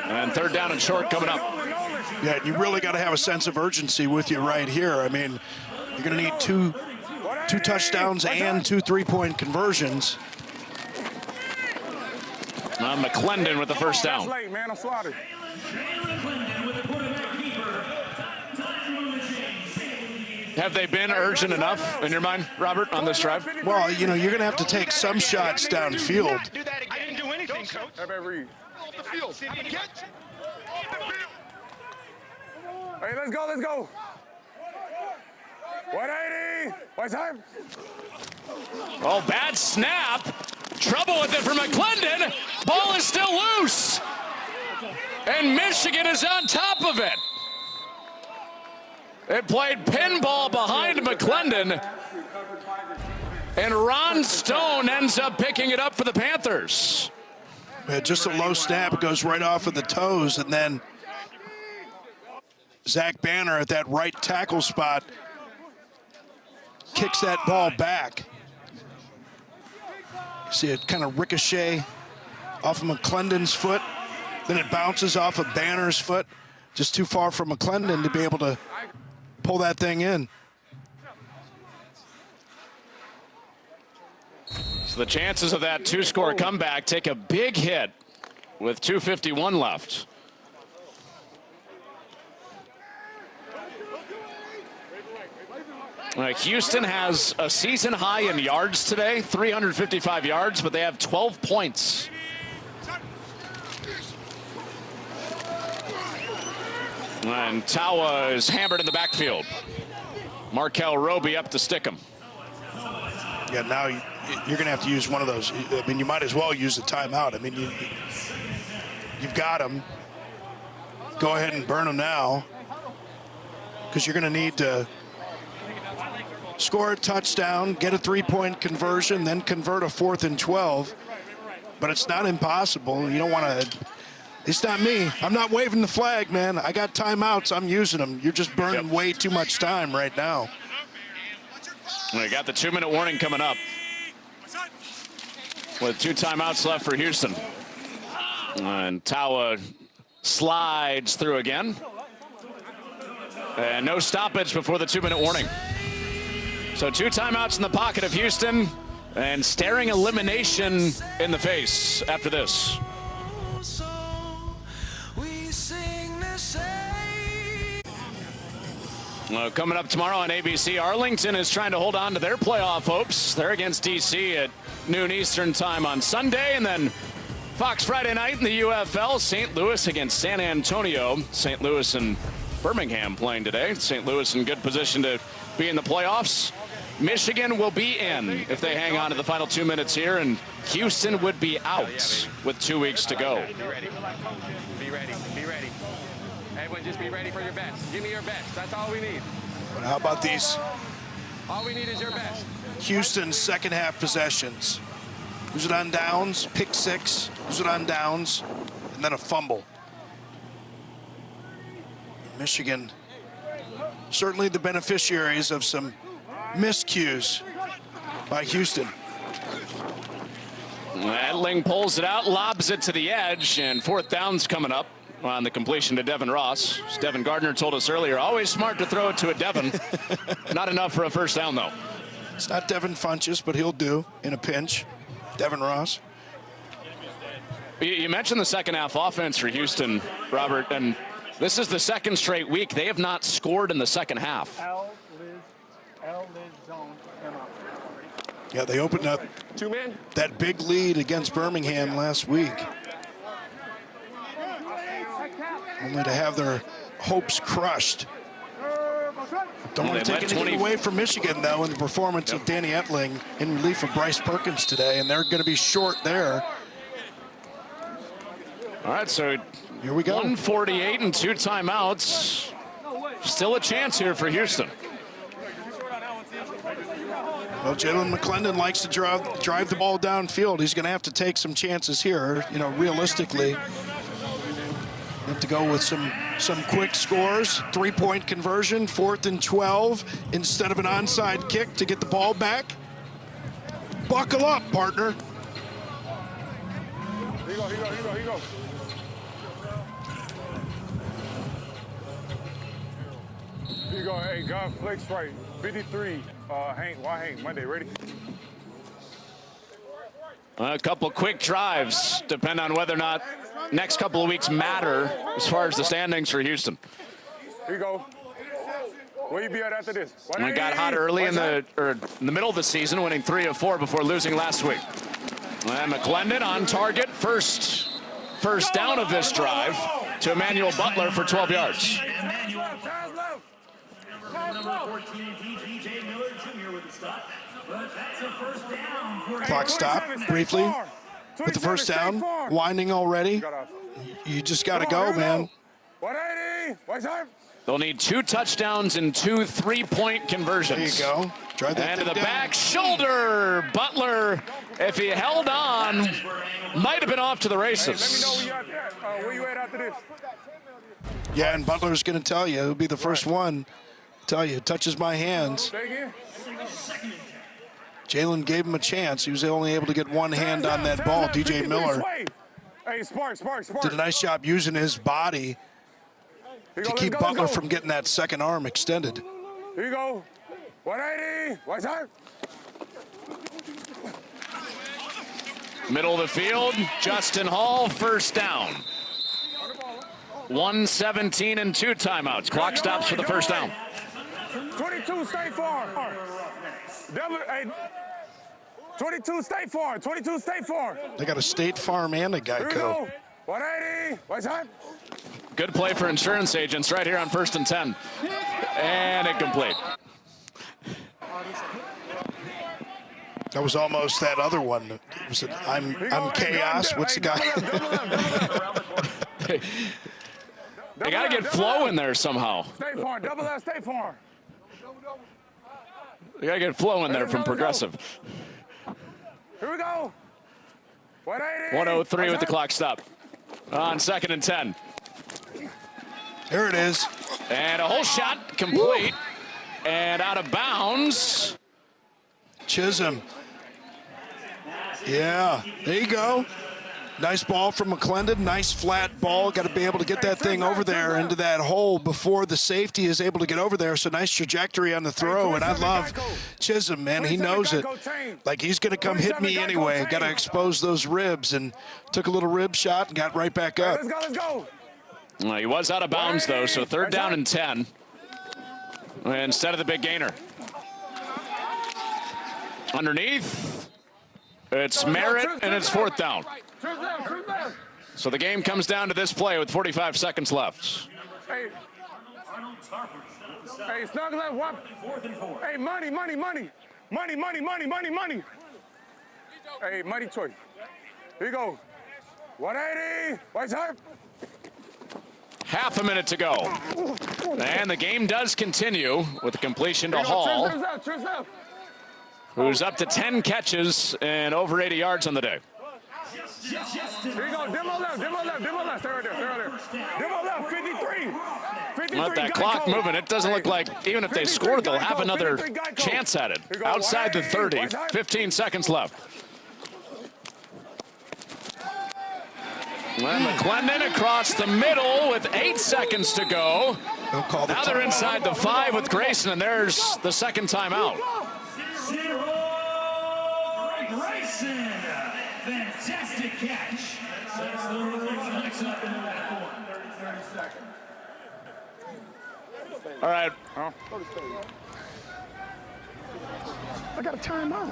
And third down and short coming up. Yeah, you really got to have a sense of urgency with you right here. I mean, you're going to need two touchdowns and 2 3-point conversions. McClendon with the first down. That's late, man. I'm slaughtered. Have they been urgent enough in your mind, Robert, on this drive? Well, you know, you're going to have to take some shots downfield. I didn't do anything, coach. Have that read. The field. Hey, let's go, let's go. 180. What's time? Oh, bad snap. Trouble with it for McClendon. Ball is still loose. And Michigan is on top of it. It played pinball behind McClendon. And Ron Stone ends up picking it up for the Panthers. Yeah, just a low snap. It goes right off of the toes. And then Zach Banner at that right tackle spot kicks that ball back. See it kind of ricochet off of McClendon's foot. Then it bounces off of Banner's foot. Just too far from McClendon to be able to pull that thing in. So the chances of that 2-score comeback take a big hit with 2:51 left. Houston has a season high in yards today, 355 yards, but they have 12 points. And Tawa is hammered in the backfield. Markel Roby up to stick him. Yeah, now you're going to have to use one of those. I mean, you might as well use the timeout. I mean, you've got him. Go ahead and burn him now, because you're going to need to score a touchdown, get a 3-point conversion, then convert a 4th and 12. But it's not impossible. You don't want to. It's not me. I'm not waving the flag, man. I got timeouts. I'm using them. You're just burning way too much time right now. We got the 2-minute warning coming up with 2 timeouts left for Houston. And Tawa slides through again. And no stoppage before the 2-minute warning. So 2 timeouts in the pocket of Houston and staring elimination in the face after this. Coming up tomorrow on ABC, Arlington is trying to hold on to their playoff hopes. They're against D.C. at noon Eastern time on Sunday. And then Fox Friday night in the UFL, St. Louis against San Antonio. St. Louis and Birmingham playing today. St. Louis in good position to be in the playoffs. Michigan will be in if they hang on to the final 2 minutes here, and Houston would be out with 2 weeks to go. Be ready. Be ready. Be ready. Everyone just be ready for your best. Give me your best. That's all we need. But how about these? All we need is your best. Houston's second half possessions. Use it on downs, pick 6, use it on downs, and then a fumble. Michigan, certainly the beneficiaries of some miscues by Houston. Edling pulls it out, lobs it to the edge, and 4th down's coming up on the completion to Devin Ross. As Devin Gardner told us earlier, always smart to throw it to a Devin. Not enough for a first down, though. It's not Devin Funches, but he'll do in a pinch. Devin Ross. You mentioned the second half offense for Houston, Robert, and this is the 2nd straight week they have not scored in the second half. Yeah, they opened up that big lead against Birmingham last week, only to have their hopes crushed. Don't want to take anything away from Michigan, though, in the performance of Danny Etling in relief of Bryce Perkins today, and they're going to be short there. All right, so here we go. 148 and 2 timeouts. Still a chance here for Houston. Well, Jalen McClendon likes to drive the ball downfield. He's going to have to take some chances here. You know, realistically, you have to go with some quick scores. 3-point conversion, 4th and 12, instead of an onside kick to get the ball back. Buckle up, partner. Here you go, here you go, here you go, here you go. Here you go, hey, God, flex right. 53, Hank, why Hank? Monday, ready? A couple quick drives depend on whether or not next couple of weeks matter as far as the standings for Houston. Here you go. Where you be at after this? And it got hot early in the middle of the season, winning 3 of 4 before losing last week. And McClendon on target, first down of this drive to Emmanuel Butler for 12 yards. Clock stop briefly with the first down. Winding already. You just got to go, man. 180. They'll need 2 touchdowns and 2 3-point conversions. There you go. Try that. And to the back shoulder. Butler, if he held on, might have been off to the races. Hey, let me know where you at after this. Yeah, and Butler's going to tell you. He'll be the first one. Tell you, touches my hands. Jalen gave him a chance. He was only able to get one hand on that ball. DJ Miller did a nice job using his body to keep Butler from getting that second arm extended. Here you go. 180. What's up? Middle of the field, Justin Hall, first down. 1:17 and 2 timeouts. Clock stops for the first down. 22, State Farm. 22, State Farm. 22, State Farm. They got a State Farm and a Geico. 180. What's up? Good play for insurance agents right here on 1st and 10. And incomplete. That was almost that other one. Was it, I'm chaos. What's the guy? They got to get flow in there somehow. State Farm, double F, State Farm. They got to get flow in there from Progressive. Here we go. 1:03 with the clock stop. On 2nd and 10. There it is. And a whole shot complete. Woo. And out of bounds. Chisholm. Yeah, there you go. Nice ball from McClendon. Nice flat ball. Got to be able to get that thing over there into that hole before the safety is able to get over there. So nice trajectory on the throw. And I love Chisholm, man. He knows it. Like he's going to come hit me anyway. Got to expose those ribs. And took a little rib shot and got right back up. Let's go. Well, he was out of bounds, though. So 3rd down and 10. Instead of the big gainer. Underneath, it's Merritt, and it's 4th down. So the game comes down to this play with 45 seconds left. Hey, snug left, what? Hey, money. Hey, money choice. Here you go. 180. What's up? Half a minute to go. And the game does continue with the completion to Hall, who's up to 10 catches and over 80 yards on the day. Here you go, demo left. Stay right there. Demo left, 53. Let that clock moving. It doesn't look like, even if they score, they'll have another chance at it. Outside the 30, 15 seconds left. And McClendon across the middle with 8 seconds to go. Now they're inside the 5 with Grayson, and there's the second timeout. Grayson, fantastic catch. Sets the Roughnecks up in the backcourt. 30 seconds. All right. I got a timeout.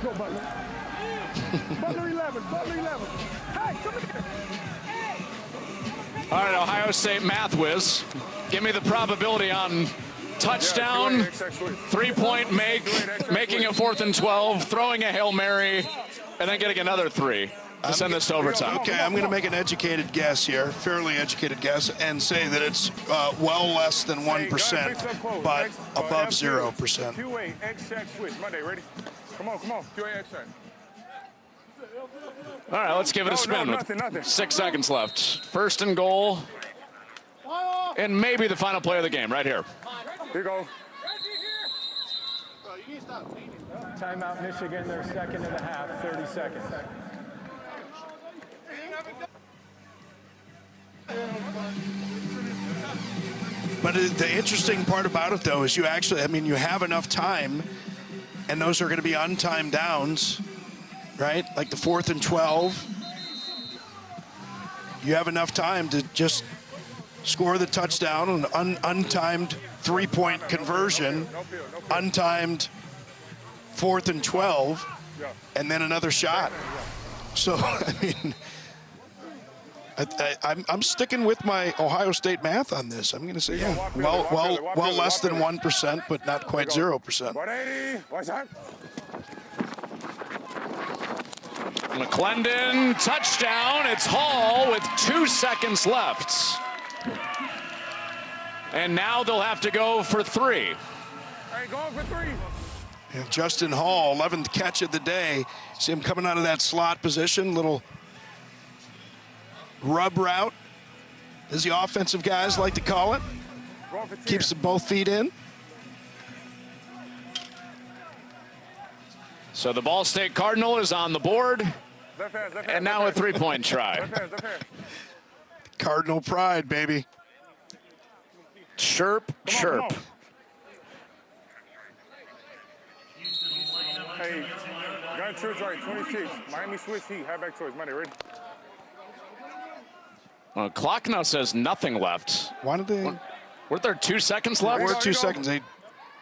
Go, Butler. Butler 11. Hey, come here. All right, Ohio State math whiz. Give me the probability on touchdown, 3-point make, making a 4th and 12, throwing a Hail Mary, and then getting another 3. to send this to overtime. Okay, I'm going to make an educated guess here, fairly educated guess, and say that it's well less than 1%, but above 0%. QA X check switch. Monday, ready? Come on. QA X check. All right, let's give it a spin. Nothing. 6 seconds left. First and goal. And maybe the final play of the game right here. Here you go. Timeout, Michigan, their second and a half, 30 seconds. But the interesting part about it, though, is you actually, you have enough time, and those are going to be untimed downs, right? Like the 4th and 12. You have enough time to just score the touchdown, an untimed 3-point conversion, untimed 4th and 12, and then another shot. So, I'm sticking with my Ohio State math on this. I'm going to say, well less than 1%, but not quite 0%. McClendon, touchdown. It's Hall with 2 seconds left. And now they'll have to go for 3. Hey, going for 3. And Justin Hall, 11th catch of the day. See him coming out of that slot position, little rub route, as the offensive guys like to call it. Keeps both feet in. So the Ball State Cardinal is on the board. And now a 3-point try. Cardinal pride, baby. Chirp, chirp. Hey, gun choose right, 26. Miami switch heat, halfback choice. Monday, ready? Well, clock now says nothing left. Why did they? Weren't there 2 seconds left? There were 2 seconds. I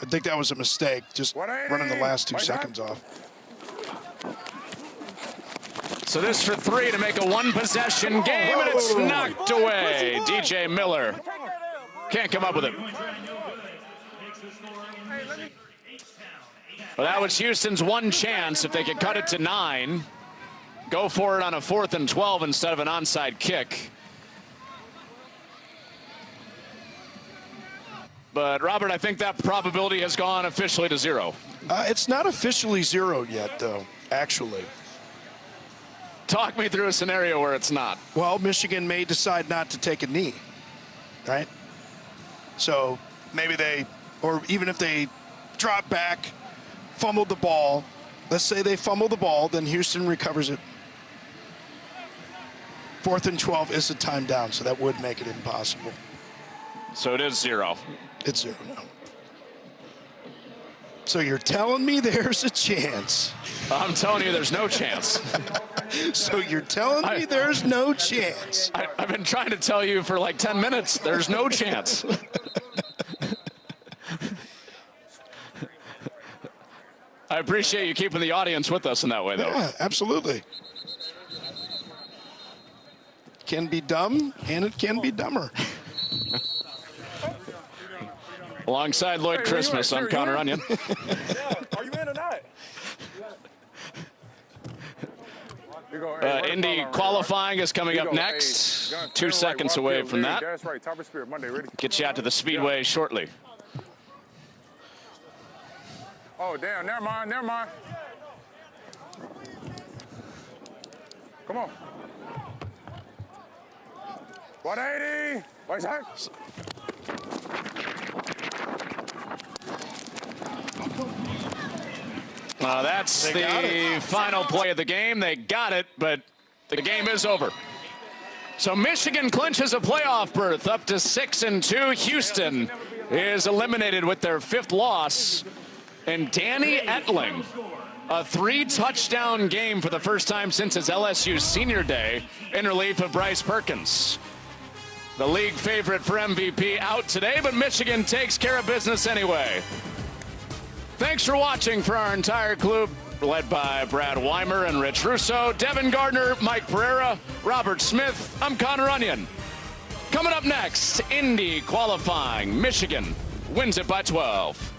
think that was a mistake, just running the last 2 seconds off. So this for 3 to make a 1-possession game, and it's knocked away. DJ Miller can't come up with it. Well, that was Houston's one chance. If they could cut it to 9, go for it on a 4th and 12 instead of an onside kick. But, Robert, I think that probability has gone officially to 0. It's not officially 0 yet, though, actually. Talk me through a scenario where it's not. Well, Michigan may decide not to take a knee, right? So maybe or even if they drop back, fumbled the ball, let's say they fumble the ball, then Houston recovers it. 4th and 12 is a time down, so that would make it impossible. So it is 0. It's 0 now. So you're telling me there's a chance? I'm telling you there's no chance. So you're telling me there's no chance? I've been trying to tell you for like 10 minutes, there's no chance. I appreciate you keeping the audience with us in that way, though. Yeah, absolutely. It can be dumb, and it can be dumber. Alongside Lloyd Christmas, I'm Connor Onion. Are you in or not? Indy qualifying is coming up next. 2 seconds away from that. Get you out to the Speedway shortly. Oh, damn, never mind. Come on. 180. What's that? That's the final play of the game. They got it, but the game is over. So Michigan clinches a playoff berth up to 6-2. Houston is eliminated with their 5th loss. And Danny Etling, a 3-touchdown game for the first time since his LSU senior day in relief of Bryce Perkins. The league favorite for MVP out today, but Michigan takes care of business anyway. Thanks for watching for our entire club, led by Brad Weimer and Rich Russo, Devin Gardner, Mike Pereira, Robert Smith. I'm Connor Onion. Coming up next, Indy qualifying. Michigan wins it by 12.